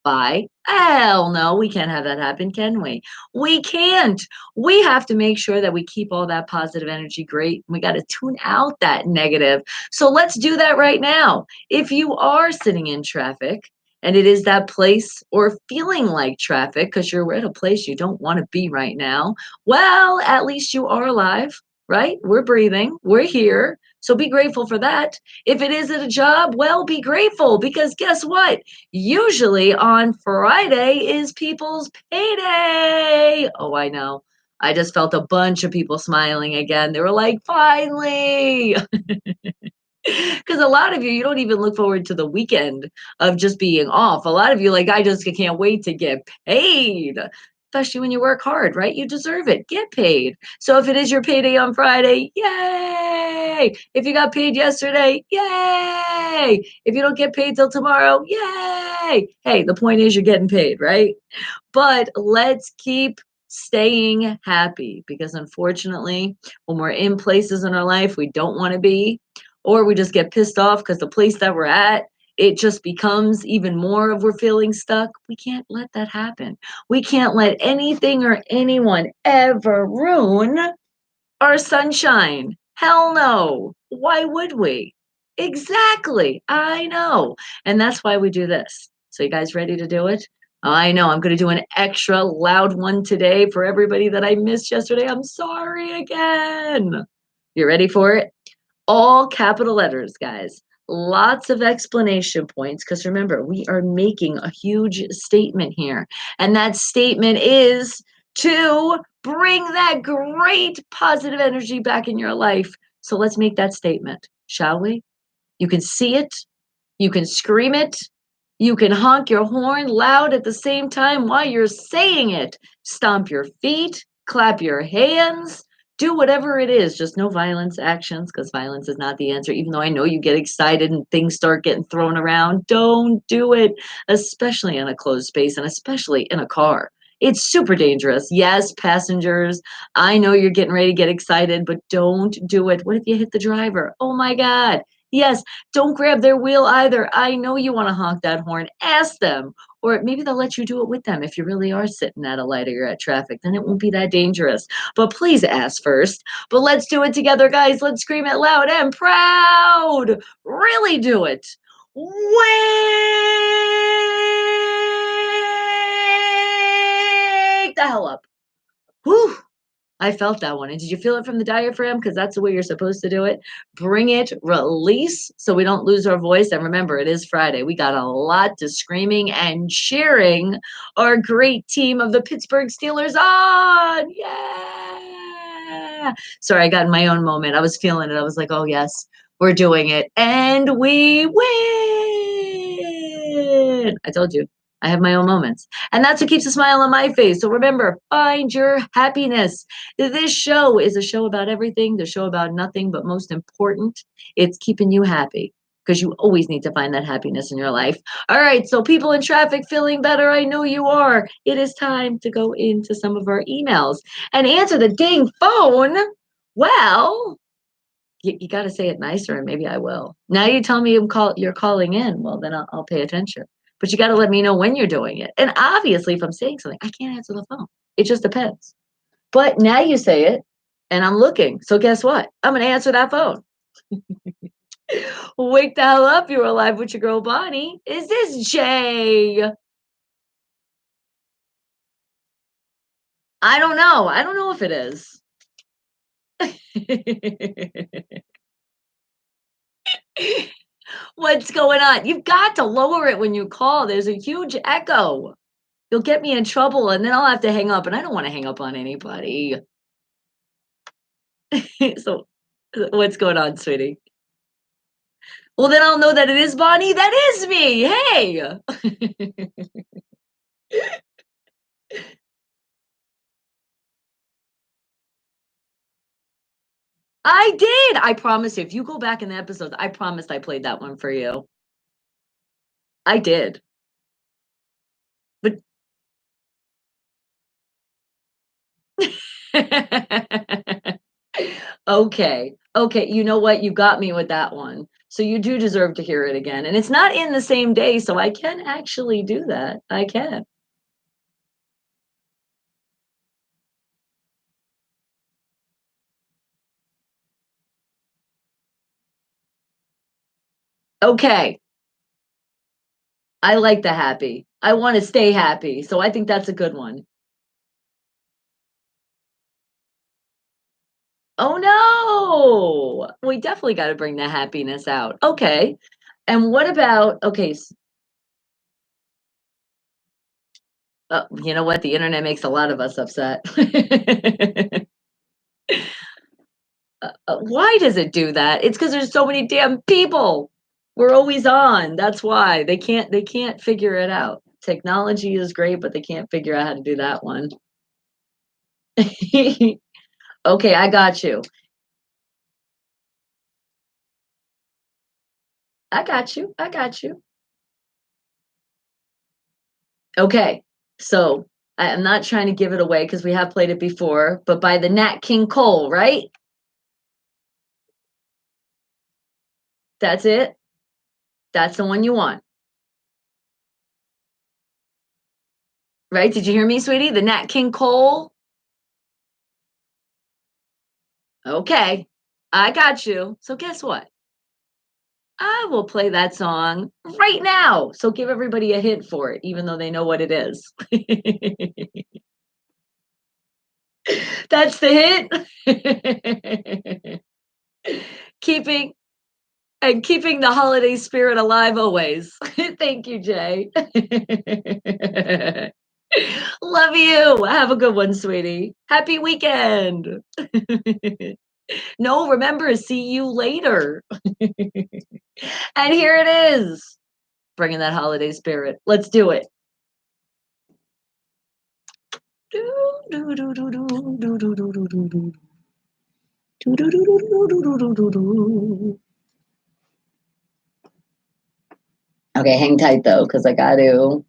by. Hell no, we can't have that happen, can we? We can't. We have to make sure that we keep all that positive energy great. We got to tune out that negative. So let's do that right now. If you are sitting in traffic and it is that place or feeling like traffic because you're at a place you don't want to be right now, well, at least you are alive, right? We're breathing, we're here. So be grateful for that. If it isn't a job, well, be grateful because guess what? Usually on Friday is people's payday. Oh, I know. I just felt a bunch of people smiling again. They were like, finally. Because a lot of you don't even look forward to the weekend of just being off. A lot of you, like, I just can't wait to get paid. Especially when you work hard, right? You deserve it. Get paid. So if it is your payday on Friday, yay! If you got paid yesterday, yay! If you don't get paid till tomorrow, yay! Hey, the point is you're getting paid, right? But let's keep staying happy because unfortunately, when we're in places in our life we don't want to be, or we just get pissed off because the place that we're at, it just becomes even more of we're feeling stuck. We can't let that happen. We can't let anything or anyone ever ruin our sunshine. Hell no. Why would we? Exactly. I know. And that's why we do this. So, you guys ready to do it? I know. I'm going to do an extra loud one today for everybody that I missed yesterday. I'm sorry again. You ready for it? All capital letters, guys. Lots of explanation points because remember, we are making a huge statement here. And that statement is to bring that great positive energy back in your life. So let's make that statement, shall we? You can see it, you can scream it, you can honk your horn loud at the same time while you're saying it. Stomp your feet, clap your hands, do whatever it is. Just no violence actions because violence is not the answer. Even though I know you get excited and things start getting thrown around, don't do it, especially in a closed space and especially in a car. It's super dangerous. Yes, passengers, I know you're getting ready to get excited, but don't do it. What if you hit the driver? Oh my God. Yes, don't grab their wheel either. I know you want to honk that horn. Ask them. Or maybe they'll let you do it with them if you really are sitting at a light or you're at traffic. Then it won't be that dangerous. But please ask first. But let's do it together, guys. Let's scream it loud and proud. Really do it. Wake the hell up. Whew. I felt that one. And did you feel it from the diaphragm? Because that's the way you're supposed to do it. Bring it, release, so we don't lose our voice. And remember, it is Friday. We got a lot to screaming and cheering our great team of the Pittsburgh Steelers on. Yeah. Sorry, I got in my own moment. I was feeling it. I was like, oh, yes, we're doing it. And we win. I told you. I have my own moments. And that's what keeps a smile on my face. So remember, find your happiness. This show is a show about everything, the show about nothing, but most important, it's keeping you happy because you always need to find that happiness in your life. All right, so people in traffic feeling better, I know you are. It is time to go into some of our emails and answer the dang phone. Well, you got to say it nicer, and maybe I will. Now you tell me you're calling in. Well, then I'll pay attention. But you got to let me know when you're doing it. And obviously, if I'm saying something, I can't answer the phone. It just depends. But now you say it, and I'm looking. So guess what? I'm going to answer that phone. Wake the hell up. You're alive with your girl, Bonnie. Is this Jay? I don't know. I don't know if it is. What's going on? You've got to lower it when you call. There's a huge echo. You'll get me in trouble, and then I'll have to hang up, and I don't want to hang up on anybody. So, what's going on, sweetie? Well, then I'll know that it is Bonnie. That is me. Hey. I did. I promise you. If you go back in the episodes, I promised I played that one for you. I did. But okay. Okay. You know what? You got me with that one. So you do deserve to hear it again. And it's not in the same day, so I can actually do that. I can. Okay. I like the happy. I want to stay happy. So I think that's a good one. Oh no. We definitely got to bring the happiness out. Okay. And what about okay, you know what? The internet makes a lot of us upset. Why does it do that? It's because there's so many damn people. We're always on. That's why they can't figure it out. Technology is great, but they can't figure out how to do that one. Okay, I got you. I got you. I got you. Okay, so I'm not trying to give it away because we have played it before, but by the Nat King Cole, right? That's it. That's the one you want, right? Did you hear me, sweetie? The Nat King Cole. Okay, I got you. So guess what? I will play that song right now. So give everybody a hint for it, even though they know what it is. That's the hint. keeping keeping the holiday spirit alive always. Thank you, Jay. Love you. Have a good one, sweetie. Happy weekend. No, remember, see you later. And here it is, bringing that holiday spirit. Let's do it. Okay, hang tight though, because I got to.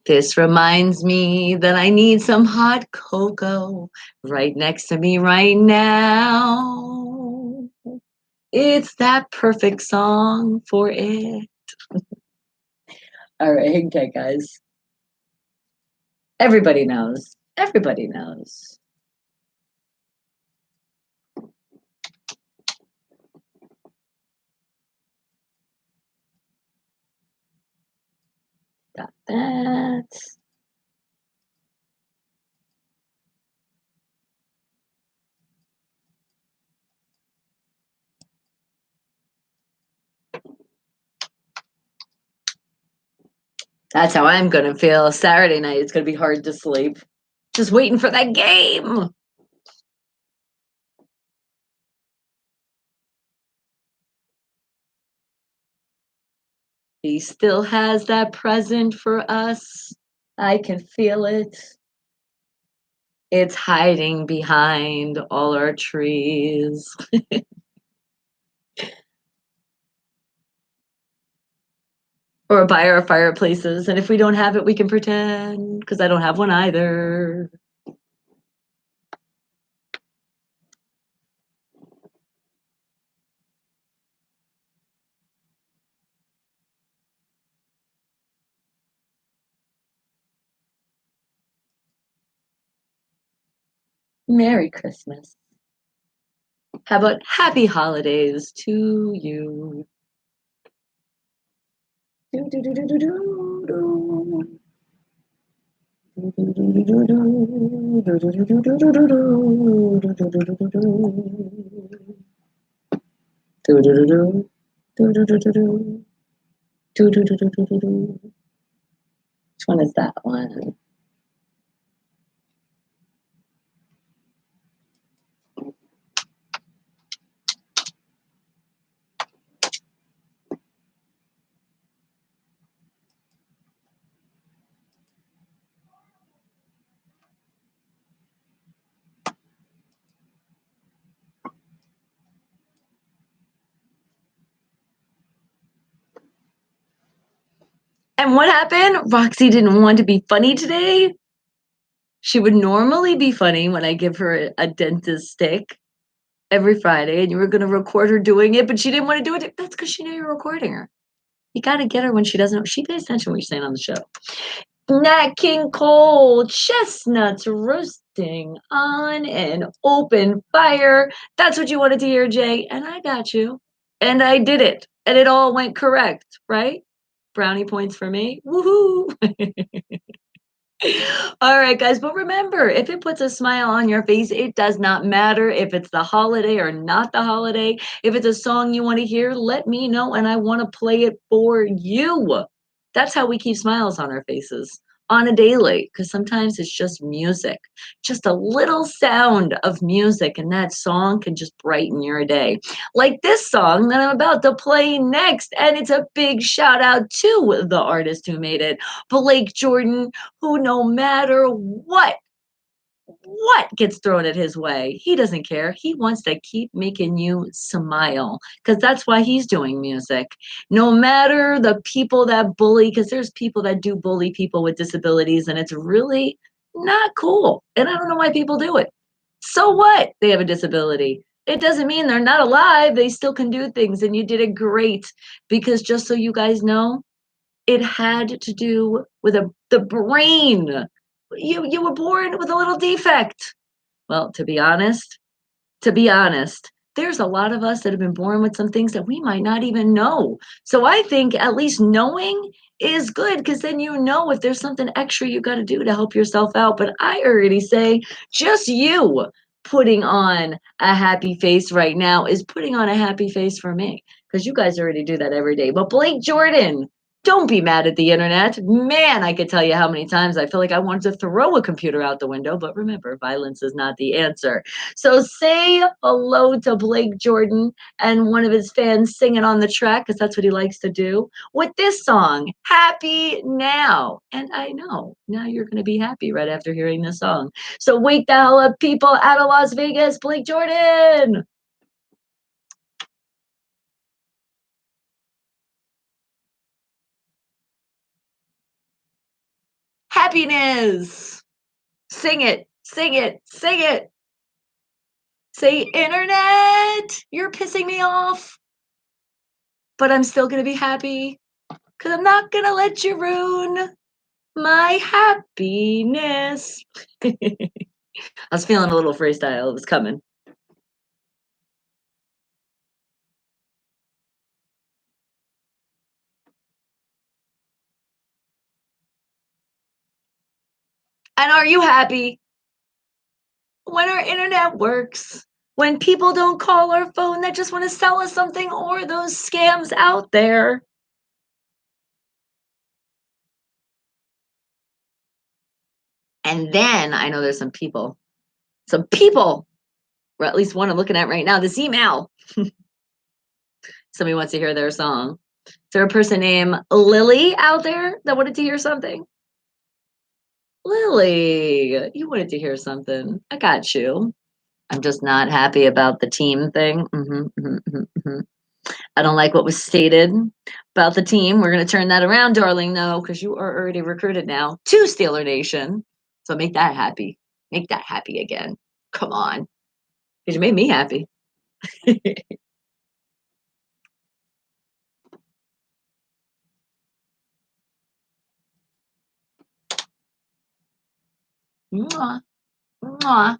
This reminds me that I need some hot cocoa right next to me right now. It's that perfect song for it. All right, hang tight, guys. Everybody knows. Everybody knows. That's how I'm gonna feel Saturday night. It's gonna be hard to sleep. Just waiting for that game. He still has that present for us. I can feel it. It's hiding behind all our trees. Or by our fireplaces, and if we don't have it, we can pretend, because I don't have one either. Merry Christmas. How about happy holidays to you? Do, do, do, do, do, do, do. Do, do, do, do, do, do. Do, do, do, do, do, do, do, do. Do, do, do, do, do, do. Do, do, do, do. Do, do, do, do, do. Do, do, do, do, do, do, do. Which one is that one? And what happened? Roxy didn't want to be funny today. She would normally be funny when I give her a dentist stick every Friday, and you were going to record her doing it, but she didn't want to do it. That's because she knew you were recording her. You got to get her when she doesn't. She pays attention to what you're saying on the show. Nat King Cole, chestnuts roasting on an open fire. That's what you wanted to hear, Jay. And I got you. And I did it. And it all went correct, right? Brownie points for me. Woohoo! All right, guys. But remember, if it puts a smile on your face, it does not matter if it's the holiday or not the holiday. If it's a song you want to hear, let me know and I want to play it for you. That's how we keep smiles on our faces on a daily, because sometimes it's just music, just a little sound of music, and that song can just brighten your day. Like this song that I'm about to play next. And it's a big shout out to the artist who made it, Blake Jordan, who no matter what gets thrown at his way, he doesn't care. He wants to keep making you smile, because that's why he's doing music. No matter the people that bully, because there's people that do bully people with disabilities, and it's really not cool. And I don't know why people do it. So what? They have a disability. It doesn't mean they're not alive. They still can do things, and you did it great. Because just so you guys know, it had to do with the brain. You were born with a little defect. Well, to be honest, there's a lot of us that have been born with some things that we might not even know. So I think at least knowing is good, because then you know if there's something extra you got to do to help yourself out. But I already say just you putting on a happy face right now is putting on a happy face for me, because you guys already do that every day. But Blake Jordan, don't be mad at the internet. Man, I could tell you how many times I feel like I wanted to throw a computer out the window, but remember, violence is not the answer. So say hello to Blake Jordan and one of his fans singing on the track, because that's what he likes to do, with this song, Happy Now. And I know now you're going to be happy right after hearing this song. So wake the hell up, people out of Las Vegas, Blake Jordan. Happiness. Sing it, sing it, sing it. Say, internet, you're pissing me off, but I'm still going to be happy, because I'm not going to let you ruin my happiness. I was feeling a little freestyle. It was coming. And are you happy when our internet works? When people don't call our phone that just want to sell us something, or those scams out there? And then I know there's some people, or at least one I'm looking at right now, this email. Somebody wants to hear their song. Is there a person named Lily out there that wanted to hear something? Lily, you wanted to hear something. I got you. I'm just not happy about the team thing. I don't like what was stated about the team. We're going to turn that around, darling, though, because you are already recruited now to Steeler Nation. So make that happy. Make that happy again. Come on. Because you made me happy. Mwah, mwah.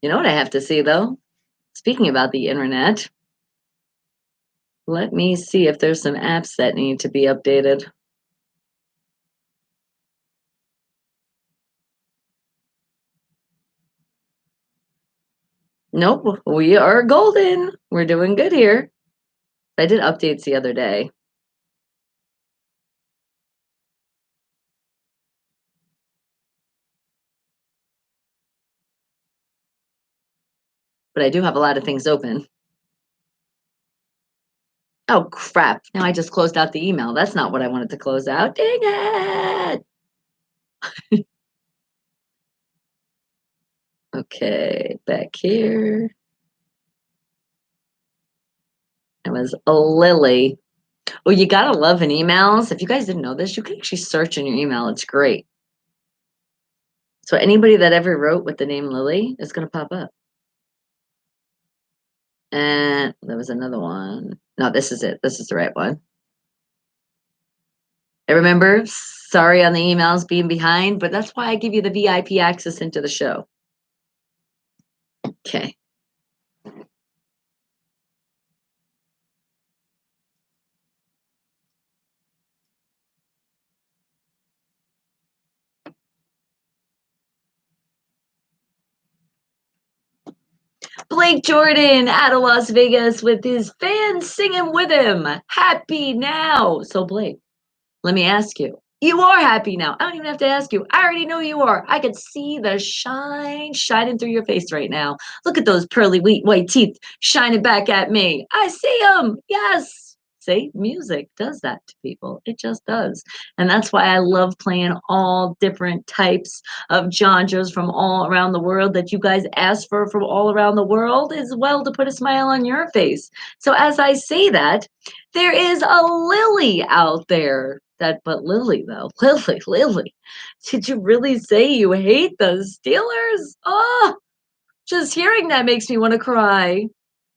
You know what I have to see, though? Speaking about the internet, let me see if there's some apps that need to be updated. Nope, we are golden. We're doing good here. I did updates the other day. But I do have a lot of things open. Oh, crap. Now I just closed out the email. That's not what I wanted to close out. Dang it. Okay, back here. It was a Lily. Oh, you gotta love in emails. If you guys didn't know this, you can actually search in your email. It's great. So anybody that ever wrote with the name Lily is gonna pop up. And there was another one. No, this is it. This is the right one. I remember, sorry on the emails being behind, but that's why I give you the VIP access into the show. Okay. Blake Jordan out of Las Vegas with his fans singing with him. Happy now. So, Blake, let me ask you. You are happy now. I don't even have to ask you. I already know you are. I can see the shine shining through your face right now. Look at those pearly white teeth shining back at me. I see them. Yes. See, music does that to people. It just does. And that's why I love playing all different types of genres from all around the world that you guys ask for from all around the world as well to put a smile on your face. So as I say that, there is a Lily out there. But Lily though, Lily, did you really say you hate the Steelers? Oh, just hearing that makes me want to cry.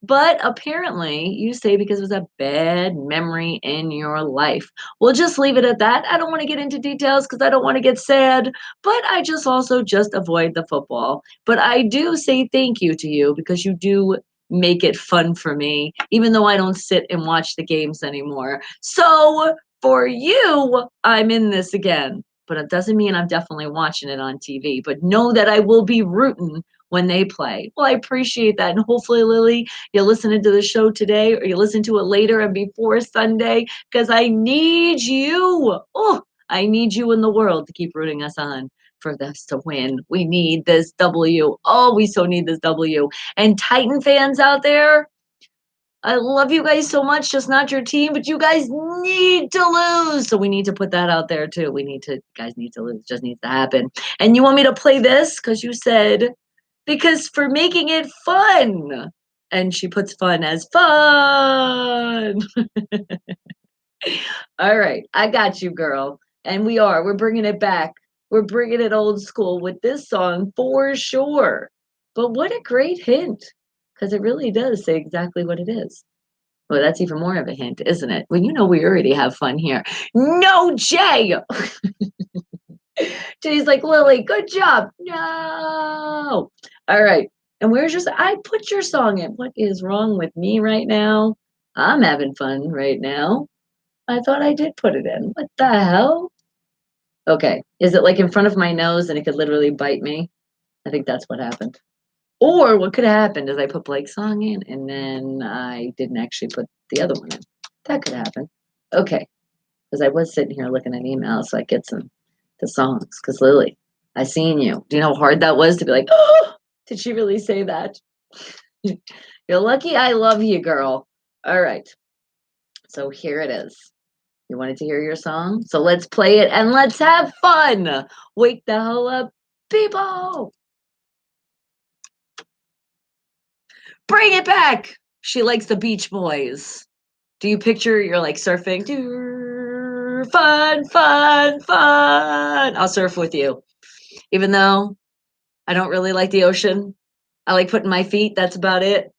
But apparently, you say because it was a bad memory in your life. We'll just leave it at that. I don't want to get into details because I don't want to get sad, but I just also just avoid the football. But I do say thank you to you because you do make it fun for me, even though I don't sit and watch the games anymore. So for you, I'm in this again. But it doesn't mean I'm definitely watching it on TV. But know that I will be rooting when they play. Well, I appreciate that. And hopefully, Lily, you're listening to the show today or you listen to it later and before Sunday because I need you. Oh, I need you in the world to keep rooting us on for this to win. We need this W. Oh, we so need this W. And Titan fans out there, I love you guys so much, just not your team, but you guys need to lose. So we need to put that out there too. You guys need to lose. Just needs to happen. And you want me to play this because you said because for making it fun. And she puts fun as fun. All right, I got you, girl. And we're bringing it back. We're bringing it old school with this song for sure. But what a great hint, because it really does say exactly what it is. Well, that's even more of a hint, isn't it? Well, you know we already have fun here. No, Jay! Jay's like, Lily, good job. No. All right. And where's your I put your song in. What is wrong with me right now? I'm having fun right now. I thought I did put it in. What the hell? Okay. Is it like in front of my nose and it could literally bite me? I think that's what happened. Or what could have happened is I put Blake's song in and then I didn't actually put the other one in. That could happen. Okay, because I was sitting here looking at emails so I get some the songs. Because Lily, I seen you. Do you know how hard that was to be like, oh, did she really say that? You're lucky I love you, girl. All right. So here it is. You wanted to hear your song? So let's play it and let's have fun. Wake the hell up, people. Bring it back. She likes the Beach Boys. Do you picture you're like surfing? Fun, fun, fun. I'll surf with you. Even though I don't really like the ocean. I like putting my feet, that's about it.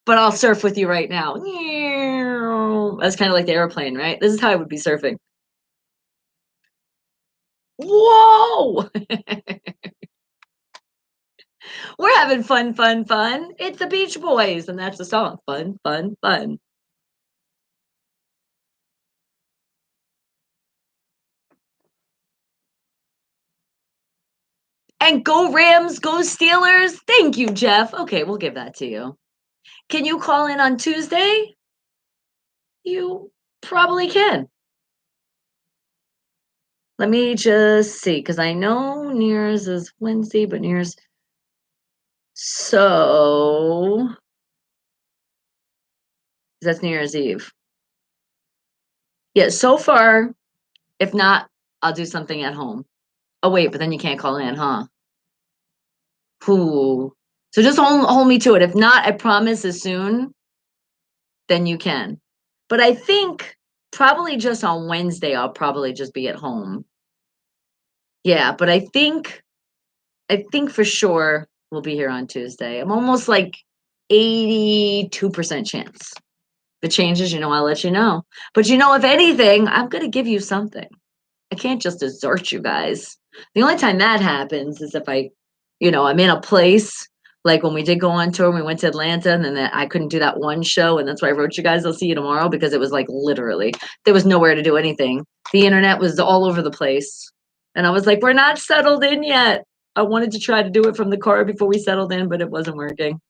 But I'll surf with you right now. That's kind of like the airplane, right? This is how I would be surfing. Whoa! We're having fun, fun, fun. It's the Beach Boys, and that's the song. Fun, fun, fun. And go Rams, go Steelers. Thank you, Jeff. Okay, we'll give that to you. Can you call in on Tuesday? You probably can. Let me just see, because I know New Year's is Wednesday, but New Year's. So that's New Year's Eve. Yeah, so far, if not, I'll do something at home. Oh, wait, but then you can't call in, huh? Who? So just hold me to it. If not, I promise as soon, then you can. But I think probably just on Wednesday, I'll probably just be at home. Yeah, but I think for sure we'll be here on Tuesday. I'm almost like 82% chance. If it changes, I'll let you know. But if anything, I'm gonna give you something. I can't just desert you guys. The only time that happens is if I'm in a place like when we did go on tour, we went to Atlanta, and then I couldn't do that one show, and that's why I wrote you guys, I'll see you tomorrow, because it was like literally there was nowhere to do anything. The internet was all over the place. And I was like, we're not settled in yet. I wanted to try to do it from the car before we settled in, but it wasn't working.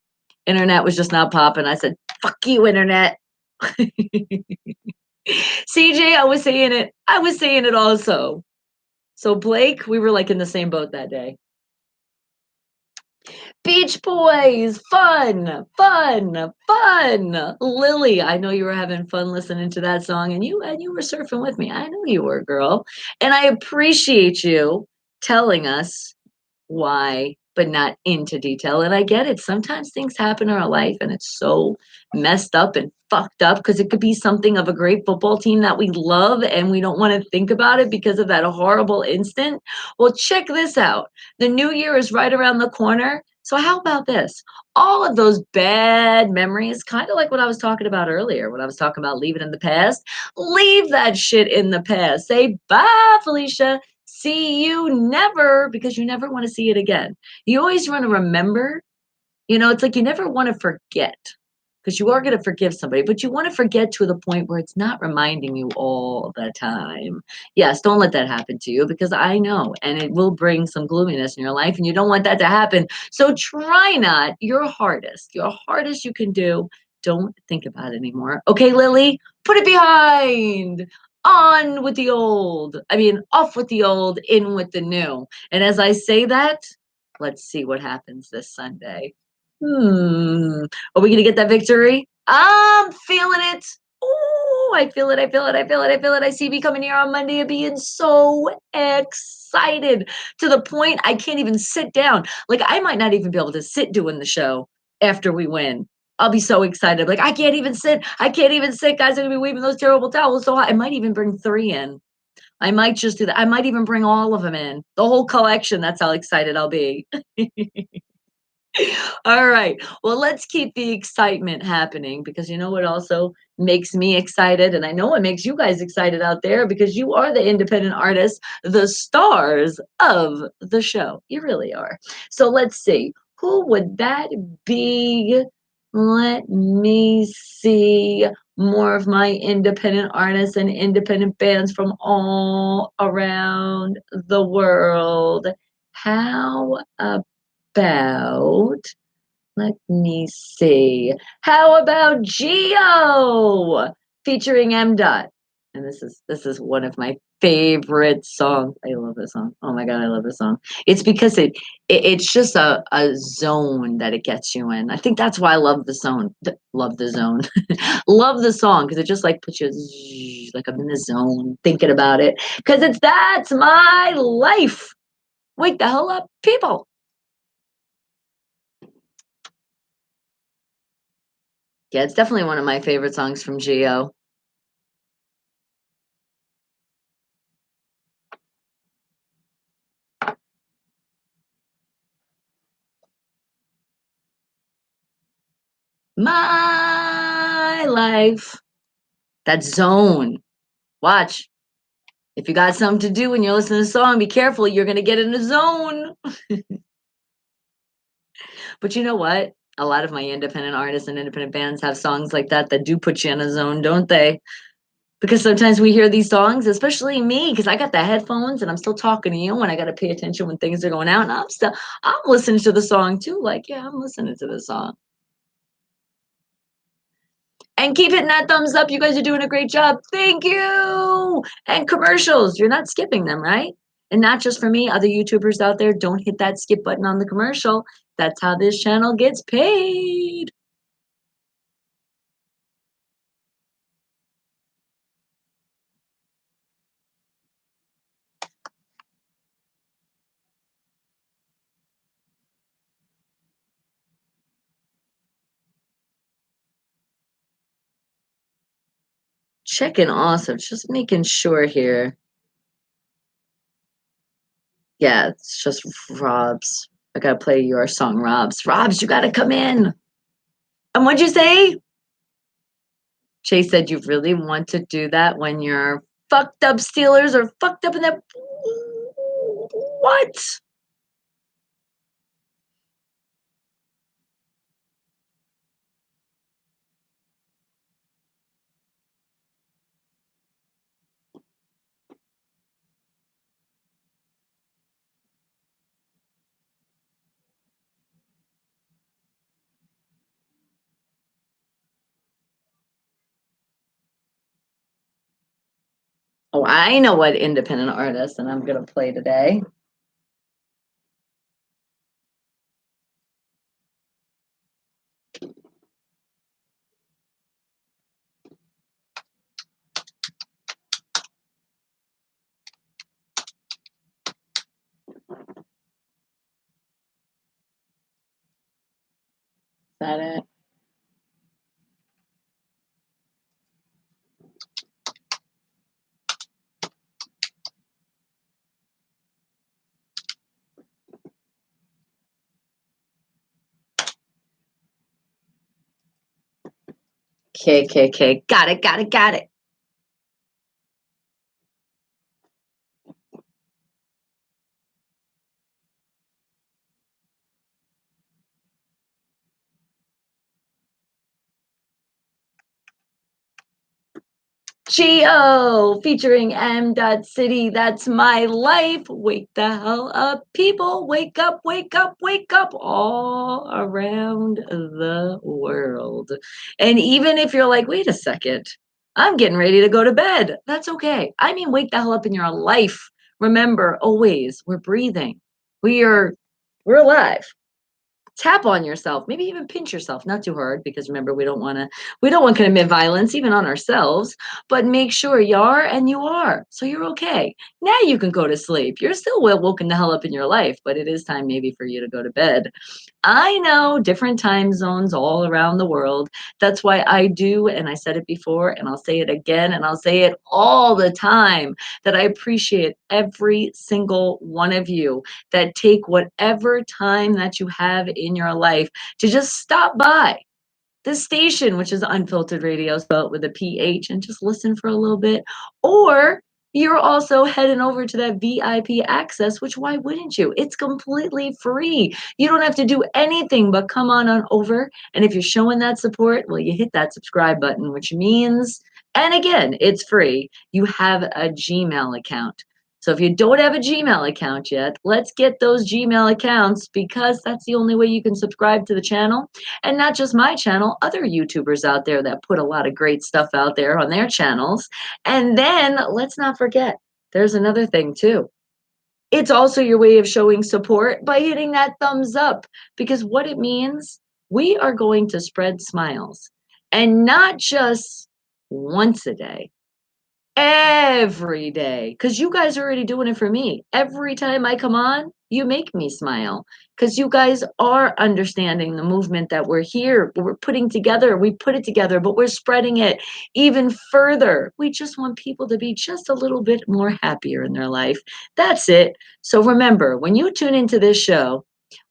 Internet was just not popping. I said, fuck you, internet. CJ, I was saying it. I was saying it also. So Blake, we were like in the same boat that day. Beach Boys, fun, fun, fun. Lily, I know you were having fun listening to that song, and you were surfing with me. I know you were, girl. And I appreciate you telling us why, but not into detail. And I get it. Sometimes things happen in our life and it's so messed up and fucked up, because it could be something of a great football team that we love and we don't want to think about it because of that horrible instant. Well, check this out. The new year is right around the corner. So how about this? All of those bad memories, kind of like what I was talking about earlier, when I was talking about leaving in the past, leave that shit in the past. Say bye, Felicia. See you never, because you never want to see it again. You always want to remember. It's like you never want to forget, because you are going to forgive somebody, but you want to forget to the point where it's not reminding you all the time. Yes, don't let that happen to you, because I know, and it will bring some gloominess in your life, and you don't want that to happen. So try not your hardest you can do. Don't think about it anymore. Okay, Lily, put it behind. On with the old. I mean, off with the old, in with the new. And as I say that, let's see what happens this Sunday. Are we gonna get that victory? I'm feeling it. Oh, I feel it. I feel it. I feel it. I feel it. I see me coming here on Monday and being so excited to the point I can't even sit down. Like, I might not even be able to sit doing the show after we win. I'll be so excited. Like, I can't even sit. I can't even sit. Guys are gonna be waving those terrible towels. So I might even bring 3 in. I might just do that. I might even bring all of them in. The whole collection. That's how excited I'll be. All right. Well, let's keep the excitement happening, because you know what also makes me excited? And I know it makes you guys excited out there, because you are the independent artists, the stars of the show. You really are. So let's see. Who would that be? Let me see more of my independent artists and independent bands from all around the world. How about, let me see. How about Geo featuring M. Dot? And this is one of my favorite songs. I love this song. Oh my god, I love this song. It's because it's just a zone that it gets you in. I think that's why I love the zone. Love the zone. Love the song because it just like puts you like I'm in the zone thinking about it. Because it's that's my life. Wake the hell up, people. Yeah, it's definitely one of my favorite songs from Geo. My life. That zone. Watch. If you got something to do when you're listening to the song, be careful. You're going to get in the zone. But you know what? A lot of my independent artists and independent bands have songs like that that do put you in a zone, don't they? Because sometimes we hear these songs, especially me, because I got the headphones and I'm still talking to you and I got to pay attention when things are going out. And I'm listening to the song too. Like, yeah, I'm listening to the song. And keep hitting that thumbs up. You guys are doing a great job. Thank you. And commercials, you're not skipping them, right? And not just for me, other YouTubers out there, don't hit that skip button on the commercial. That's how this channel gets paid. Checking also, just making sure here. Yeah, it's just Rob's. I gotta play your song, Rob's. Rob's, you gotta come in. And what'd you say? Chase said you really want to do that when you're fucked up Steelers or fucked up in that. What? Oh, I know what independent artist and I'm gonna play today. Is that it? KKK. Got it, got it, got it. Geo featuring M. City. That's my life. Wake the hell up, people. Wake up, wake up, wake up all around the world. And even if you're like, wait a second, I'm getting ready to go to bed. That's okay. I mean, wake the hell up in your life. Remember, always, we're breathing. We're alive. Tap on yourself, maybe even pinch yourself, not too hard, because remember, we don't want to commit violence even on ourselves, but make sure you are and you are, so you're okay. Now you can go to sleep. You're still well woken the hell up in your life, but it is time maybe for you to go to bed. I know different time zones all around the world. That's why I do, and I said it before, and I'll say it again, and I'll say it all the time, that I appreciate every single one of you that take whatever time that you have in your life to just stop by this station, which is Unfiltered Radio, spelled with a PH, and just listen for a little bit. Or you're also heading over to that VIP access, which why wouldn't you? It's completely free. You don't have to do anything but come on over. And if you're showing that support, well, you hit that subscribe button, which means, and again, it's free. You have a Gmail account. So if you don't have a Gmail account yet, let's get those Gmail accounts because that's the only way you can subscribe to the channel. And not just my channel, other YouTubers out there that put a lot of great stuff out there on their channels. And then let's not forget, there's another thing too. It's also your way of showing support by hitting that thumbs up because what it means, we are going to spread smiles and not just once a day, every day, because you guys are already doing it for me. Every time I come on, you make me smile because you guys are understanding the movement that we're here. We're putting together. We put it together, but we're spreading it even further. We just want people to be just a little bit more happier in their life. That's it. So remember, when you tune into this show,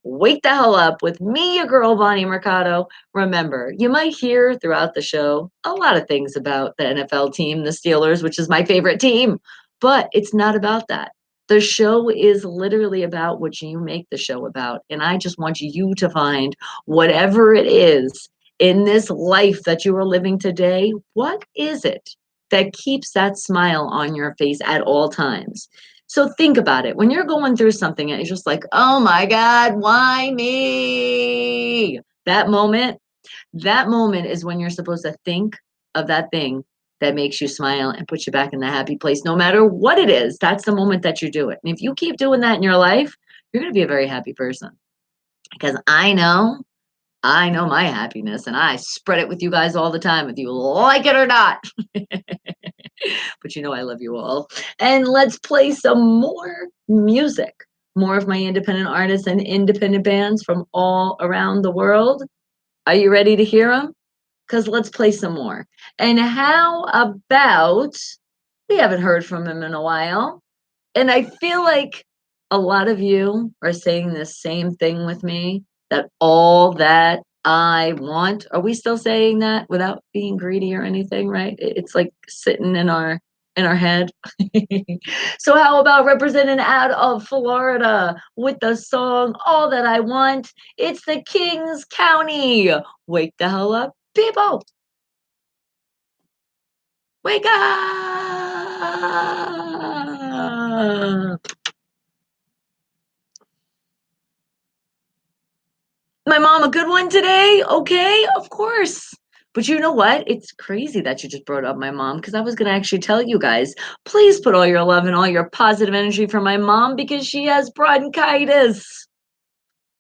Wake the Hell Up with me, your girl, Bonnie Mercado. Remember, you might hear throughout the show a lot of things about the NFL team, the Steelers, which is my favorite team, but it's not about that. The show is literally about what you make the show about. And I just want you to find whatever it is in this life that you are living today. What is it that keeps that smile on your face at all times? So think about it. When you're going through something and it's just like, oh my God, why me? That moment is when you're supposed to think of that thing that makes you smile and puts you back in the happy place, no matter what it is. That's the moment that you do it. And if you keep doing that in your life, you're going to be a very happy person because I know my happiness and I spread it with you guys all the time, whether you like it or not. But you know I love you all. And let's play some more music. More of my independent artists and independent bands from all around the world. Are you ready to hear them? Because let's play some more. And how about we haven't heard from him in a while? And I feel like a lot of you are saying the same thing with me that all that I want. Are we still saying that without being greedy or anything, right? It's like sitting in our head. So how about representing out of Florida with the song All That I Want? It's the Kings County. Wake the hell up, people. Wake up. My mom a good one today? Okay, of course. But you know what? It's crazy that you just brought up my mom because I was going to actually tell you guys, please put all your love and all your positive energy for my mom because she has bronchitis.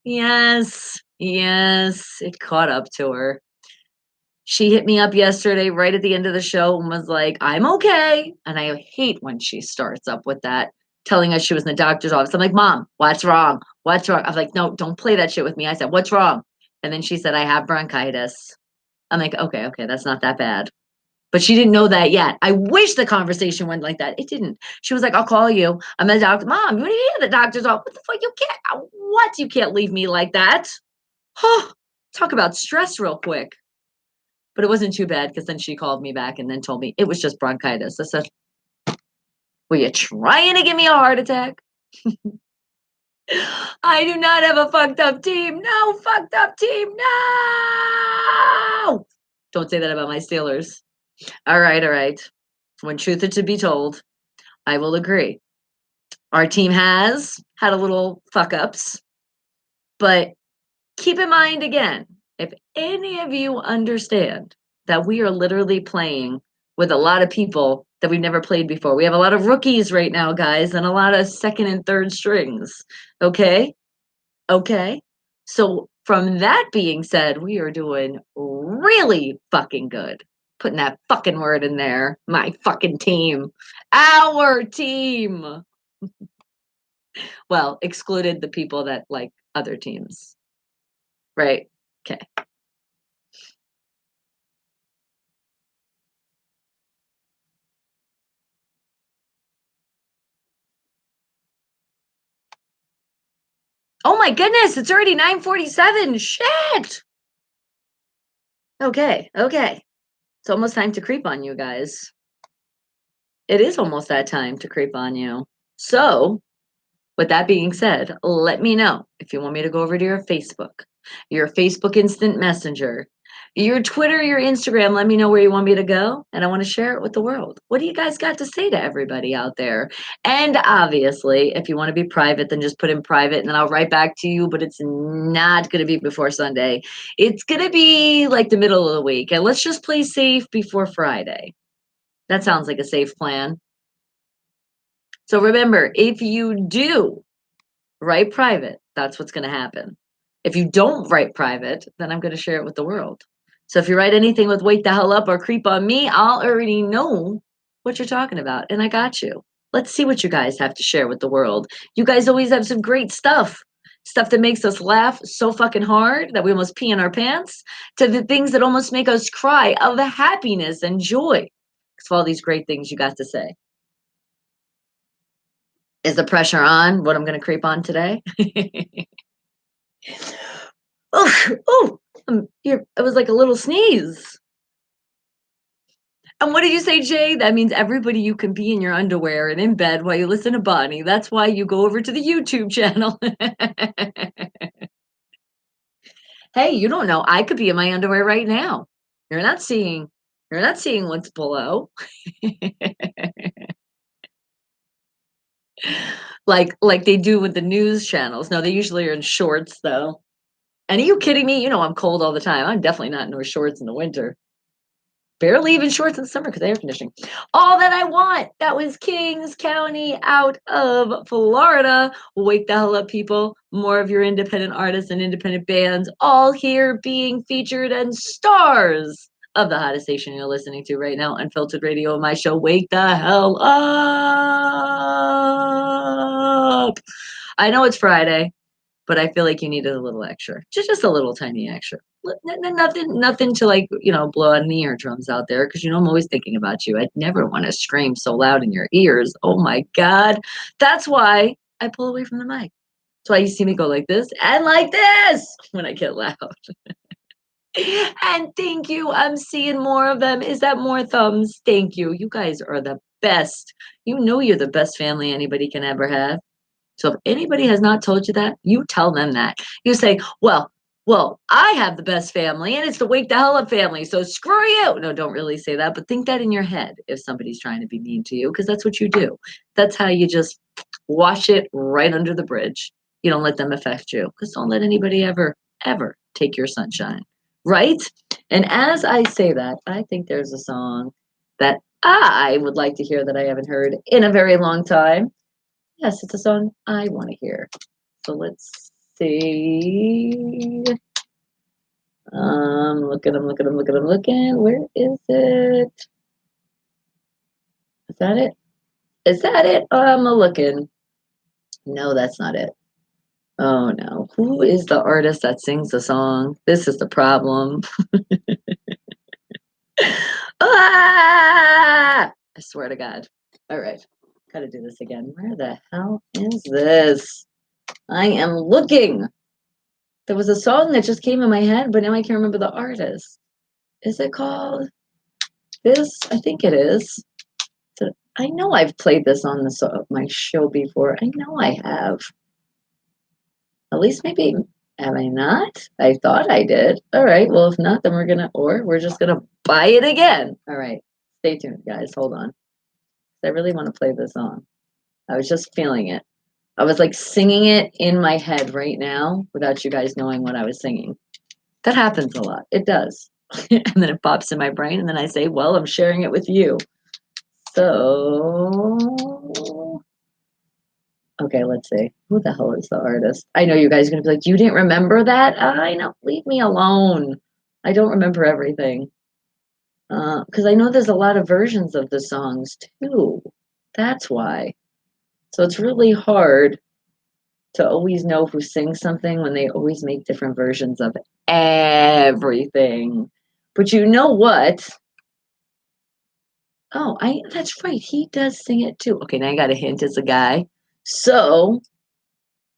Yes, yes, it caught up to her. She hit me up yesterday right at the end of the show and was like, I'm okay. And I hate when she starts up with that, telling us she was in the doctor's office. I'm like, Mom, what's wrong? What's wrong? I'm like, no, don't play that shit with me. I said, what's wrong? And then she said, I have bronchitis. I'm like, okay, that's not that bad. But she didn't know that yet. I wish the conversation went like that. It didn't. She was like, I'll call you. I'm the doctor. Mom, what are you at the doctor's office? What the fuck? You can't. What? You can't leave me like that. Huh. Talk about stress real quick. But it wasn't too bad because then she called me back and then told me it was just bronchitis. I said, were you trying to give me a heart attack? I do not have a fucked up team. No fucked up team. No. Don't say that about my Steelers. All right. When truth is to be told, I will agree. Our team has had a little fuck ups, but keep in mind again, if any of you understand that we are literally playing with a lot of people that we've never played before. We have a lot of rookies right now, guys, and a lot of second and third strings. Okay? Okay. So from that being said, we are doing really fucking good. Putting that fucking word in there. My fucking team. Our team. Well, excluded the people that like other teams. Right? Okay. Oh my goodness, it's already 9:47. Shit. Okay. It's almost time to creep on you guys. It is almost that time to creep on you. So, with that being said, let me know if you want me to go over to your Facebook Instant Messenger. Your Twitter, your Instagram, let me know where you want me to go, and I want to share it with the world. What do you guys got to say to everybody out there? And obviously, if you want to be private, then just put in private and then I'll write back to you, but it's not going to be before Sunday. It's going to be like the middle of the week. And let's just play safe before Friday. That sounds like a safe plan. So remember, if you do write private, that's what's going to happen. If you don't write private, then I'm going to share it with the world. So if you write anything with wake the hell up or creep on me, I'll already know what you're talking about. And I got you. Let's see what you guys have to share with the world. You guys always have some great stuff. Stuff that makes us laugh so fucking hard that we almost pee in our pants, to the things that almost make us cry of happiness and joy. Because of all these great things you got to say. Is the pressure on what I'm going to creep on today? Oh, it was like a little sneeze. And what did you say, Jay? That means everybody, you can be in your underwear and in bed while you listen to Bonnie. That's why you go over to the YouTube channel. Hey, you don't know. I could be in my underwear right now. You're not seeing what's below. like they do with the news channels. No, they usually are in shorts though. And are you kidding me? You know I'm cold all the time. I'm definitely not in no shorts in the winter. Barely even shorts in the summer because air conditioning. All that I want. That was Kings County out of Florida. Wake the hell up, people. More of your independent artists and independent bands all here being featured and stars of the hottest station you're listening to right now, Unfiltered Radio, my show. Wake the hell up. I know it's Friday, but I feel like you needed a little extra, just a little tiny extra. Nothing to like, blow on the eardrums out there because I'm always thinking about you. I'd never want to scream so loud in your ears. Oh my God. That's why I pull away from the mic. That's why you see me go like this and like this when I get loud. And thank you. I'm seeing more of them. Is that more thumbs? Thank you. You guys are the best. You know you're the best family anybody can ever have. So if anybody has not told you that, you tell them that. You say, well, I have the best family and it's the Wake the Hell Up family. So screw you. No, don't really say that, but think that in your head if somebody's trying to be mean to you, because that's what you do. That's how you just wash it right under the bridge. You don't let them affect you, because don't let anybody ever take your sunshine. Right? And as I say that, I think there's a song that I would like to hear that I haven't heard in a very long time. Yes, it's a song I want to hear. So let's see. I'm looking. Where is it? Is that it? Is that it? I'm looking. No, that's not it. Oh no. Who is the artist that sings the song? This is the problem. Ah! I swear to God. All right. Gotta do this again. Where the hell is this? I am looking. There was a song that just came in my head, but now I can't remember the artist. Is it called this? I think it is. I know I've played this on my show before. I know I have. At least maybe, have I not? I thought I did. All right. Well, if not, then we're just gonna buy it again. All right. Stay tuned, guys. Hold on. I really want to play this song. I was just feeling it. I was like singing it in my head right now without you guys knowing what I was singing. That happens a lot. It does. And then it pops in my brain, and then I say, well, I'm sharing it with you. So, okay, let's see. Who the hell is the artist? I know you guys are going to be like, you didn't remember that? I know. Leave me alone. I don't remember everything. Because I know there's a lot of versions of the songs, too. That's why. So it's really hard to always know who sings something when they always make different versions of everything. But you know what? Oh, that's right. He does sing it too. Okay, now I got a hint. It's a guy. So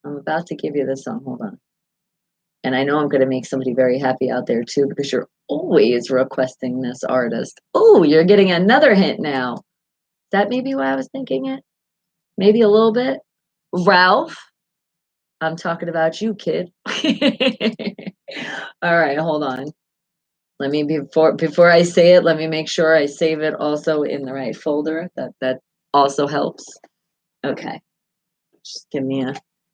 I'm about to give you this song. Hold on. And I know I'm going to make somebody very happy out there too, because you're always requesting this artist. Oh, you're getting another hint now. That may be why I was thinking it. Maybe a little bit. Ralph. I'm talking about you, kid. All right, hold on. Let me before I say it, let me make sure I save it also in the right folder. That also helps. Okay. Just give me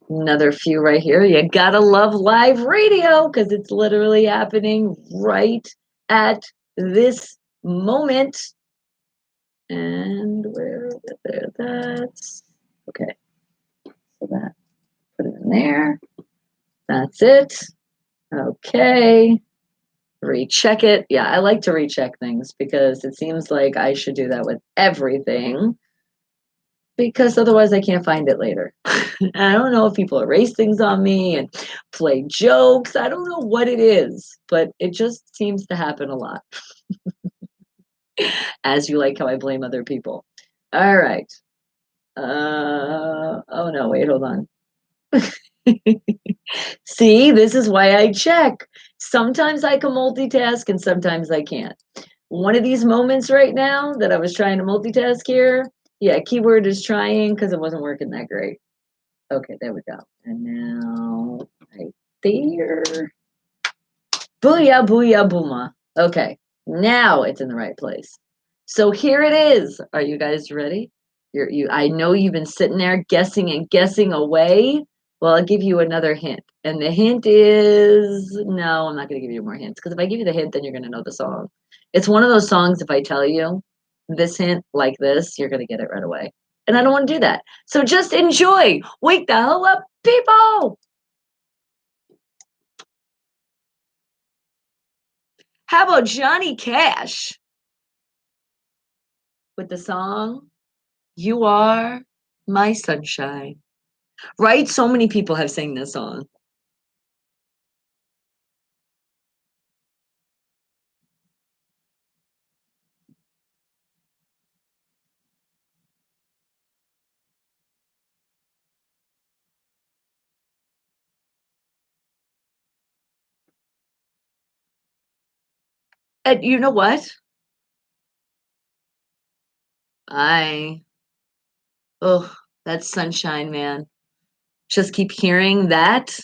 another few right here. You gotta love live radio because it's literally happening right at this moment. And where there that's okay. So that put it in there. That's it. Okay. Recheck it. Yeah, I like to recheck things because it seems like I should do that with everything because otherwise I can't find it later. And I don't know if people erase things on me and play jokes. I don't know what it is, but it just seems to happen a lot. As you like how I blame other people. All right. Oh no, wait, hold on. See, this is why I check. Sometimes I can multitask and sometimes I can't. One of these moments right now that I was trying to multitask here, yeah, keyword is trying because it wasn't working that great. Okay, there we go. And now right there. Booyah, booyah, booma. Okay, now it's in the right place. So here it is. Are you guys ready? I know you've been sitting there guessing and guessing away. Well, I'll give you another hint. And the hint is no, I'm not going to give you more hints because if I give you the hint, then you're going to know the song. It's one of those songs, if I tell you this hint like this, you're going to get it right away. And I don't want to do that. So just enjoy. Wake the hell up, people. How about Johnny Cash with the song You Are My Sunshine? Right? So many people have sang this song. And you know what? I, oh, that's Sunshine, man. Just keep hearing that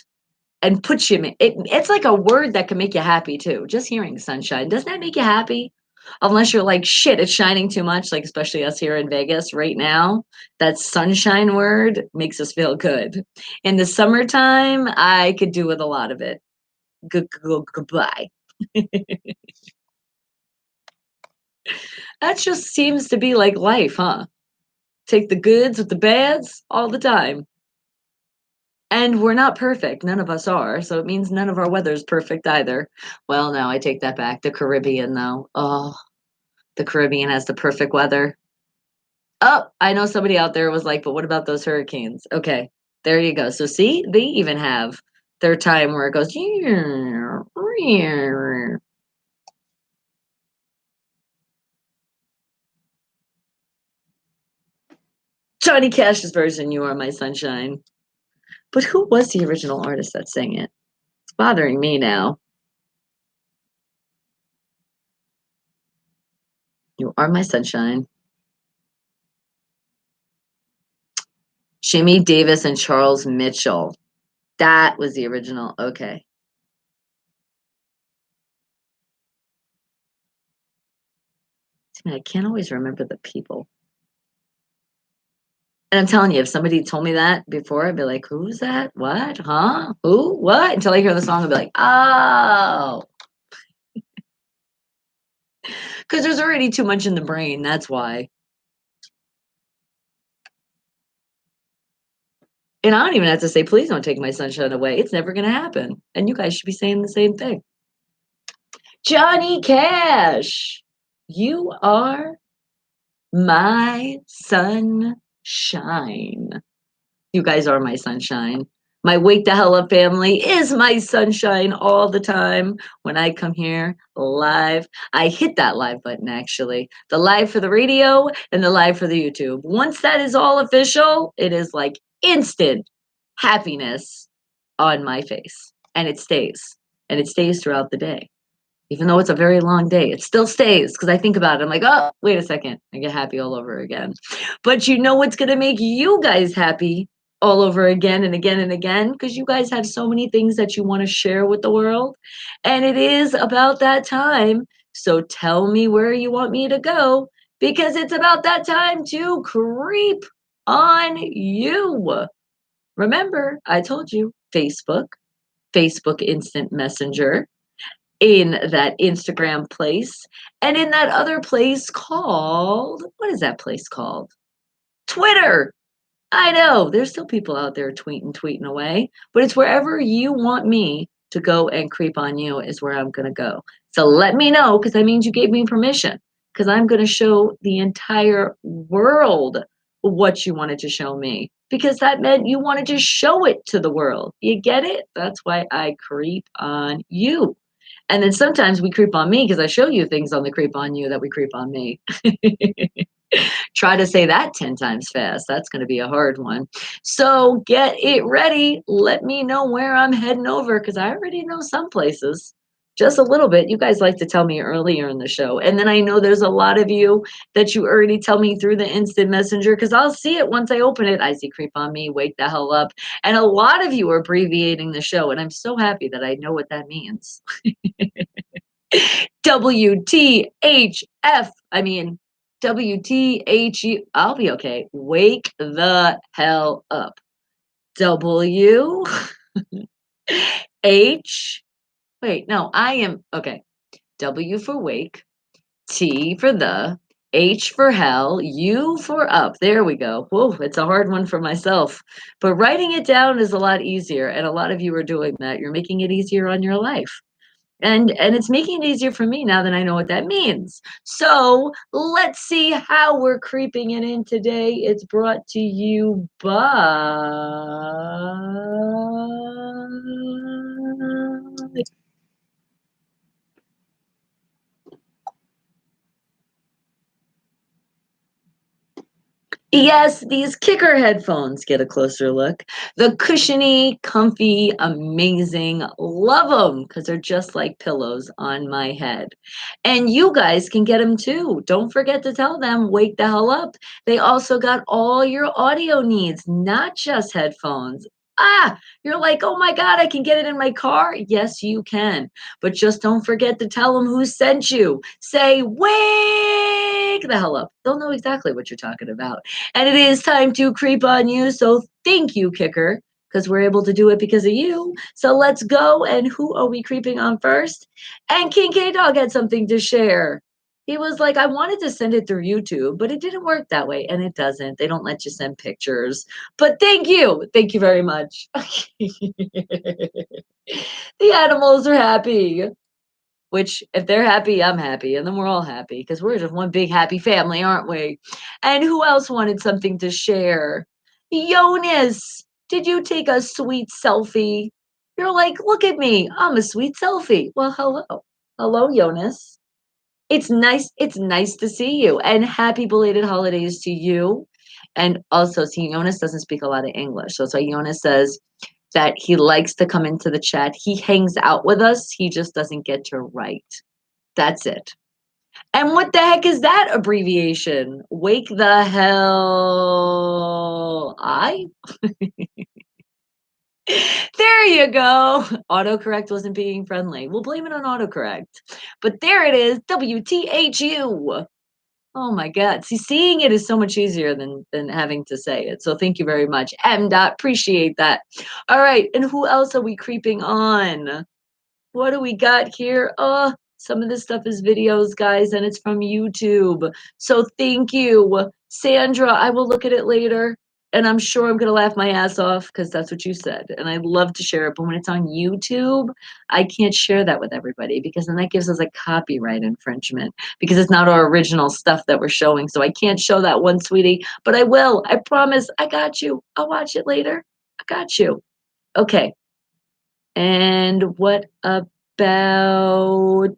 and put you, it's like a word that can make you happy too. Just hearing sunshine. Doesn't that make you happy? Unless you're like, shit, it's shining too much, like especially us here in Vegas right now. That sunshine word makes us feel good. In the summertime, I could do with a lot of it. Goodbye. That just seems to be like life, huh? Take the goods with the bads all the time. And we're not perfect. None of us are. So it means none of our weather's perfect either. Well, no, I take that back. The Caribbean, though. Oh, the Caribbean has the perfect weather. Oh, I know somebody out there was like, but what about those hurricanes? Okay, there you go. So see, they even have their time where it goes. Johnny Cash's version, You Are My Sunshine. But who was the original artist that sang it? It's bothering me now. You Are My Sunshine. Jimmy Davis and Charles Mitchell. That was the original. Okay. I can't always remember the people. And I'm telling you, if somebody told me that before, I'd be like, who's that? What? Huh? Who? What? Until I hear the song, I'll be like, oh. Because there's already too much in the brain. That's why. And I don't even have to say, please don't take my sunshine away. It's never going to happen. And you guys should be saying the same thing. Johnny Cash, you are my sunshine. You guys are my sunshine. My Wake the Hell Up family is my sunshine all the time. When I come here live, I hit that live button actually. The live for the radio and the live for the YouTube. Once that is all official, it is like instant happiness on my face. And it stays. And it stays throughout the day. Even though it's a very long day, it still stays because I think about it. I'm like, oh, wait a second. I get happy all over again. But you know what's going to make you guys happy all over again and again and again because you guys have so many things that you want to share with the world. And it is about that time. So tell me where you want me to go because it's about that time to creep on you. Remember, I told you Facebook, Facebook Instant Messenger, in that Instagram place, and in that other place called, what is that place called? Twitter. I know there's still people out there tweeting away, but it's wherever you want me to go and creep on you is where I'm going to go. So let me know because that means you gave me permission because I'm going to show the entire world what you wanted to show me because that meant you wanted to show it to the world. You get it? That's why I creep on you. And then sometimes we creep on me because I show you things on the creep on you that we creep on me. Try to say that 10 times fast. That's going to be a hard one. So get it ready. Let me know where I'm heading over because I already know some places. Just a little bit. You guys like to tell me earlier in the show. And then I know there's a lot of you that you already tell me through the instant messenger because I'll see it once I open it. I see creep on me, wake the hell up. And a lot of you are abbreviating the show. And I'm so happy that I know what that means. WTHF. I mean, WTHU. I'll be okay. Wake the hell up. W H. Wait, no, I am okay. W for wake, T for the, H for hell, U for up. There we go. Whoa, it's a hard one for myself. But writing it down is a lot easier. And a lot of you are doing that. You're making it easier on your life. And it's making it easier for me now that I know what that means. So let's see how we're creeping it in today. It's brought to you by yes, these kicker headphones. Get a closer look. The cushiony, comfy, amazing. Love them because they're just like pillows on my head. And you guys can get them too. Don't forget to tell them, wake the hell up. They also got all your audio needs, not just headphones. Ah, you're like, oh my God, I can get it in my car. Yes, you can. But just don't forget to tell them who sent you. Say, wake the hell up. They'll know exactly what you're talking about. And it is time to creep on you. So thank you, Kicker, because we're able to do it because of you. So let's go. And who are we creeping on first? And King K Dog had something to share. He was like, I wanted to send it through YouTube, but it didn't work that way. And it doesn't. They don't let you send pictures. But thank you. Thank you very much. The animals are happy. Which, if they're happy, I'm happy, and then we're all happy because we're just one big happy family, aren't we? And who else wanted something to share? Jonas, did you take a sweet selfie? You're like, look at me, I'm a sweet selfie. Well, hello, hello, Jonas. It's nice to see you, and happy belated holidays to you. And also, see, Jonas doesn't speak a lot of English, so Jonas says that he likes to come into the chat. He hangs out with us. He just doesn't get to write. That's it. And what the heck is that abbreviation? Wake the hell I? There you go. Autocorrect wasn't being friendly. We'll blame it on autocorrect. But there it is. WTHU. Oh my God. See, seeing it is so much easier than having to say it. So thank you very much. M. Dot, appreciate that. All right. And who else are we creeping on? What do we got here? Oh, some of this stuff is videos, guys, and it's from YouTube. So thank you. Sandra, I will look at it later. And I'm sure I'm going to laugh my ass off because that's what you said. And I'd love to share it. But when it's on YouTube, I can't share that with everybody because then that gives us a copyright infringement because it's not our original stuff that we're showing. So I can't show that one, sweetie. But I will. I promise. I got you. I'll watch it later. I got you. Okay. And what about,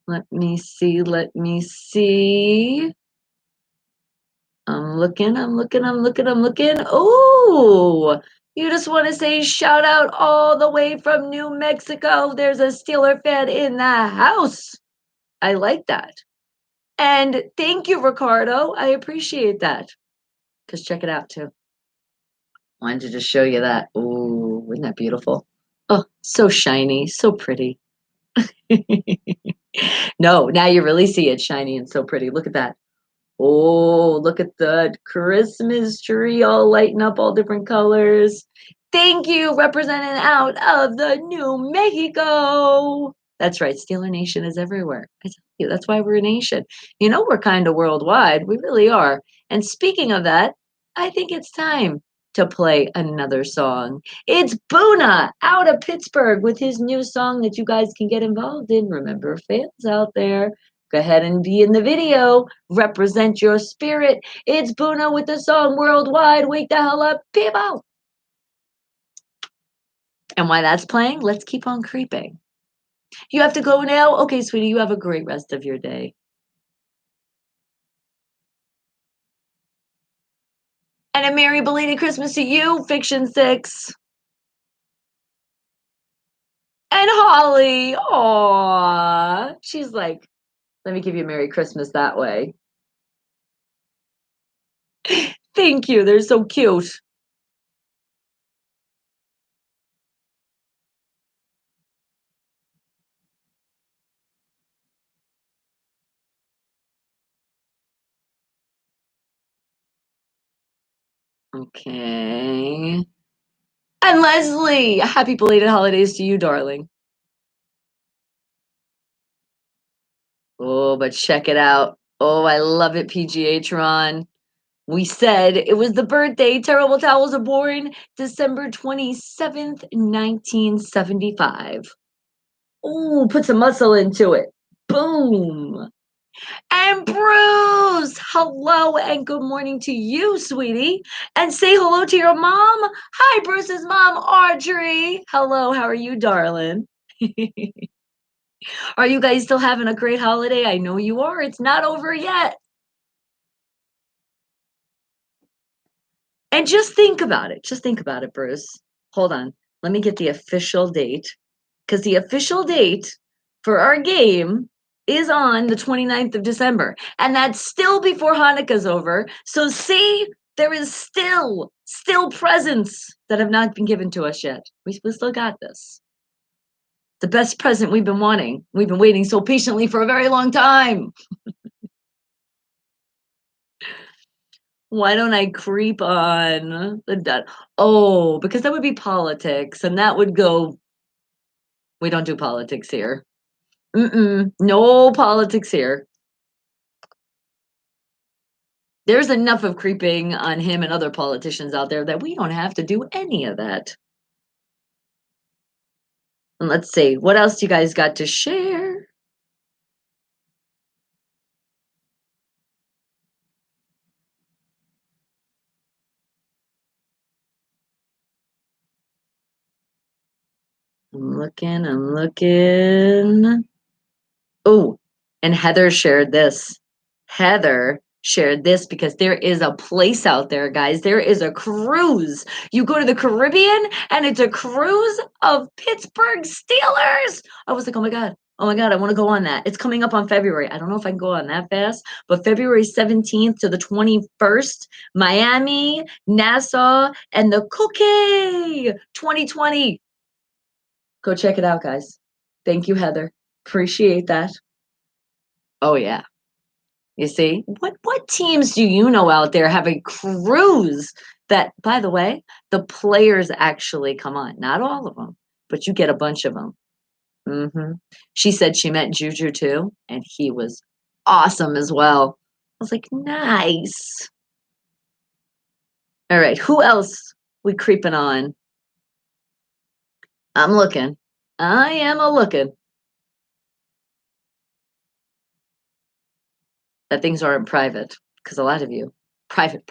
let me see, let me see. I'm looking, I'm looking, I'm looking, I'm looking. Oh, you just want to say shout out all the way from New Mexico. There's a Steeler fan in the house. I like that. And thank you, Ricardo. I appreciate that. Because check it out too. Wanted to just show you that. Ooh, isn't that beautiful? Oh, so shiny, so pretty. No, now you really see it shiny and so pretty. Look at that. Oh, look at the Christmas tree all lighting up all different colors. Thank you, representing out of the New Mexico. That's right, Steeler Nation is everywhere. I tell you, that's why we're a nation. You know, we're kind of worldwide. We really are. And speaking of that, I think it's time to play another song. It's Boona out of Pittsburgh with his new song that you guys can get involved in. Remember, fans out there, go ahead and be in the video. Represent your spirit. It's Boona with the song Worldwide. Wake the hell up, people. And while that's playing, let's keep on creeping. You have to go now? Okay, sweetie, you have a great rest of your day. And a merry belated Christmas to you, Fiction 6. And Holly. Aw. She's like, let me give you a Merry Christmas that way. Thank you. They're so cute. Okay. And Leslie, happy belated holidays to you, darling. Oh, but check it out. Oh, I love it, PGA Tron. We said it was the birthday. Terrible Towels are born December 27th, 1975. Oh, put some muscle into it. Boom. And Bruce, hello and good morning to you, sweetie. And say hello to your mom. Hi, Bruce's mom, Audrey. Hello, how are you, darling? Are you guys still having a great holiday? I know you are. It's not over yet. And just think about it. Just think about it, Bruce. Hold on. Let me get the official date. Because the official date for our game is on the 29th of December. And that's still before Hanukkah's over. So see, there is still presents that have not been given to us yet. We still got this. The best present we've been wanting. We've been waiting so patiently for a very long time. Why don't I creep on the dot? Oh, because that would be politics, and that would go. We don't do politics here. Mm-mm, no politics here. There's enough of creeping on him and other politicians out there that we don't have to do any of that. And let's see, what else you guys got to share? I'm looking. Oh, and Heather shared this. Heather shared this because there is a place out there, guys. There is a cruise. You go to the Caribbean and it's a cruise of Pittsburgh Steelers. I was like, oh my God. Oh my God, I want to go on that. It's coming up on February. I don't know if I can go on that fast, but February 17th to the 21st, Miami, Nassau, and the Cookie 2020. Go check it out, guys. Thank you, Heather. Appreciate that. Oh yeah. You see? What teams do you know out there have a cruise that, by the way, the players actually come on? Not all of them, but you get a bunch of them. She said she met Juju too, and he was awesome as well. I was like, nice. All right, who else we creeping on? I'm looking. I am a looking. That things aren't private, because a lot of you, private.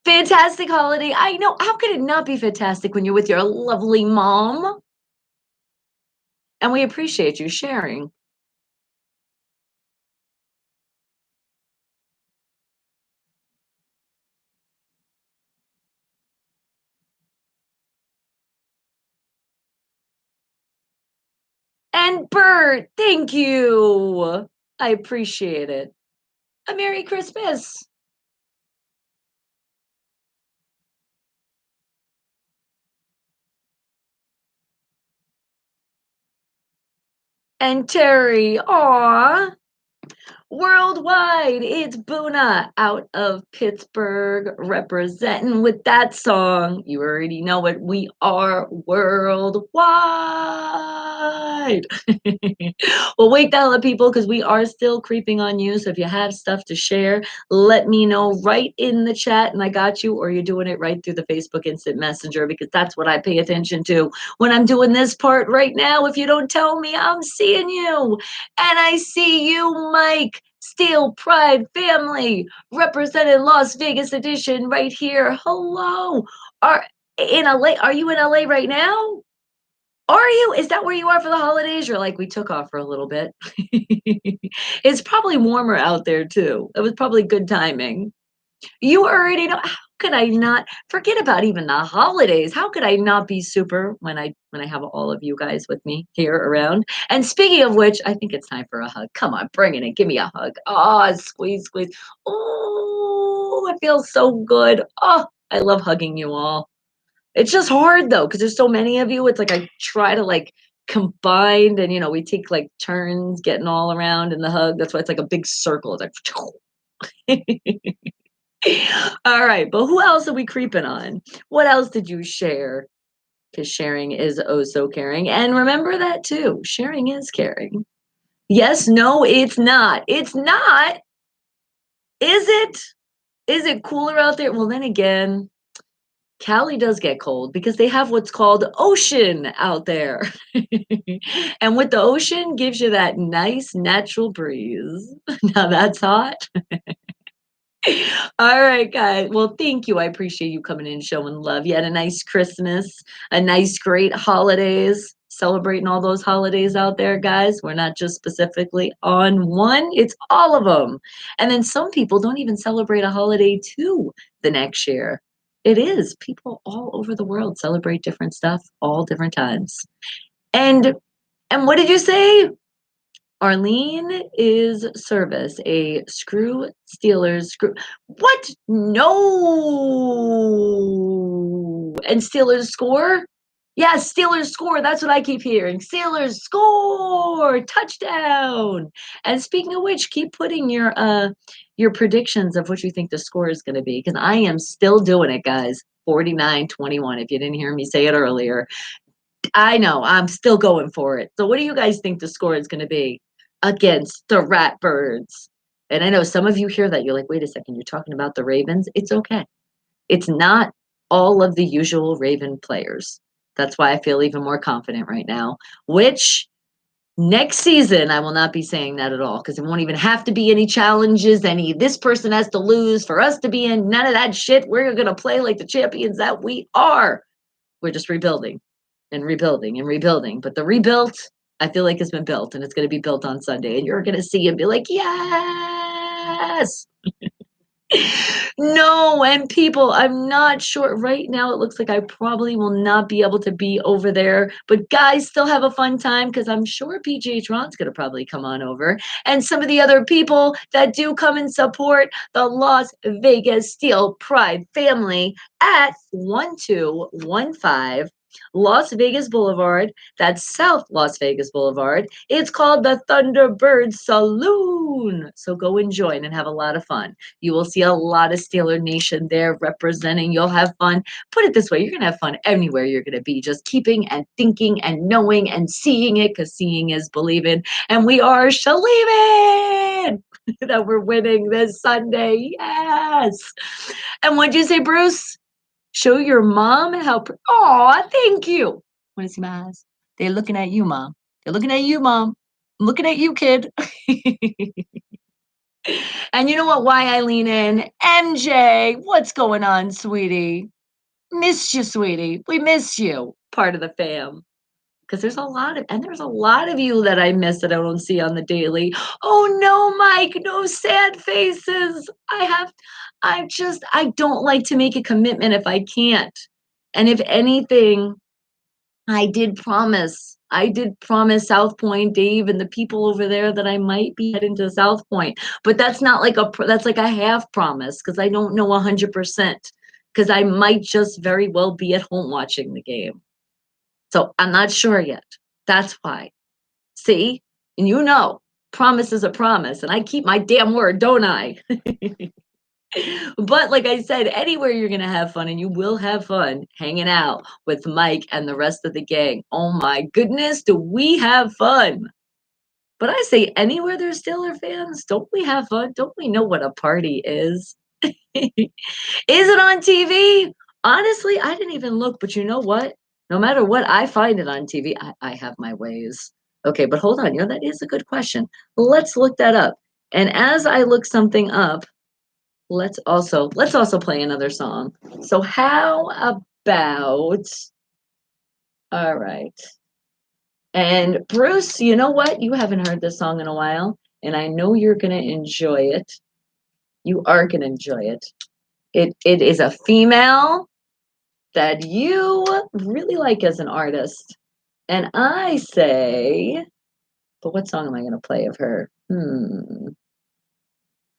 Fantastic holiday. I know. How could it not be fantastic when you're with your lovely mom? And we appreciate you sharing. And Bert, thank you. I appreciate it. A Merry Christmas. And Terry, aw. Worldwide, it's Boona out of Pittsburgh representing with that song. You already know it. We are worldwide. Well, wake the hell up, people, because we are still creeping on you. So if you have stuff to share, let me know right in the chat and I got you, or you're doing it right through the Facebook Instant Messenger because that's what I pay attention to when I'm doing this part right now. If you don't tell me, I'm seeing you. And I see you, Mike. Steel Pride family represented Las Vegas edition right here. Hello. Are in LA? Are you in LA right now? Are you? Is that where you are for the holidays? You're like, we took off for a little bit. It's probably warmer out there too. It was probably good timing. You already know. How could I not forget about even the holidays? How could I not be super when I have all of you guys with me here around? And speaking of which, I think it's time for a hug. Come on, bring it in. Give me a hug. Oh, squeeze, squeeze. Oh, it feels so good. Oh, I love hugging you all. It's just hard though, because there's so many of you. It's like I try to like combine and we take like turns getting all around in the hug. That's why it's like a big circle. It's like all right, but who else are we creeping on? What else did you share? Because sharing is oh so caring. And remember that too. Sharing is caring. Yes, no, it's not. It's not. Is it? Is it cooler out there? Well, then again, Cali does get cold because they have what's called ocean out there. And with the ocean gives you that nice natural breeze. Now that's hot. All right, guys. Well, thank you. I appreciate you coming in, showing love. You had a nice Christmas, a nice, great holidays, celebrating all those holidays out there, guys. We're not just specifically on one, it's all of them. And then some people don't even celebrate a holiday too the next year. It is. People all over the world celebrate different stuff all different times. And what did you say? Arlene is service, a screw Steelers screw. What? No. And Steelers score? Yes, Steelers score. That's what I keep hearing. Steelers score, touchdown. And speaking of which, keep putting your predictions of what you think the score is going to be because I am still doing it, guys. 49-21. If you didn't hear me say it earlier, I know I'm still going for it. So what do you guys think the score is going to be against the Ratbirds? And I know some of you hear that you're like, wait a second, you're talking about the Ravens. It's okay. It's not all of the usual Raven players. That's why I feel even more confident right now, which next season I will not be saying that at all because it won't even have to be any challenges. This person has to lose for us to be in none of that shit. We're going to play like the champions that we are. We're just rebuilding and rebuilding and rebuilding. But the rebuilt, I feel like has been built and it's going to be built on Sunday. And you're going to see and be like, yes. No, and people, I'm not sure. Right now, it looks like I probably will not be able to be over there. But guys, still have a fun time because I'm sure PGH Ron's going to probably come on over. And some of the other people that do come and support the Las Vegas Steel Pride family at 1215 Las Vegas Boulevard. That's South Las Vegas Boulevard. It's called the Thunderbird Saloon. So go and join and have a lot of fun. You will see a lot of Steeler Nation there representing. You'll have fun. Put it this way, you're going to have fun anywhere you're going to be, just keeping and thinking and knowing and seeing it because seeing is believing. And we are believing that we're winning this Sunday. Yes. And what'd you say, Bruce? Show your mom how. Oh, thank you. Want to see my eyes? They're looking at you, mom. They're looking at you, mom. I'm looking at you, kid. And you know what? Why I lean in? MJ, what's going on, sweetie? Missed you, sweetie. We miss you. Part of the fam. Because there's a lot of you that I miss that I don't see on the daily. Oh no, Mike, no sad faces. I don't like to make a commitment if I can't. And if anything, I did promise South Point, Dave, and the people over there that I might be heading to South Point. But that's not like that's like a half promise because I don't know 100% because I might just very well be at home watching the game. So I'm not sure yet. That's why. See, And promise is a promise, and I keep my damn word, don't I? But like I said, anywhere you're gonna have fun, and you will have fun hanging out with Mike and the rest of the gang. Oh my goodness, do we have fun? But I say anywhere there's Steeler fans, don't we have fun? Don't we know what a party is? Is it on TV? Honestly, I didn't even look, but you know what? No matter what, I find it on TV. I have my ways. Okay, but hold on. That is a good question. Let's look that up. And as I look something up, let's also play another song. So how about all right. And Bruce, you know what? You haven't heard this song in a while, and I know you're gonna enjoy it. You are gonna enjoy it. It is a female that you really like as an artist. And I say, but what song am I gonna play of her? Oh,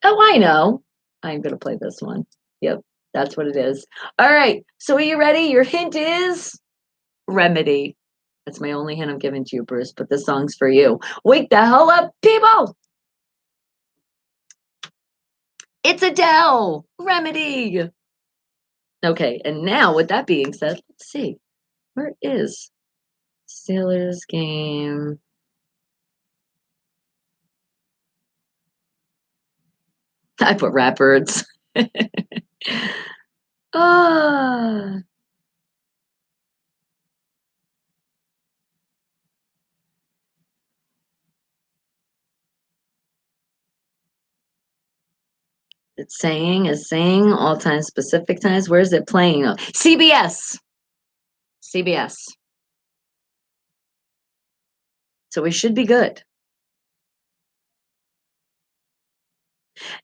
I know. I'm gonna play this one. Yep, that's what it is. All right. So are you ready? Your hint is Remedy. That's my only hint I'm giving to you, Bruce, but this song's for you. Wake the hell up, people! It's Adele! Remedy! Okay, and now with that being said, let's see. Where is Steelers game? I put Rapperds. Ah. It's saying all times, specific times. Where is it playing? Oh, CBS. CBS. So we should be good.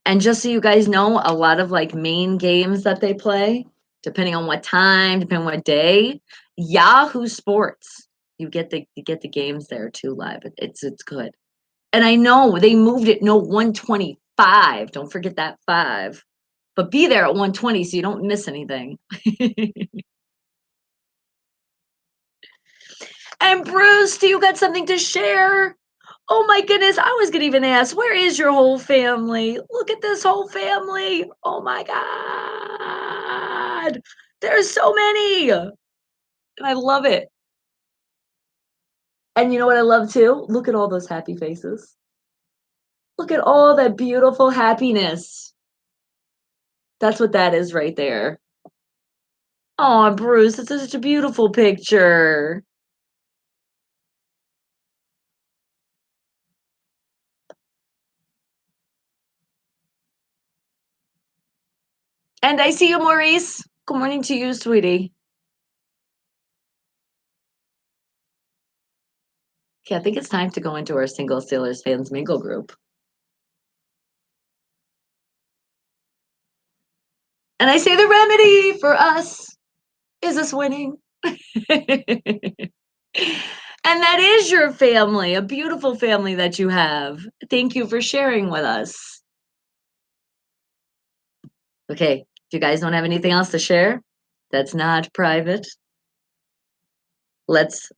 And just so you guys know, a lot of like main games that they play, depending on what time, depending on what day, Yahoo Sports. You get the games there too live. It's good. And I know they moved it, no, 125. Don't forget that 5. But be there at 120 so you don't miss anything. And Bruce, do you got something to share? Oh my goodness, I was gonna even ask, where is your whole family? Look at this whole family. Oh my God. There's so many. And I love it. And you know what I love too? Look at all those happy faces. Look at all that beautiful happiness. That's what that is right there. Oh, Bruce, it's such a beautiful picture. And I see you, Maurice. Good morning to you, sweetie. Okay, I think it's time to go into our single Steelers fans mingle group. And I say the remedy for us is us winning. And that is your family, a beautiful family that you have. Thank you for sharing with us. Okay, if you guys don't have anything else to share, that's not private. Let's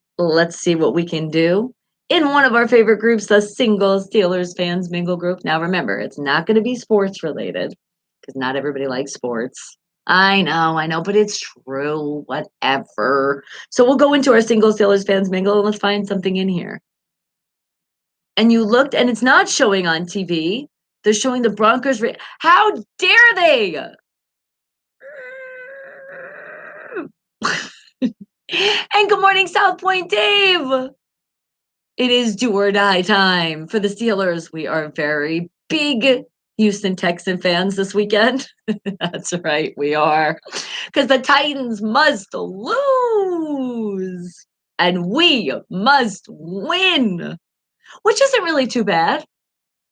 see what we can do in one of our favorite groups, the Single Steelers Fans Mingle Group. Now remember, it's not going to be sports related because not everybody likes sports. I know, but it's true. Whatever. So we'll go into our Single Steelers Fans Mingle and let's find something in here. And you looked, and it's not showing on TV. They're showing the Broncos. How dare they? And good morning, South Point Dave. It is do or die time for the Steelers. We are very big Houston Texan fans this weekend. That's right, we are. Because the Titans must lose and we must win, which isn't really too bad.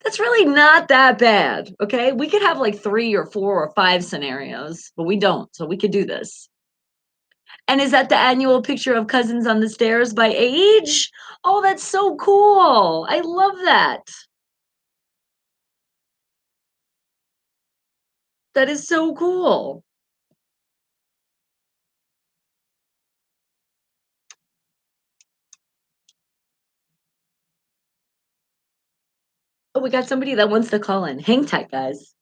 That's really not that bad. Okay. We could have like 3 or 4 or 5 scenarios, but we don't. So we could do this. And is that the annual picture of Cousins on the Stairs by age? Oh, that's so cool. I love that. That is so cool. Oh, we got somebody that wants to call in. Hang tight, guys.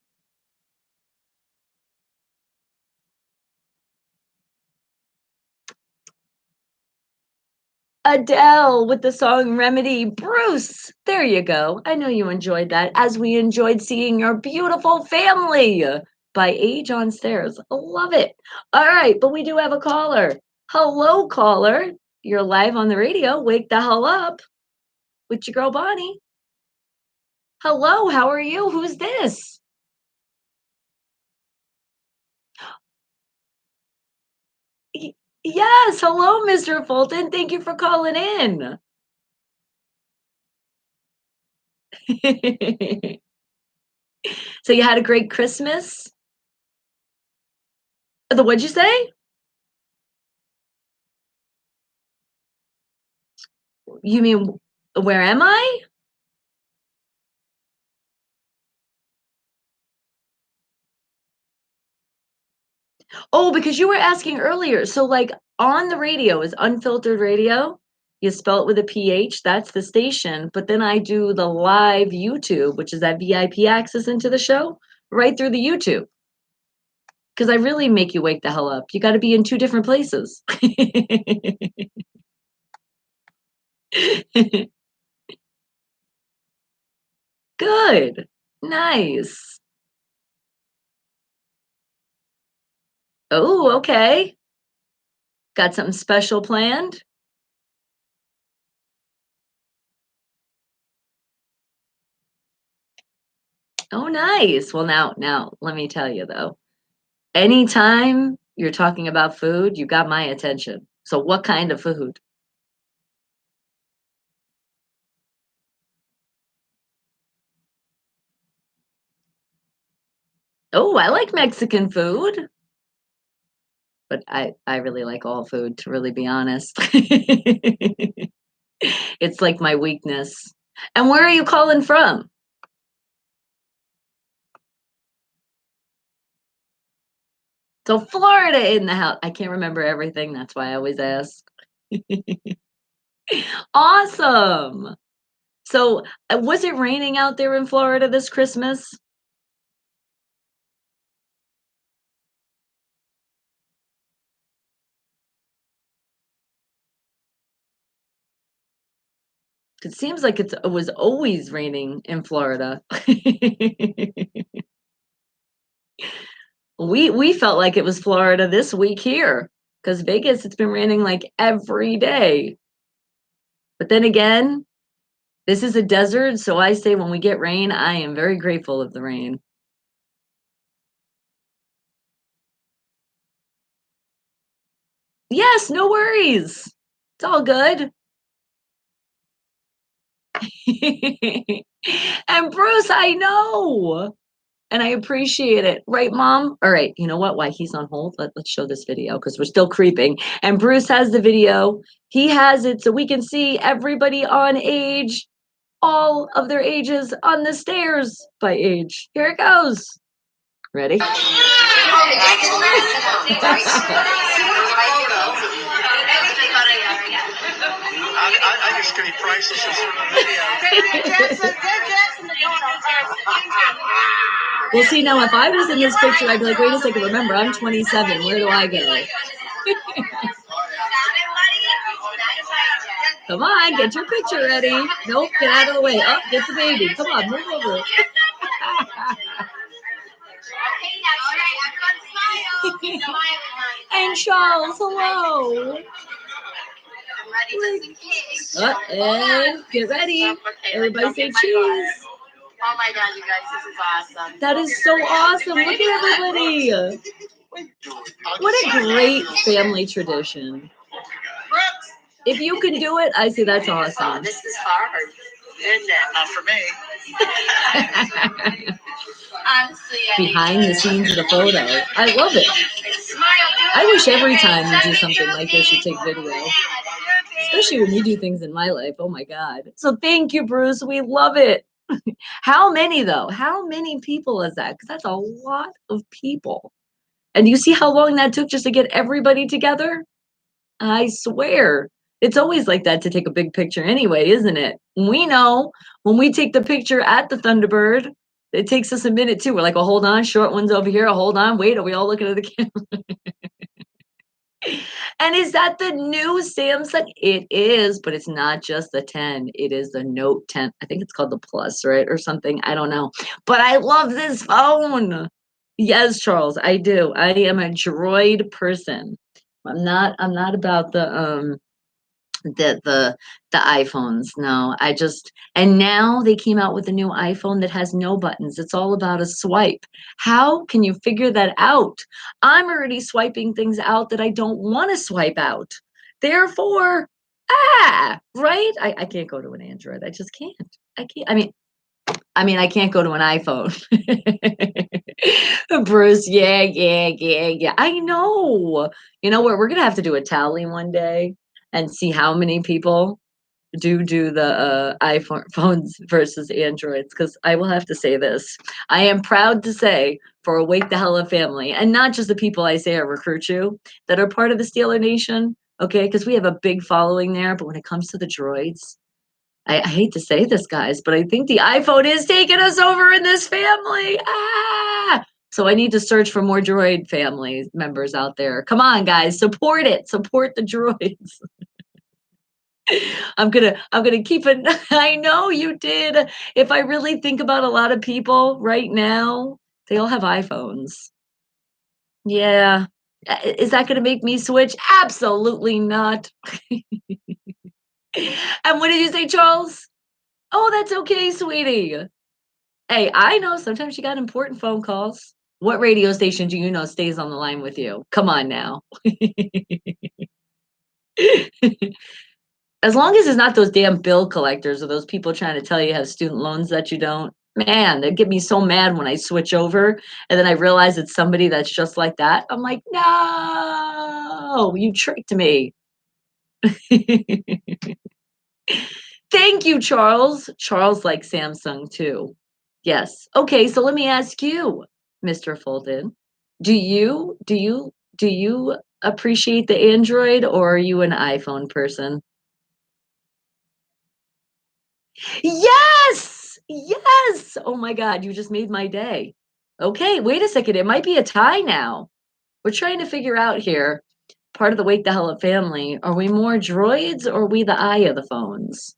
Adele with the song Remedy. Bruce, there you go. I know you enjoyed that, as we enjoyed seeing your beautiful family by Age on Stairs. Love it. All right, but we do have a caller. Hello, caller. You're live on the radio. Wake the hell up with your girl Bonnie. Hello, how are you? Who's this? Y- Yes, hello, Mr. Fulton. Thank you for calling in. So you had a great Christmas? The what'd you say? You mean where am I? Oh, because you were asking earlier. So like on the radio is Unfiltered Radio. You spell it with a PH, that's the station. But then I do the live YouTube, which is that VIP access into the show, right through the YouTube. Because I really make you wake the hell up. You got to be in two different places. Good. Nice. Oh, okay. Got something special planned? Oh, nice. Well, now, let me tell you though, anytime you're talking about food, you got my attention. So what kind of food? Oh, I like Mexican food, but I really like all food, to really be honest. It's like my weakness. And where are you calling from? So Florida in the house. I can't remember everything. That's why I always ask. Awesome. So, was it raining out there in Florida this Christmas? It seems like it was always raining in Florida. We felt like it was Florida this week here, because Vegas, it's been raining like every day. But then again, this is a desert, so I say when we get rain, I am very grateful of the rain. Yes, no worries. It's all good. And Bruce, I know. And I appreciate it. Right, Mom? All right. You know what? Why he's on hold? Let's show this video because we're still creeping. And Bruce has the video. He has it so we can see everybody on age, all of their ages on the stairs by age. Here it goes. Ready? I just scream priceless from the video. Well, see, now if I was in this picture, I'd be like, wait a second, remember, I'm 27. Where do I go? Come on, get your picture ready. Nope, get out of the way. Up, get the baby. Come on, move over. And Charles, hello. And get ready. Everybody say cheese. Oh my god, you guys, this is awesome. That is so awesome. Look at everybody. What a great family tradition. If you can do it, I say that's awesome. This is hard. Isn't it? Not for me. Honestly, Behind the scenes of the photo. I love it. I wish every time you do something like this, you take video. Especially when we do things in my life. Oh my God. So thank you, Bruce. We love it. How many though? How many people is that? Because that's a lot of people. And you see how long that took just to get everybody together? I swear. It's always like that to take a big picture anyway, isn't it? We know when we take the picture at the Thunderbird, it takes us a minute too. We're like, "Oh, hold on, short one's over here. Oh, hold on, wait, are we all looking at the camera?" And is that the new Samsung? It is, but it's not just the 10. It is the Note 10. I think it's called the Plus, right? Or something. I don't know. But I love this phone. Yes, Charles, I do. I am a Droid person. I'm not about the iPhones. No, I just and now they came out with a new iPhone that has no buttons. It's all about a swipe. How can you figure that out? I'm already swiping things out that I don't want to swipe out. Therefore, right? I can't go to an Android. I just can't. I can't. I mean, I can't go to an iPhone. Bruce, yeah, yeah, yeah, yeah. I know. You know what? We're gonna have to do a tally one day and see how many people do the iPhone phones versus Androids. Because I will have to say this: I am proud to say for Awake the Hella family, and not just the people I say are recruit you that are part of the Steeler Nation. Okay, because we have a big following there. But when it comes to the droids, I hate to say this, guys, but I think the iPhone is taking us over in this family. So I need to search for more droid family members out there. Come on, guys, support it. Support the droids. I'm gonna keep it. I know you did. If I really think about a lot of people right now, they all have iPhones. Yeah. Is that gonna make me switch? Absolutely not. And what did you say, Charles? Oh, that's okay, sweetie. Hey, I know sometimes you got important phone calls. What radio station do you know stays on the line with you? Come on now. As long as it's not those damn bill collectors or those people trying to tell you have student loans that you don't. Man, they get me so mad when I switch over and then I realize it's somebody that's just like that. I'm like, no, you tricked me. Thank you, Charles. Charles likes Samsung too. Yes. Okay, so let me ask you, Mr. Fulton. Do you appreciate the Android or are you an iPhone person? Yes! Yes! Oh my God, you just made my day. Okay, wait a second. It might be a tie now. We're trying to figure out here, part of the Wake the Hell Up family, are we more droids or are we the eye of the phones?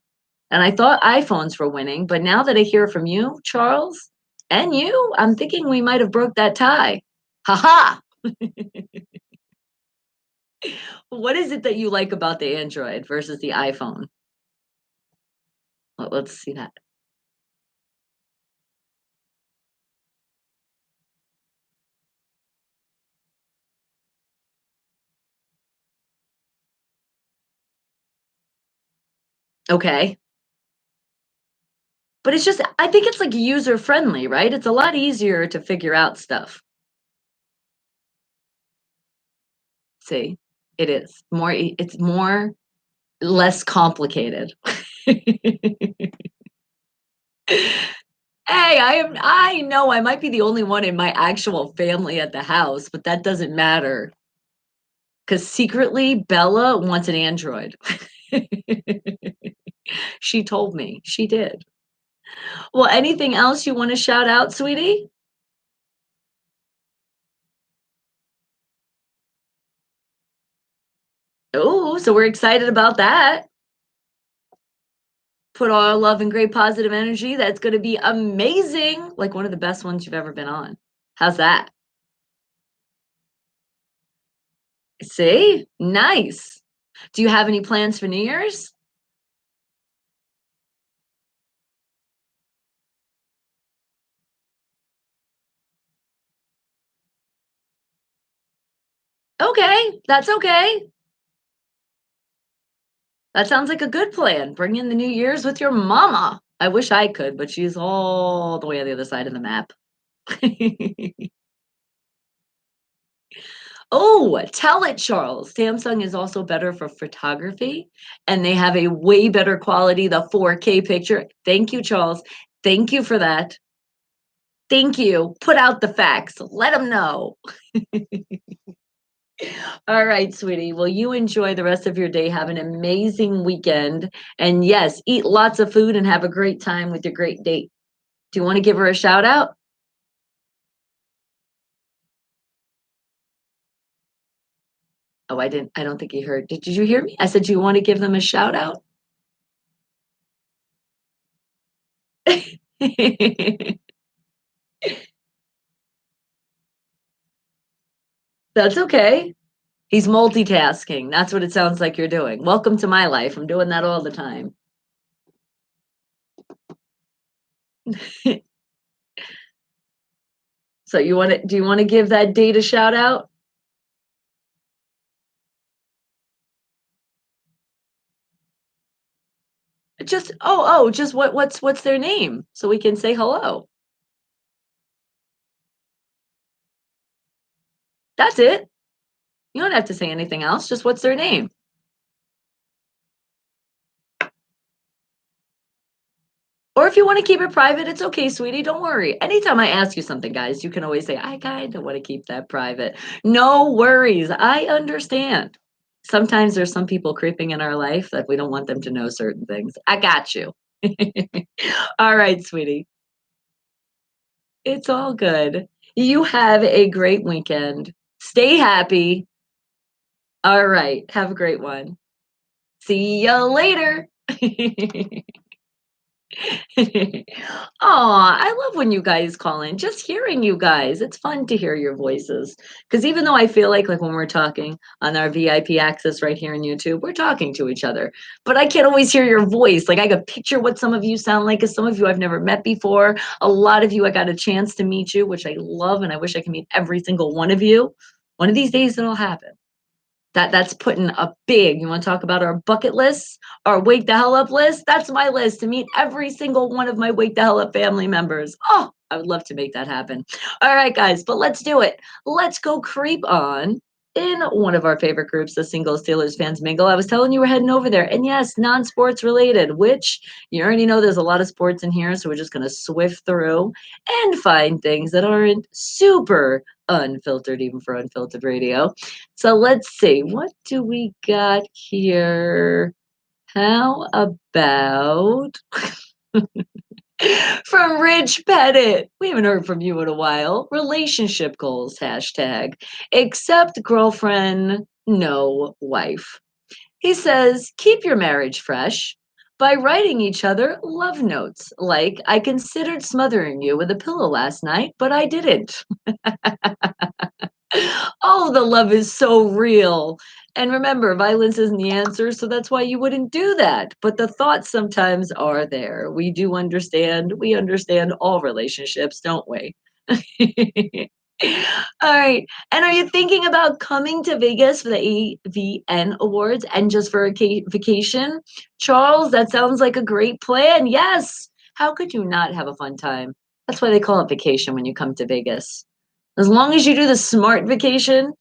And I thought iPhones were winning, but now that I hear from you, Charles, and you, I'm thinking we might have broke that tie. Ha ha! What is it that you like about the Android versus the iPhone? Let's see that. Okay. But it's just, I think it's like user friendly, right? It's a lot easier to figure out stuff. See, it is more, it's more, less complicated. Hey, I know I might be the only one in my actual family at the house, but that doesn't matter. Because secretly, Bella wants an Android. She told me. She did. Well, anything else you want to shout out, sweetie? Oh, so we're excited about that. Put all our love and great positive energy. That's going to be amazing. Like one of the best ones you've ever been on. How's that? See? Nice. Do you have any plans for New Year's? Okay, that's okay. That sounds like a good plan. Bring in the New Year's with your mama. I wish I could, but she's all the way on the other side of the map. Oh, tell it, Charles. Samsung is also better for photography and they have a way better quality, the 4K picture. Thank you, Charles. Thank you for that. Thank you. Put out the facts. Let them know. All right, sweetie. Well, you enjoy the rest of your day. Have an amazing weekend. And yes, eat lots of food and have a great time with your great date. Do you want to give her a shout out? Oh, I don't think you heard. Did you hear me? I said, do you want to give them a shout out? That's okay. He's multitasking. That's what it sounds like you're doing. Welcome to my life. I'm doing that all the time. So do you want to give that date a shout out? Just just what's their name so we can say hello. That's it. You don't have to say anything else. Just what's their name? Or if you want to keep it private, it's okay, sweetie. Don't worry. Anytime I ask you something, guys, you can always say, I kind of want to keep that private. No worries. I understand. Sometimes there's some people creeping in our life that we don't want them to know certain things. I got you. All right, sweetie. It's all good. You have a great weekend. Stay happy. All right. Have a great one. See ya later. Aw, I love when you guys call in. Just hearing you guys, it's fun to hear your voices. Because even though I feel like when we're talking on our VIP access right here in YouTube, we're talking to each other. But I can't always hear your voice. Like I could picture what some of you sound like, because some of you I've never met before. A lot of you I got a chance to meet you, which I love, and I wish I could meet every single one of you. One of these days it'll happen. That's putting a big, you want to talk about our bucket list, our wake the hell up list? That's my list to meet every single one of my wake the hell up family members. Oh, I would love to make that happen. All right, guys, but let's do it. Let's go creep on in one of our favorite groups, the Single Steelers Fans Mingle. I was telling you we're heading over there. And yes, non-sports related, which you already know there's a lot of sports in here. So we're just going to swift through and find things that aren't super unfiltered, even for unfiltered radio. So let's see, what do we got here? How about from Rich Pettit? We haven't heard from you in a while. Relationship goals, hashtag. Accept girlfriend, no wife. He says, keep your marriage fresh by writing each other love notes. Like, I considered smothering you with a pillow last night, but I didn't. Oh, the love is so real. And remember, violence isn't the answer, so that's why you wouldn't do that. But the thoughts sometimes are there. We do understand. We understand all relationships, don't we? All right. And are you thinking about coming to Vegas for the AVN Awards and just for a vacation? Charles, that sounds like a great plan. Yes. How could you not have a fun time? That's why they call it vacation when you come to Vegas. As long as you do the smart vacation,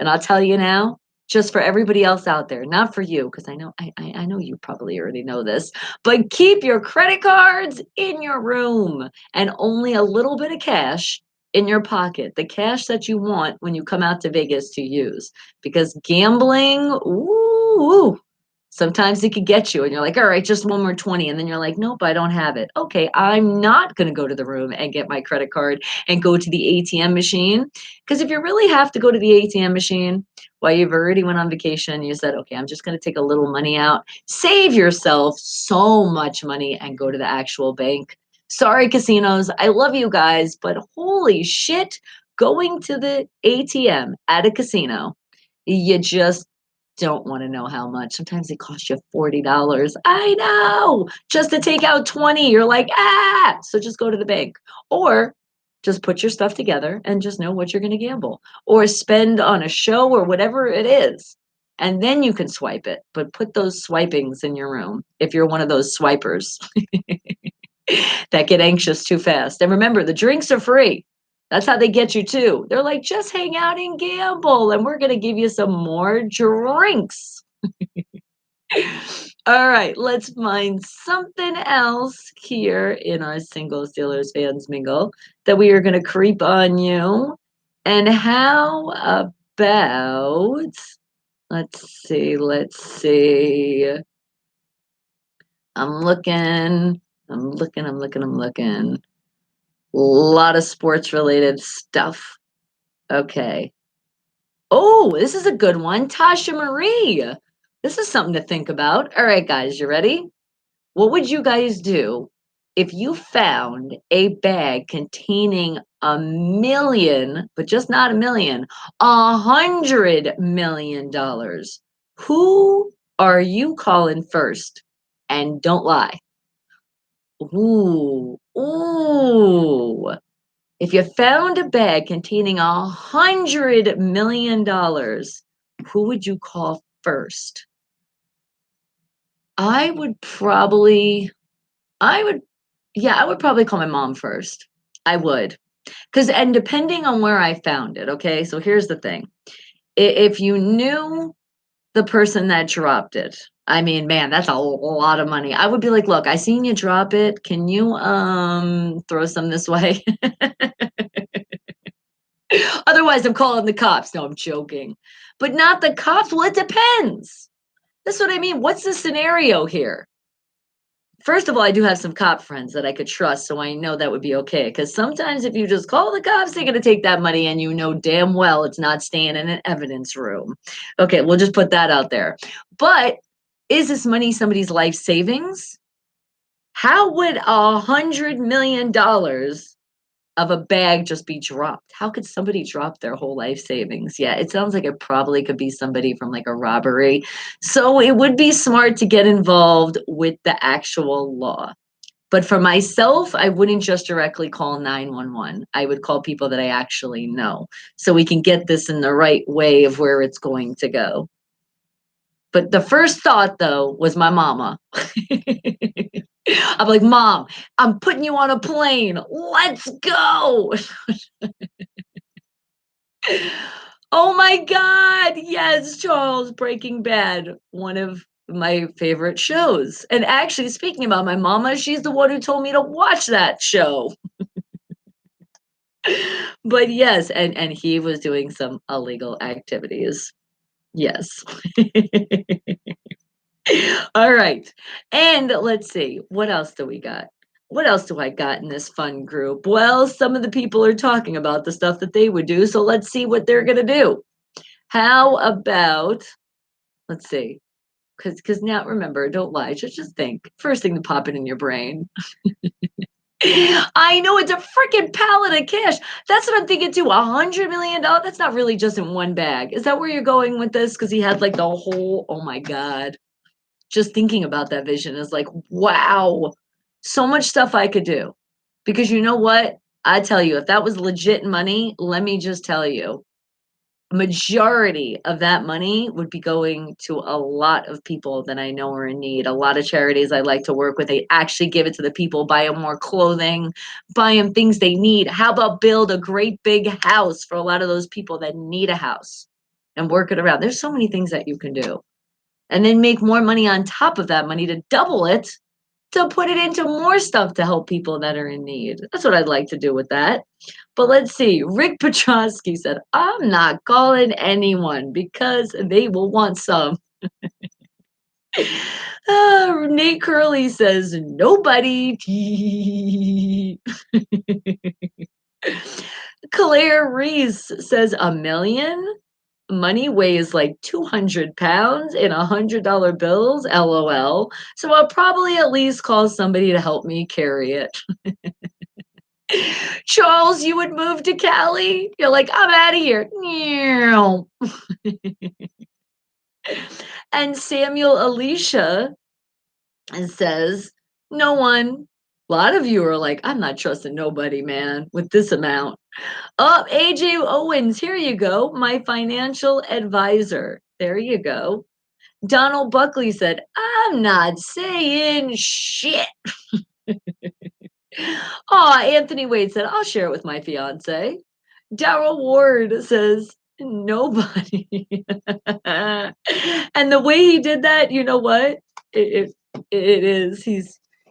and I'll tell you now, just for everybody else out there, not for you, because I know you probably already know this, but keep your credit cards in your room and only a little bit of cash in your pocket, the cash that you want when you come out to Vegas to use. Because gambling, ooh, sometimes it could get you and you're like, all right, just one more 20. And then you're like, nope, I don't have it. Okay, I'm not going to go to the room and get my credit card and go to the ATM machine. Because if you really have to go to the ATM machine, while you've already went on vacation, you said, okay, I'm just going to take a little money out, save yourself so much money and go to the actual bank. Sorry, casinos. I love you guys, but holy shit, going to the ATM at a casino, you just don't want to know how much. Sometimes it costs you $40. I know. Just to take out 20, you're like, ah. So just go to the bank. Or just put your stuff together and just know what you're going to gamble or spend on a show or whatever it is. And then you can swipe it. But put those swipings in your room if you're one of those swipers that get anxious too fast. And remember, the drinks are free. That's how they get you too. They're like, just hang out and gamble, and we're going to give you some more drinks. All right, let's find something else here in our Single Steelers Fans Mingle that we are going to creep on you. And how about, let's see. I'm looking. A lot of sports related stuff. Okay. Oh, this is a good one. Tasha Marie. This is something to think about. All right, guys, you ready? What would you guys do if you found a bag containing 1 million, but just not 1 million, $100 million? Who are you calling first? And don't lie. Ooh, ooh. If you found a bag containing $100 million, who would you call first? I would probably, I would, yeah, I would probably call my mom first. I would. And depending on where I found it, okay? So here's the thing. If you knew the person that dropped it, I mean, man, that's a lot of money. I would be like, look, I seen you drop it. Can you throw some this way? Otherwise, I'm calling the cops. No, I'm joking. But not the cops. Well, it depends. That's what I mean. What's the scenario here? First of all, I do have some cop friends that I could trust, so I know that would be okay. Because sometimes if you just call the cops, they're going to take that money and you know damn well it's not staying in an evidence room. Okay, we'll just put that out there. But is this money somebody's life savings? How would $100 million of a bag just be dropped? How could somebody drop their whole life savings? Yeah, it sounds like it probably could be somebody from like a robbery. So it would be smart to get involved with the actual law. But for myself, I wouldn't just directly call 911. I would call people that I actually know so we can get this in the right way of where it's going to go. But the first thought, though, was my mama. I'm like, Mom, I'm putting you on a plane. Let's go. Oh my God. Yes, Charles, Breaking Bad, one of my favorite shows. And actually, speaking about my mama, she's the one who told me to watch that show. But yes, and he was doing some illegal activities. Yes. All right. And let's see, what else do we got? What else do I got in this fun group? Well, some of the people are talking about the stuff that they would do, so let's see what they're going to do. How about, let's see, because now remember, don't lie, just think. First thing to pop it in your brain. I know it's a freaking pallet of cash. That's what I'm thinking too. $100 million. That's not really just in one bag. Is that where you're going with this? Because he had like the whole. Oh my God. Just thinking about that vision is like, wow, so much stuff I could do. Because you know what? I tell you, if that was legit money, let me just tell you, majority of that money would be going to a lot of people that I know are in need. A lot of charities I like to work with, they actually give it to the people, buy them more clothing, buy them things they need. How about build a great big house for a lot of those people that need a house and work it around? There's so many things that you can do. And then make more money on top of that money to double it, to put it into more stuff to help people that are in need. That's what I'd like to do with that. But let's see. Rick Petrosky said, I'm not calling anyone because they will want some. Nate Curley says, nobody. Claire Reese says, 1 million? Money weighs like 200 pounds in $100 bills. LOL. So I'll probably at least call somebody to help me carry it. Charles, you would move to Cali? You're like, I'm out of here. And Samuel Alicia says, no one. A lot of you are like, I'm not trusting nobody, man, with this amount. Oh, AJ Owens, here you go. My financial advisor. There you go. Donald Buckley said, I'm not saying shit. Oh, Anthony Wade said, I'll share it with my fiance. Daryl Ward says, nobody. And the way he did that, you know what? It is.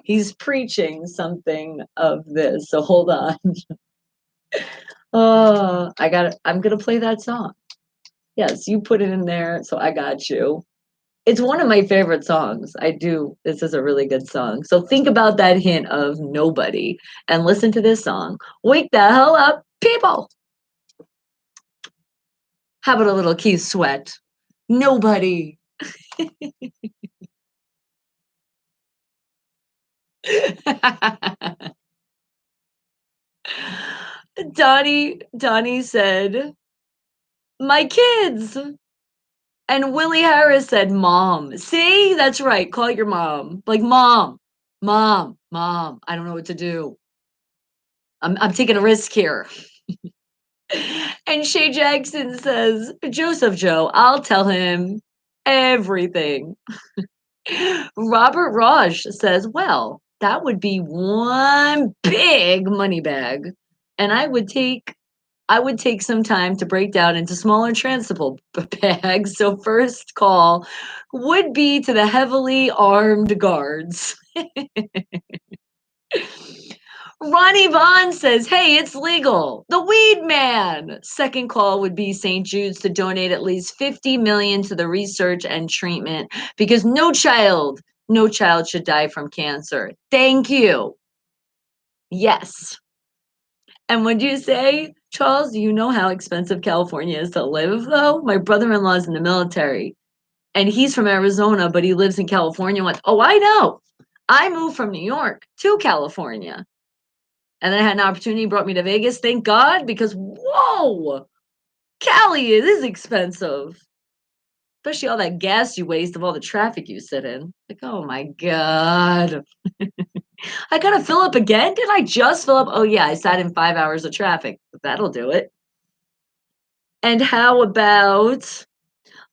He's preaching something of this. So hold on. Oh, I'm gonna play that song. Yes, you put it in there, so I got you. It's one of my favorite songs. I do. This is a really good song. So think about that hint of nobody and listen to this song. Wake the hell up, people. How about a little Keith Sweat? Nobody. Donnie said, "My kids." And Willie Harris said, "Mom." See? That's right. Call your mom. Like, "Mom, mom, mom, I don't know what to do. I'm taking a risk here." And Shay Jackson says, "Joseph Joe, I'll tell him everything." Robert Raj says, "Well, that would be one big money bag. And I would take some time to break down into smaller transferable bags. So first call would be to the heavily armed guards." Ronnie Vaughn says, "Hey, it's legal. The Weed Man." Second call would be St. Jude's to donate at least 50 million to the research and treatment because no child should die from cancer. Thank you. Yes. And would you say, Charles, do you know how expensive California is to live though? My brother-in-law is in the military and he's from Arizona, but he lives in California. Went, "Oh, I know. I moved from New York to California. And then I had an opportunity, brought me to Vegas. Thank God, because whoa, Cali, it is expensive. Especially all that gas you waste of all the traffic you sit in. Like, oh my God. I gotta fill up again? Did I just fill up? Oh yeah, I sat in 5 hours of traffic. That'll do it. And how about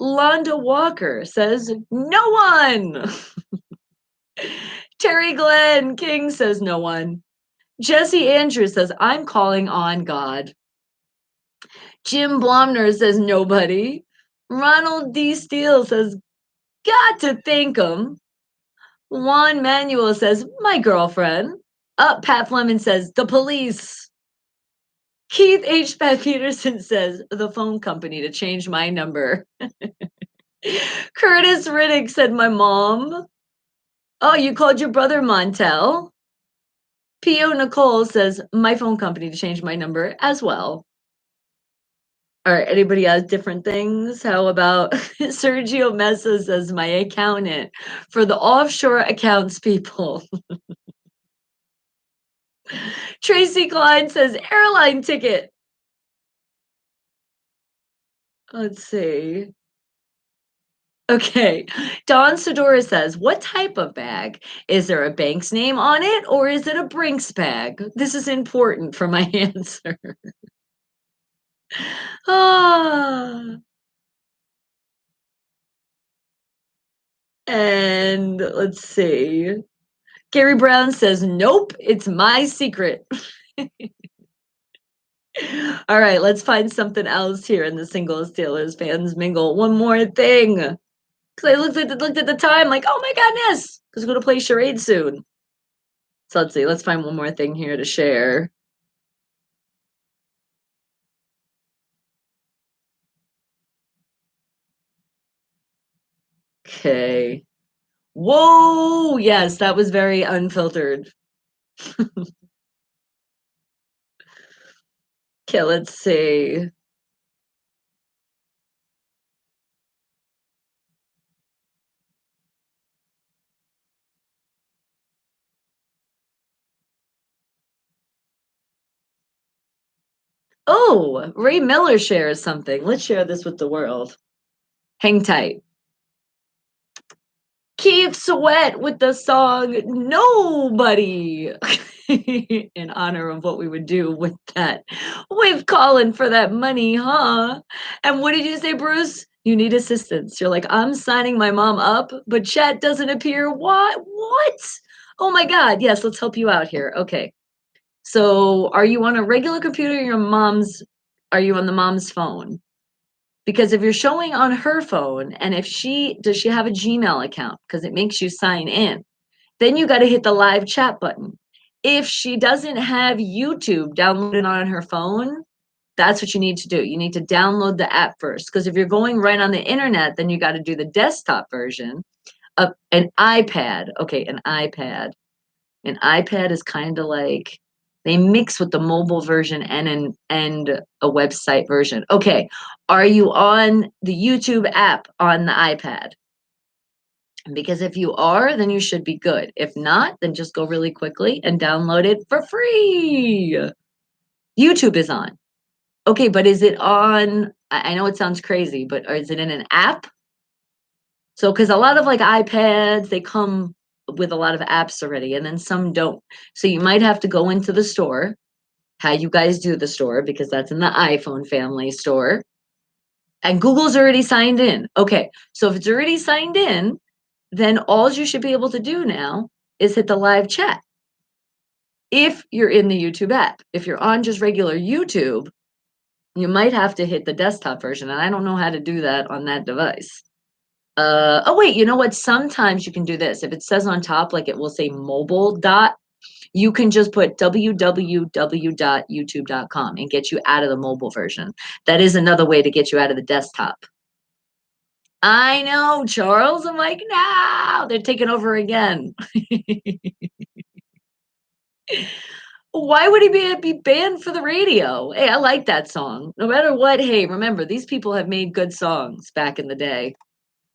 Londa Walker says, "No one." Terry Glenn King says, "No one." Jesse Andrews says, "I'm calling on God." Jim Blomner says, "Nobody." Ronald D. Steele says, "Got to thank him." Juan Manuel says, "My girlfriend." Pat Fleming says, "The police." Keith H. Pat Peterson says, "The phone company to change my number." Curtis Riddick said, "My mom." Oh, you called your brother Montel? P.O. Nicole says, "My phone company to change my number as well." All right, anybody has different things? How about Sergio Mesa says, "My accountant for the offshore accounts people." Tracy Klein says, "Airline ticket." Let's see. Okay. Don Sedora says, "What type of bag? Is there a bank's name on it or is it a Brinks bag? This is important for my answer." Ah. And let's see. Gary Brown says, "Nope, it's my secret." All right, let's find something else here in the Single Steelers fans mingle. One more thing. Because I looked at the time, like, oh my goodness, because we're gonna play charade soon. So let's see, let's find one more thing here to share. Okay. Whoa, yes, that was very unfiltered. Okay, let's see. Oh, Ray Miller shares something. Let's share this with the world. Hang tight. Keith Sweat with the song "Nobody" in honor of what we would do with that. With calling for that money, huh? And what did you say, Bruce? You need assistance. You're like, "I'm signing my mom up, but chat doesn't appear." What? Oh my God. Yes, let's help you out here. Okay. So are you on a regular computer or are you on the mom's phone? Because if you're showing on her phone and if does she have a Gmail account? Because it makes you sign in. Then you got to hit the live chat button. If she doesn't have YouTube downloaded on her phone, That's what you need to do. You need to download the app first, because if you're going right on the internet, then you got to do the desktop version of an iPad. Okay, an iPad. An iPad is kind of like they mix with the mobile version and a website version. Okay, are you on the YouTube app on the iPad? Because if you are, then you should be good. If not, then just go really quickly and download it for free. YouTube is on. Okay, but is it on? I know it sounds crazy, but or is it in an app? So, because a lot of like iPads, they come with a lot of apps already, and then some don't. So you might have to go into the store, how you guys do the store, because that's in the iPhone family store. And Google's already signed in. Okay, so if it's already signed in, then all you should be able to do now is hit the live chat. If you're in the YouTube app, if you're on just regular YouTube, you might have to hit the desktop version. And I don't know how to do that on that device. Oh wait, you know what? Sometimes you can do this. If it says on top, like it will say mobile dot, you can just put www.youtube.com and get you out of the mobile version. That is another way to get you out of the desktop. I know, Charles. I'm like, no, they're taking over again. Why would he be banned for the radio? Hey, I like that song. No matter what, hey, remember, these people have made good songs back in the day.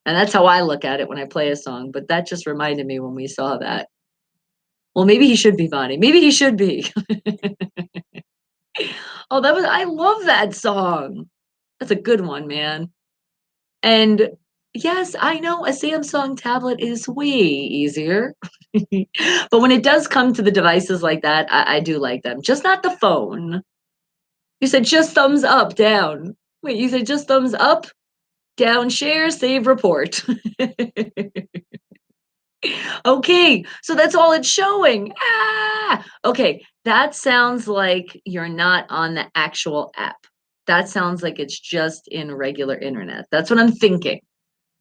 And that's how I look at it when I play a song. But that just reminded me when we saw that. Well, maybe he should be, Bonnie. Maybe he should be. Oh, I love that song. That's a good one, man. And yes, I know a Samsung tablet is way easier. But when it does come to the devices like that, I do like them. Just not the phone. You said just thumbs up, down. Wait, you said just thumbs up, down, share, save, report. Okay, so that's all it's showing. Ah! Okay, that sounds like you're not on the actual app. That sounds like it's just in regular internet. That's what I'm thinking.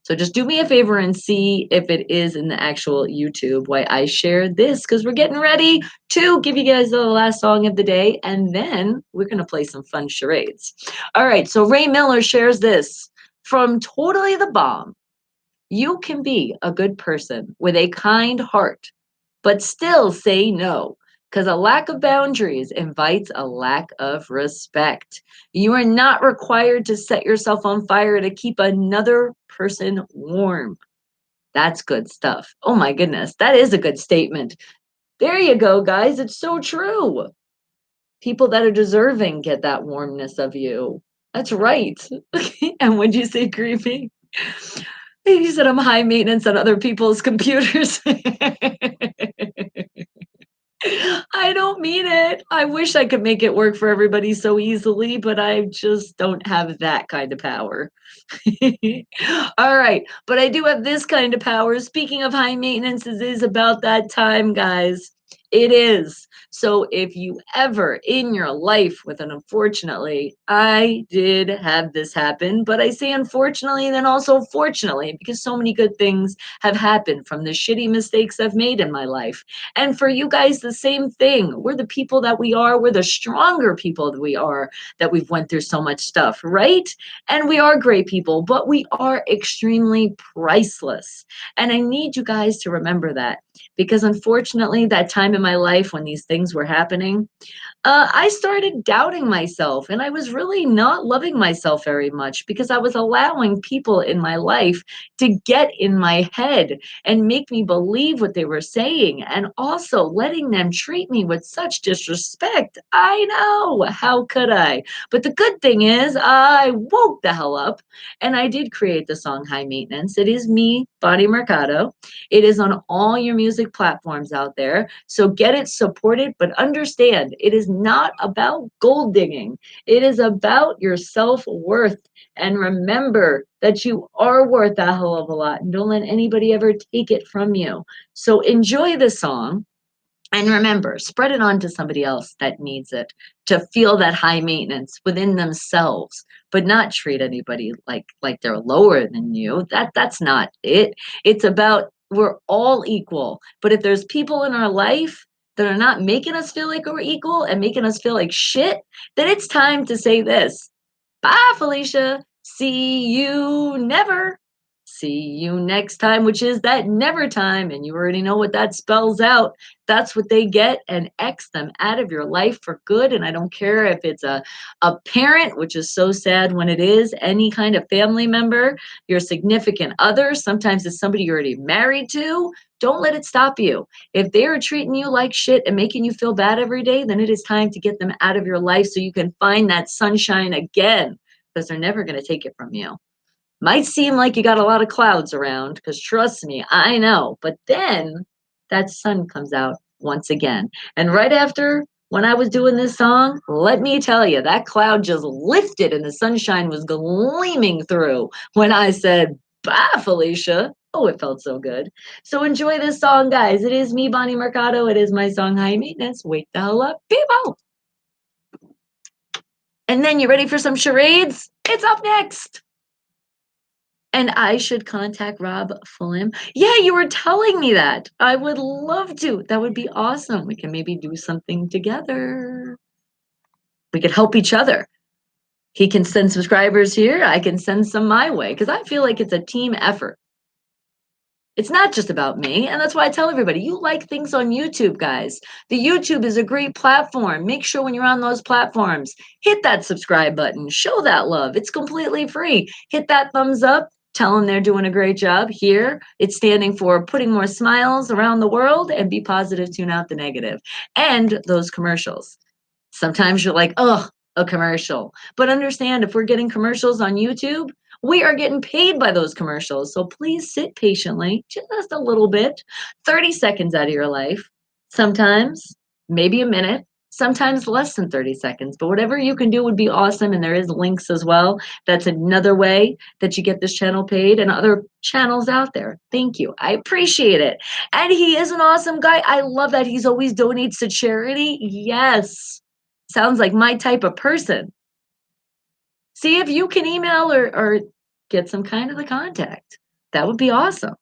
So just do me a favor and see if it is in the actual YouTube while I share this, because we're getting ready to give you guys the last song of the day, and then we're going to play some fun charades. All right, so Ray Miller shares this from Totally the Bomb. You can be a good person with a kind heart, but still say no, because a lack of boundaries invites a lack of respect. You are not required to set yourself on fire to keep another person warm. That's good stuff. Oh my goodness, that is a good statement. There you go, guys. It's so true. People that are deserving get that warmness of you. That's right. And would you say creepy? You said I'm high maintenance on other people's computers. I don't mean it. I wish I could make it work for everybody so easily, but I just don't have that kind of power. All right, but I do have this kind of power. Speaking of high maintenance, it is about that time, guys. It is. So if you ever in your life with an unfortunately, I did have this happen, but I say unfortunately, then also fortunately, because so many good things have happened from the shitty mistakes I've made in my life. And for you guys, the same thing. We're the people that we are. We're the stronger people that we are, that we've went through so much stuff, right? And we are great people, but we are extremely priceless. And I need you guys to remember that, because unfortunately, that time in my life when these things were happening, I started doubting myself, and I was really not loving myself very much, because I was allowing people in my life to get in my head and make me believe what they were saying, and also letting them treat me with such disrespect. I know, how could I? But the good thing is, I woke the hell up, and I did create the song High Maintenance. It is me, Bonnie Mercado. It is on all your music platforms out there. So get it, support it, but understand it is not about gold digging. It is about your self worth. And remember that you are worth a hell of a lot. And don't let anybody ever take it from you. So enjoy the song. And remember, spread it on to somebody else that needs it, to feel that high maintenance within themselves, but not treat anybody like they're lower than you. That's not it. It's about we're all equal. But if there's people in our life that are not making us feel like we're equal and making us feel like shit, then it's time to say this. Bye, Felicia. See you never. See you next time, which is that never time. And you already know what that spells out. That's what they get, and X them out of your life for good. And I don't care if it's a parent, which is so sad when it is, any kind of family member, your significant other, sometimes it's somebody you're already married to. Don't let it stop you. If they are treating you like shit and making you feel bad every day, then it is time to get them out of your life so you can find that sunshine again, because they're never going to take it from you. Might seem like you got a lot of clouds around, because trust me, I know. But then that sun comes out once again. And right after, when I was doing this song, let me tell you, that cloud just lifted and the sunshine was gleaming through when I said, bye, Felicia. Oh, it felt so good. So enjoy this song, guys. It is me, Bonnie Mercado. It is my song, High Maintenance. Wake the hell up, people. And then you ready for some charades? It's up next. And I should contact Rob Fulham. Yeah, you were telling me that. I would love to. That would be awesome. We can maybe do something together. We could help each other. He can send subscribers here. I can send some my way, because I feel like it's a team effort. It's not just about me. And that's why I tell everybody, you like things on YouTube, guys. The YouTube is a great platform. Make sure when you're on those platforms, hit that subscribe button. Show that love. It's completely free. Hit that thumbs up. Tell them they're doing a great job. Here, it's standing for putting more smiles around the world, and be positive, tune out the negative. And those commercials. Sometimes you're like, oh, a commercial. But understand, if we're getting commercials on YouTube, we are getting paid by those commercials. So please sit patiently, just a little bit, 30 seconds out of your life. Sometimes, maybe a minute, sometimes less than 30 seconds. But whatever you can do would be awesome. And there is links as well. That's another way that you get this channel paid, and other channels out there. Thank you. I appreciate it. And he is an awesome guy. I love that he's always donates to charity. Yes. Sounds like my type of person. See if you can email or get some kind of the contact. That would be awesome.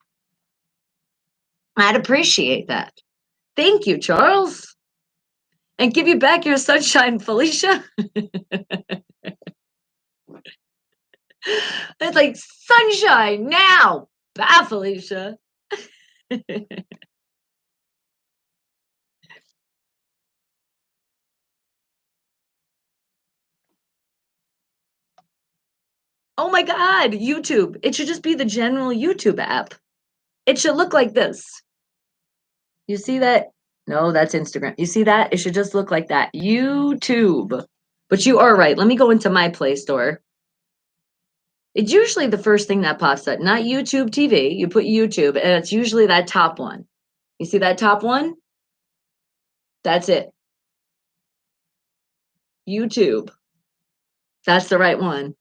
I'd appreciate that. Thank you, Charles. And give you back your sunshine, Felicia. It's like sunshine now. Bye, Felicia. Oh my God, YouTube. It should just be the general YouTube app. It should look like this. You see that? No, that's Instagram. You see that? It should just look like that. YouTube. But you are right. Let me go into my Play Store. It's usually the first thing that pops up, not YouTube TV. You put YouTube, and it's usually that top one. You see that top one? That's it. YouTube. That's the right one.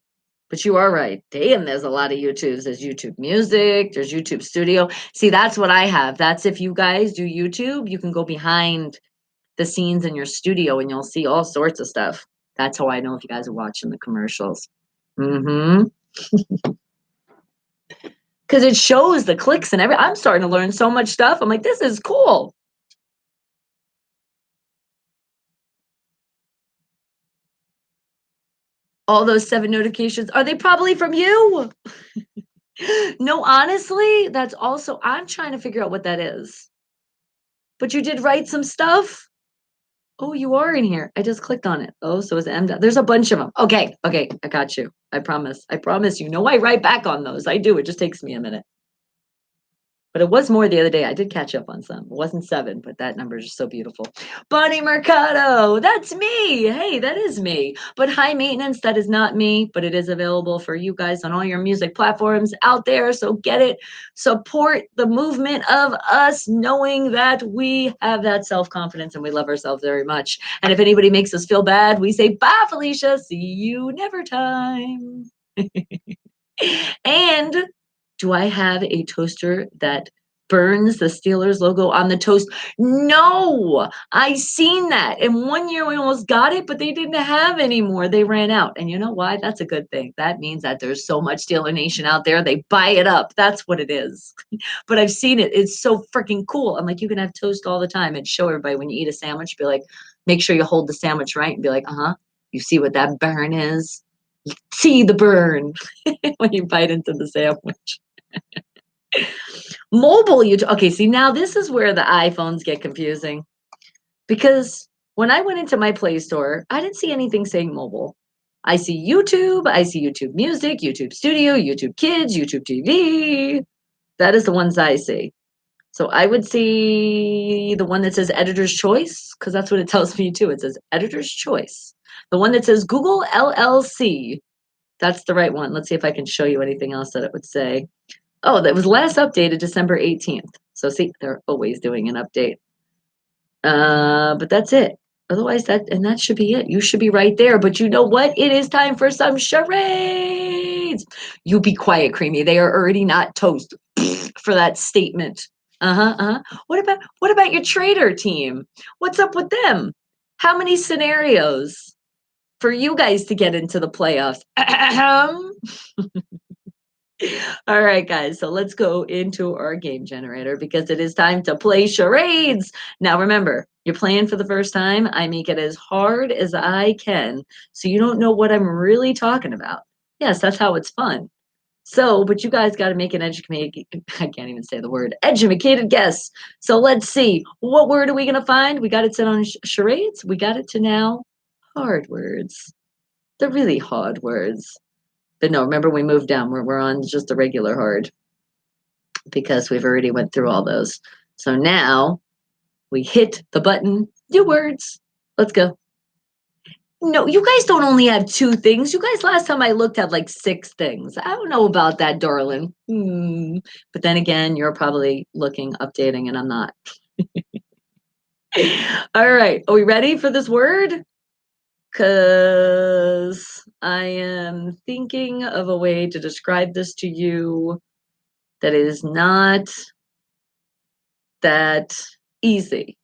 But you are right. Damn, there's a lot of YouTubes. There's YouTube Music, there's YouTube Studio. See, that's what I have. That's if you guys do YouTube, you can go behind the scenes in your studio and you'll see all sorts of stuff. That's how I know if you guys are watching the commercials. Mm-hmm. Because it shows the clicks and everything. I'm starting to learn so much stuff. I'm like, this is cool. All those 7 notifications, are they probably from you? No, honestly, that's also, I'm trying to figure out what that is. But you did write some stuff? Oh, you are in here. I just clicked on it. Oh, so it's M. There's a bunch of them. Okay, okay, I got you. I promise. I promise you. No, I write back on those. I do. It just takes me a minute. But it was more the other day. I did catch up on some. It wasn't 7, but that number is just so beautiful. Bonnie Mercado, that's me. Hey, that is me. But High Maintenance, that is not me, but it is available for you guys on all your music platforms out there. So get it. Support the movement of us, knowing that we have that self-confidence and we love ourselves very much. And if anybody makes us feel bad, we say, bye, Felicia. See you never time. And do I have a toaster that burns the Steelers logo on the toast. No, I seen that. And one year we almost got it, but they didn't have any more. They ran out. And you know why? That's a good thing. That means that there's so much Steeler Nation out there. They buy it up. That's what it is. But I've seen it. It's so freaking cool. I'm like, you can have toast all the time and show everybody when you eat a sandwich, be like, make sure you hold the sandwich right and be like, you see what that burn is? See the burn when you bite into the sandwich. Mobile, okay, see, now this is where the iPhones get confusing because when I went into my Play Store, I didn't see anything saying mobile. I see YouTube, I see YouTube Music, YouTube Studio, YouTube Kids, YouTube TV. That is the ones I see. So I would see the one that says Editor's Choice because that's what it tells me too. It says Editor's Choice. The one that says Google LLC. That's the right one. Let's see if I can show you anything else that it would say. Oh, that was last updated December 18th. So see, they're always doing an update. But that's it. Otherwise, that should be it. You should be right there. But you know what? It is time for some charades. You be quiet, Creamy. They are already not toast for that statement. What about your trader team? What's up with them? How many scenarios for you guys to get into the playoffs? All right, guys, so let's go into our game generator because it is time to play charades. Now, remember, you're playing for the first time. I make it as hard as I can so you don't know what I'm really talking about. Yes, that's how it's fun. So, but you guys got to make an educated, I can't even say the word, educated guess. So let's see. What word are we going to find? We got it set on charades. We got it to now hard words. The really hard words. But no, remember we moved down. We're on just the regular hard because we've already went through all those. So now we hit the button, new words. Let's go. No, you guys don't only have 2 things. You guys, last time I looked, had like 6 things. I don't know about that, darling. But then again, you're probably looking, updating, and I'm not. All right. Are we ready for this word? Because I am thinking of a way to describe this to you that is not that easy.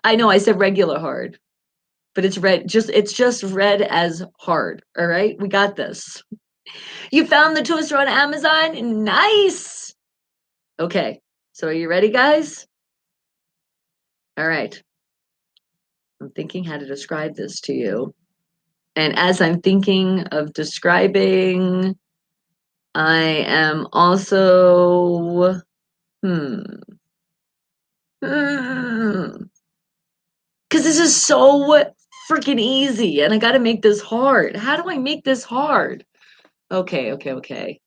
I know I said regular hard, but it's just read as hard. All right, we got this. You found the toaster on Amazon? Nice. Okay, so are you ready, guys? All right. I'm thinking how to describe this to you. And as I'm thinking of describing, I am also because this is so freaking easy and I got to make this hard. How do I make this hard? Okay. Okay.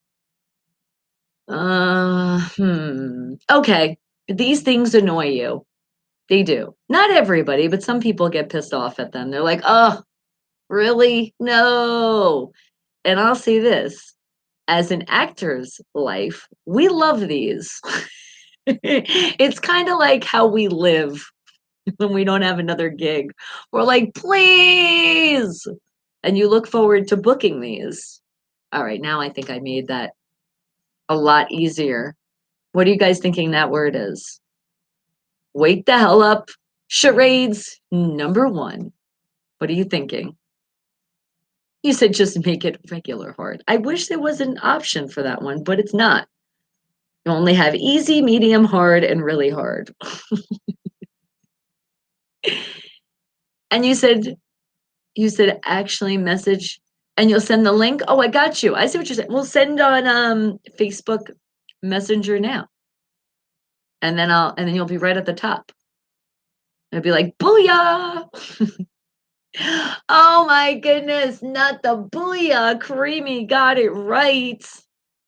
These things annoy you. They do. Not everybody, but some people get pissed off at them. They're like, oh, really? No. And I'll say this, as an actor's life, we love these. It's kind of like how we live when we don't have another gig. We're like, please. And you look forward to booking these. All right, now I think I made that a lot easier. What are you guys thinking that word is? Wake the hell up. Charades number 1. What are you thinking? You said just make it regular hard. I wish there was an option for that one, but it's not. You only have easy, medium, hard, and really hard. And you said actually message and you'll send the link. Oh, I got you. I see what you're saying. We'll send on Facebook Messenger now. And then you'll be right at the top. It'll be like, booyah. Oh my goodness, not the booyah. Creamy got it right.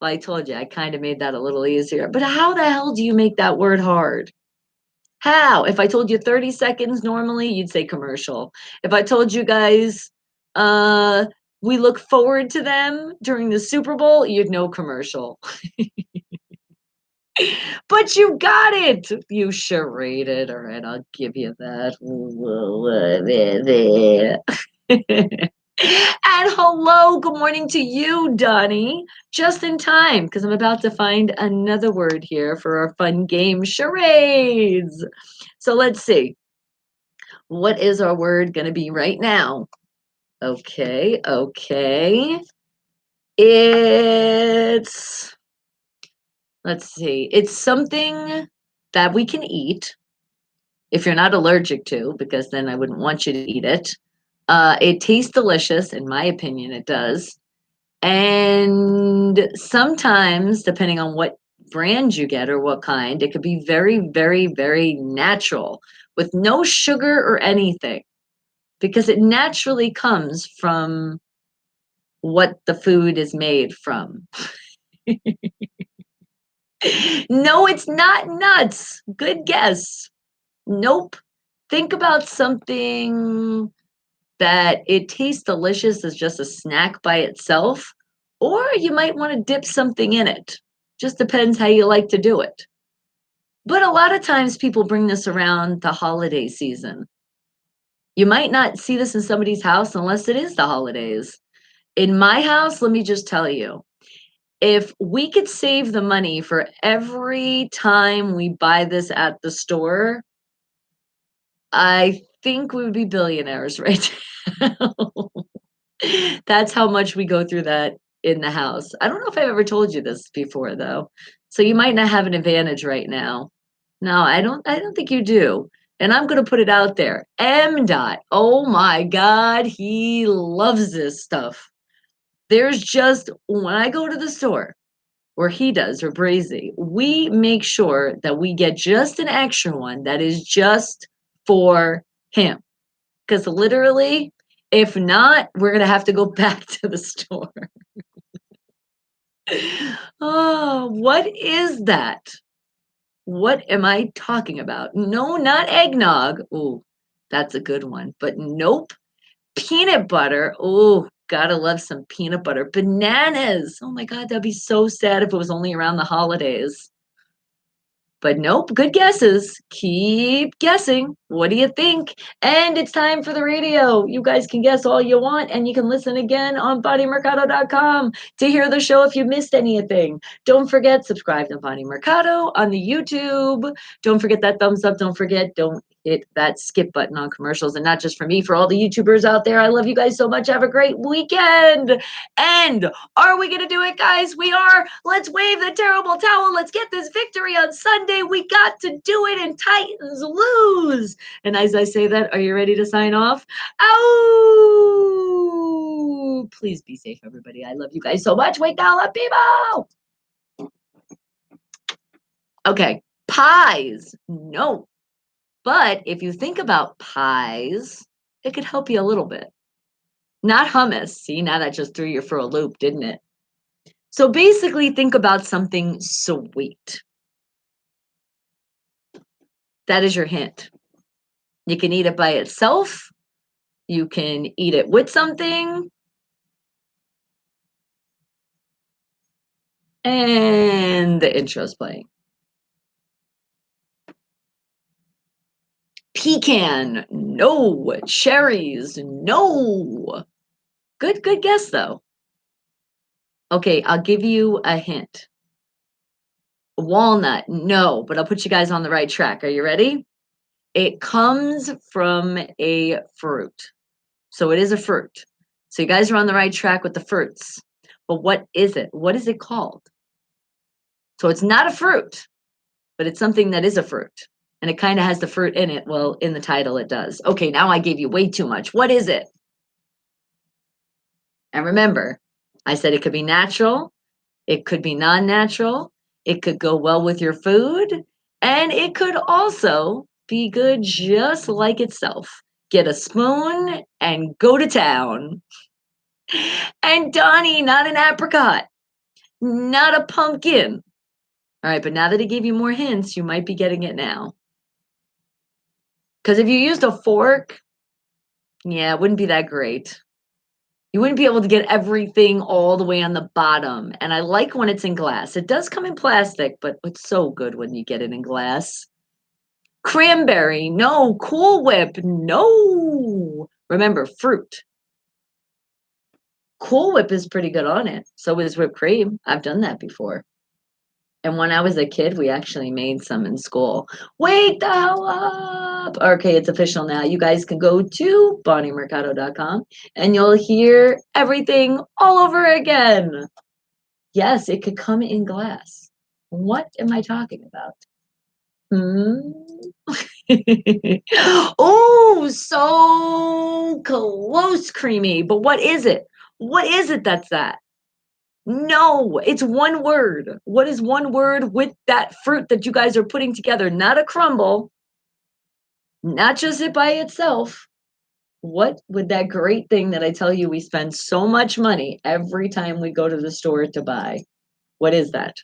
Well, I told you, I kind of made that a little easier. But how the hell do you make that word hard? How? If I told you 30 seconds normally, you'd say commercial. If I told you guys we look forward to them during the Super Bowl, you'd know commercial. But you got it. You charaded. All right, I'll give you that. And hello, good morning to you, Donnie. Just in time, because I'm about to find another word here for our fun game, charades. So let's see. What is our word going to be right now? Okay. Let's see. It's something that we can eat if you're not allergic to, because then I wouldn't want you to eat it. It tastes delicious, in my opinion, it does. And sometimes, depending on what brand you get or what kind, it could be very, very, very natural with no sugar or anything because it naturally comes from what the food is made from. No, it's not nuts. Good guess. Nope. Think about something that it tastes delicious as just a snack by itself, or you might want to dip something in it. Just depends how you like to do it. But a lot of times people bring this around the holiday season. You might not see this in somebody's house unless it is the holidays. In my house, let me just tell you, if we could save the money for every time we buy this at the store, I think we would be billionaires right now. That's how much we go through that in the house. I don't know if I've ever told you this before though. So you might not have an advantage right now. No, I don't think you do. And I'm going to put it out there. M dot. Oh my god, he loves this stuff. There's just when I go to the store or he does or Brazy, we make sure that we get just an extra one that is just for him. Because literally, if not, we're going to have to go back to the store. Oh, what is that? What am I talking about? No, not eggnog. Ooh, that's a good one. But nope. Peanut butter. Ooh, gotta love some peanut butter. Bananas. Oh my God, that'd be so sad if it was only around the holidays. But nope, good guesses. Keep guessing. What do you think? And it's time for the radio. You guys can guess all you want, and you can listen again on BonnieMercado.com to hear the show if you missed anything. Don't forget, subscribe to Bonnie Mercado on the YouTube. Don't forget that thumbs up. Don't hit that skip button on commercials. And not just for me, for all the YouTubers out there. I love you guys so much. Have a great weekend. And are we going to do it, guys? We are. Let's wave the terrible towel. Let's get this victory on Sunday. We got to do it, and Titans lose. And as I say that, are you ready to sign off? Oh, please be safe, everybody. I love you guys so much. Wake down, up, people. Okay, pies. No. But if you think about pies, it could help you a little bit. Not hummus. See, now that just threw you for a loop, didn't it? So basically, think about something sweet. That is your hint. You can eat it by itself. You can eat it with something. And the intro's playing. Pecan, no. Cherries, no. Good guess though. Okay, I'll give you a hint. Walnut, no, but I'll put you guys on the right track. Are you ready? It comes from a fruit. So it is a fruit. So you guys are on the right track with the fruits. But what is it? What is it called? So it's not a fruit, but it's something that is a fruit. And it kind of has the fruit in it. Well, in the title, it does. Okay, now I gave you way too much. What is it? And remember, I said it could be natural, it could be non natural, it could go well with your food, and it could also be good just like itself. Get a spoon and go to town. And Donnie, not an apricot, not a pumpkin. All right, but now that I gave you more hints, you might be getting it now. Because if you used a fork, yeah, it wouldn't be that great. You wouldn't be able to get everything all the way on the bottom. And I like when it's in glass. It does come in plastic, but it's so good when you get it in glass. Cranberry, no. Cool Whip, no. Remember, fruit. Cool Whip is pretty good on it. So is whipped cream. I've done that before. And when I was a kid, we actually made some in school. Wake the hell up! Okay, it's official now. You guys can go to bonniemercado.com and you'll hear everything all over again. Yes, it could come in glass. What am I talking about? Hmm. Oh, so close, creamy. But what is it? What is it that's that? No, it's one word. What is one word with that fruit that you guys are putting together? Not a crumble, not just it by itself. What would that great thing that I tell you we spend so much money every time we go to the store to buy? What is that?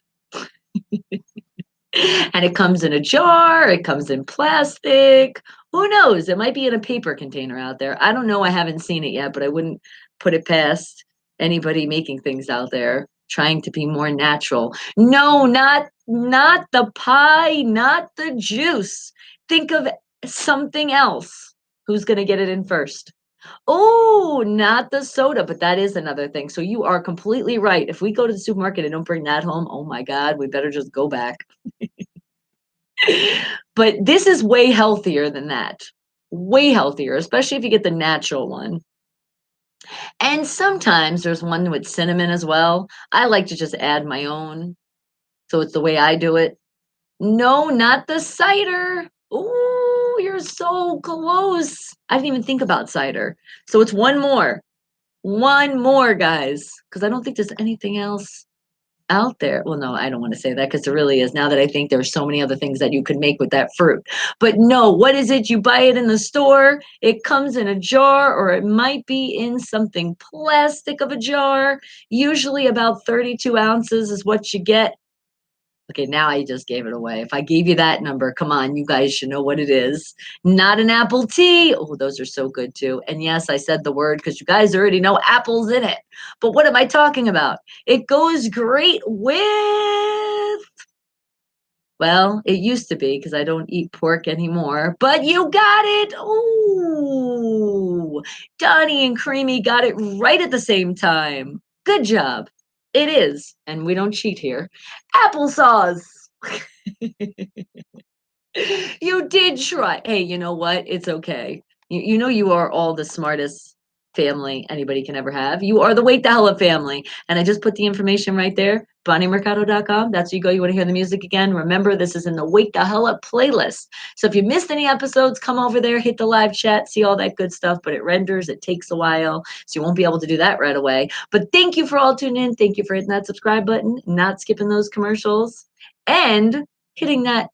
And it comes in a jar, it comes in plastic. Who knows? It might be in a paper container out there. I don't know. I haven't seen it yet, but I wouldn't put it past anybody making things out there trying to be more natural. No, not the pie, not the juice. Think of something else. Who's going to get it in first? Oh, not the soda, but that is another thing. So you are completely right. If we go to the supermarket and don't bring that home, oh my God, we better just go back. But this is way healthier than that. Way healthier, especially if you get the natural one. And sometimes there's one with cinnamon as well. I like to just add my own. So it's the way I do it. No, not the cider. Ooh, you're so close. I didn't even think about cider. So it's one more. One more, guys, because I don't think there's anything else out there. Well, no, I don't want to say that because there really is. Now that I think there's so many other things that you could make with that fruit. But no, what is it? You buy it in the store, it comes in a jar, or it might be in something plastic of a jar. Usually about 32 ounces is what you get. Okay, now I just gave it away. If I gave you that number, come on, you guys should know what it is. Not an apple tea. Oh, those are so good too. And yes, I said the word because you guys already know apples in it. But what am I talking about? It goes great with, well, it used to be because I don't eat pork anymore, but you got it. Ooh, Donnie and Creamy got it right at the same time. Good job. It is, and we don't cheat here. Applesauce. You did try. Hey, you know what? It's okay. You know you are all the smartest family anybody can ever have. You are the Wake the Hell Up family. And I just put the information right there, bonniemercado.com. That's where you go. You want to hear the music again? Remember, this is in the Wake the Hell Up playlist. So if you missed any episodes, come over there, hit the live chat, see all that good stuff. But it renders, it takes a while. So you won't be able to do that right away. But thank you for all tuning in. Thank you for hitting that subscribe button, not skipping those commercials, and hitting that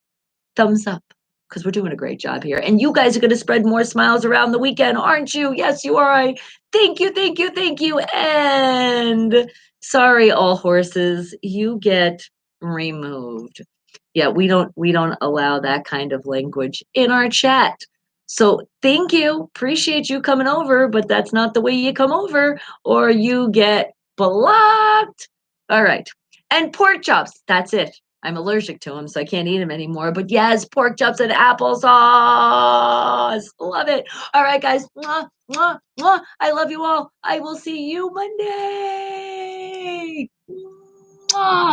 thumbs up because we're doing a great job here. And you guys are going to spread more smiles around the weekend, aren't you? Yes, you are. Thank you, thank you, thank you. And sorry, all horses, you get removed. Yeah, we don't allow that kind of language in our chat. So thank you. Appreciate you coming over, but that's not the way you come over, or you get blocked. All right. And pork chops. That's it. I'm allergic to them, so I can't eat them anymore. But yes, pork chops and applesauce. Love it. All right, guys. Mwah, mwah, mwah. I love you all. I will see you Monday. Mwah.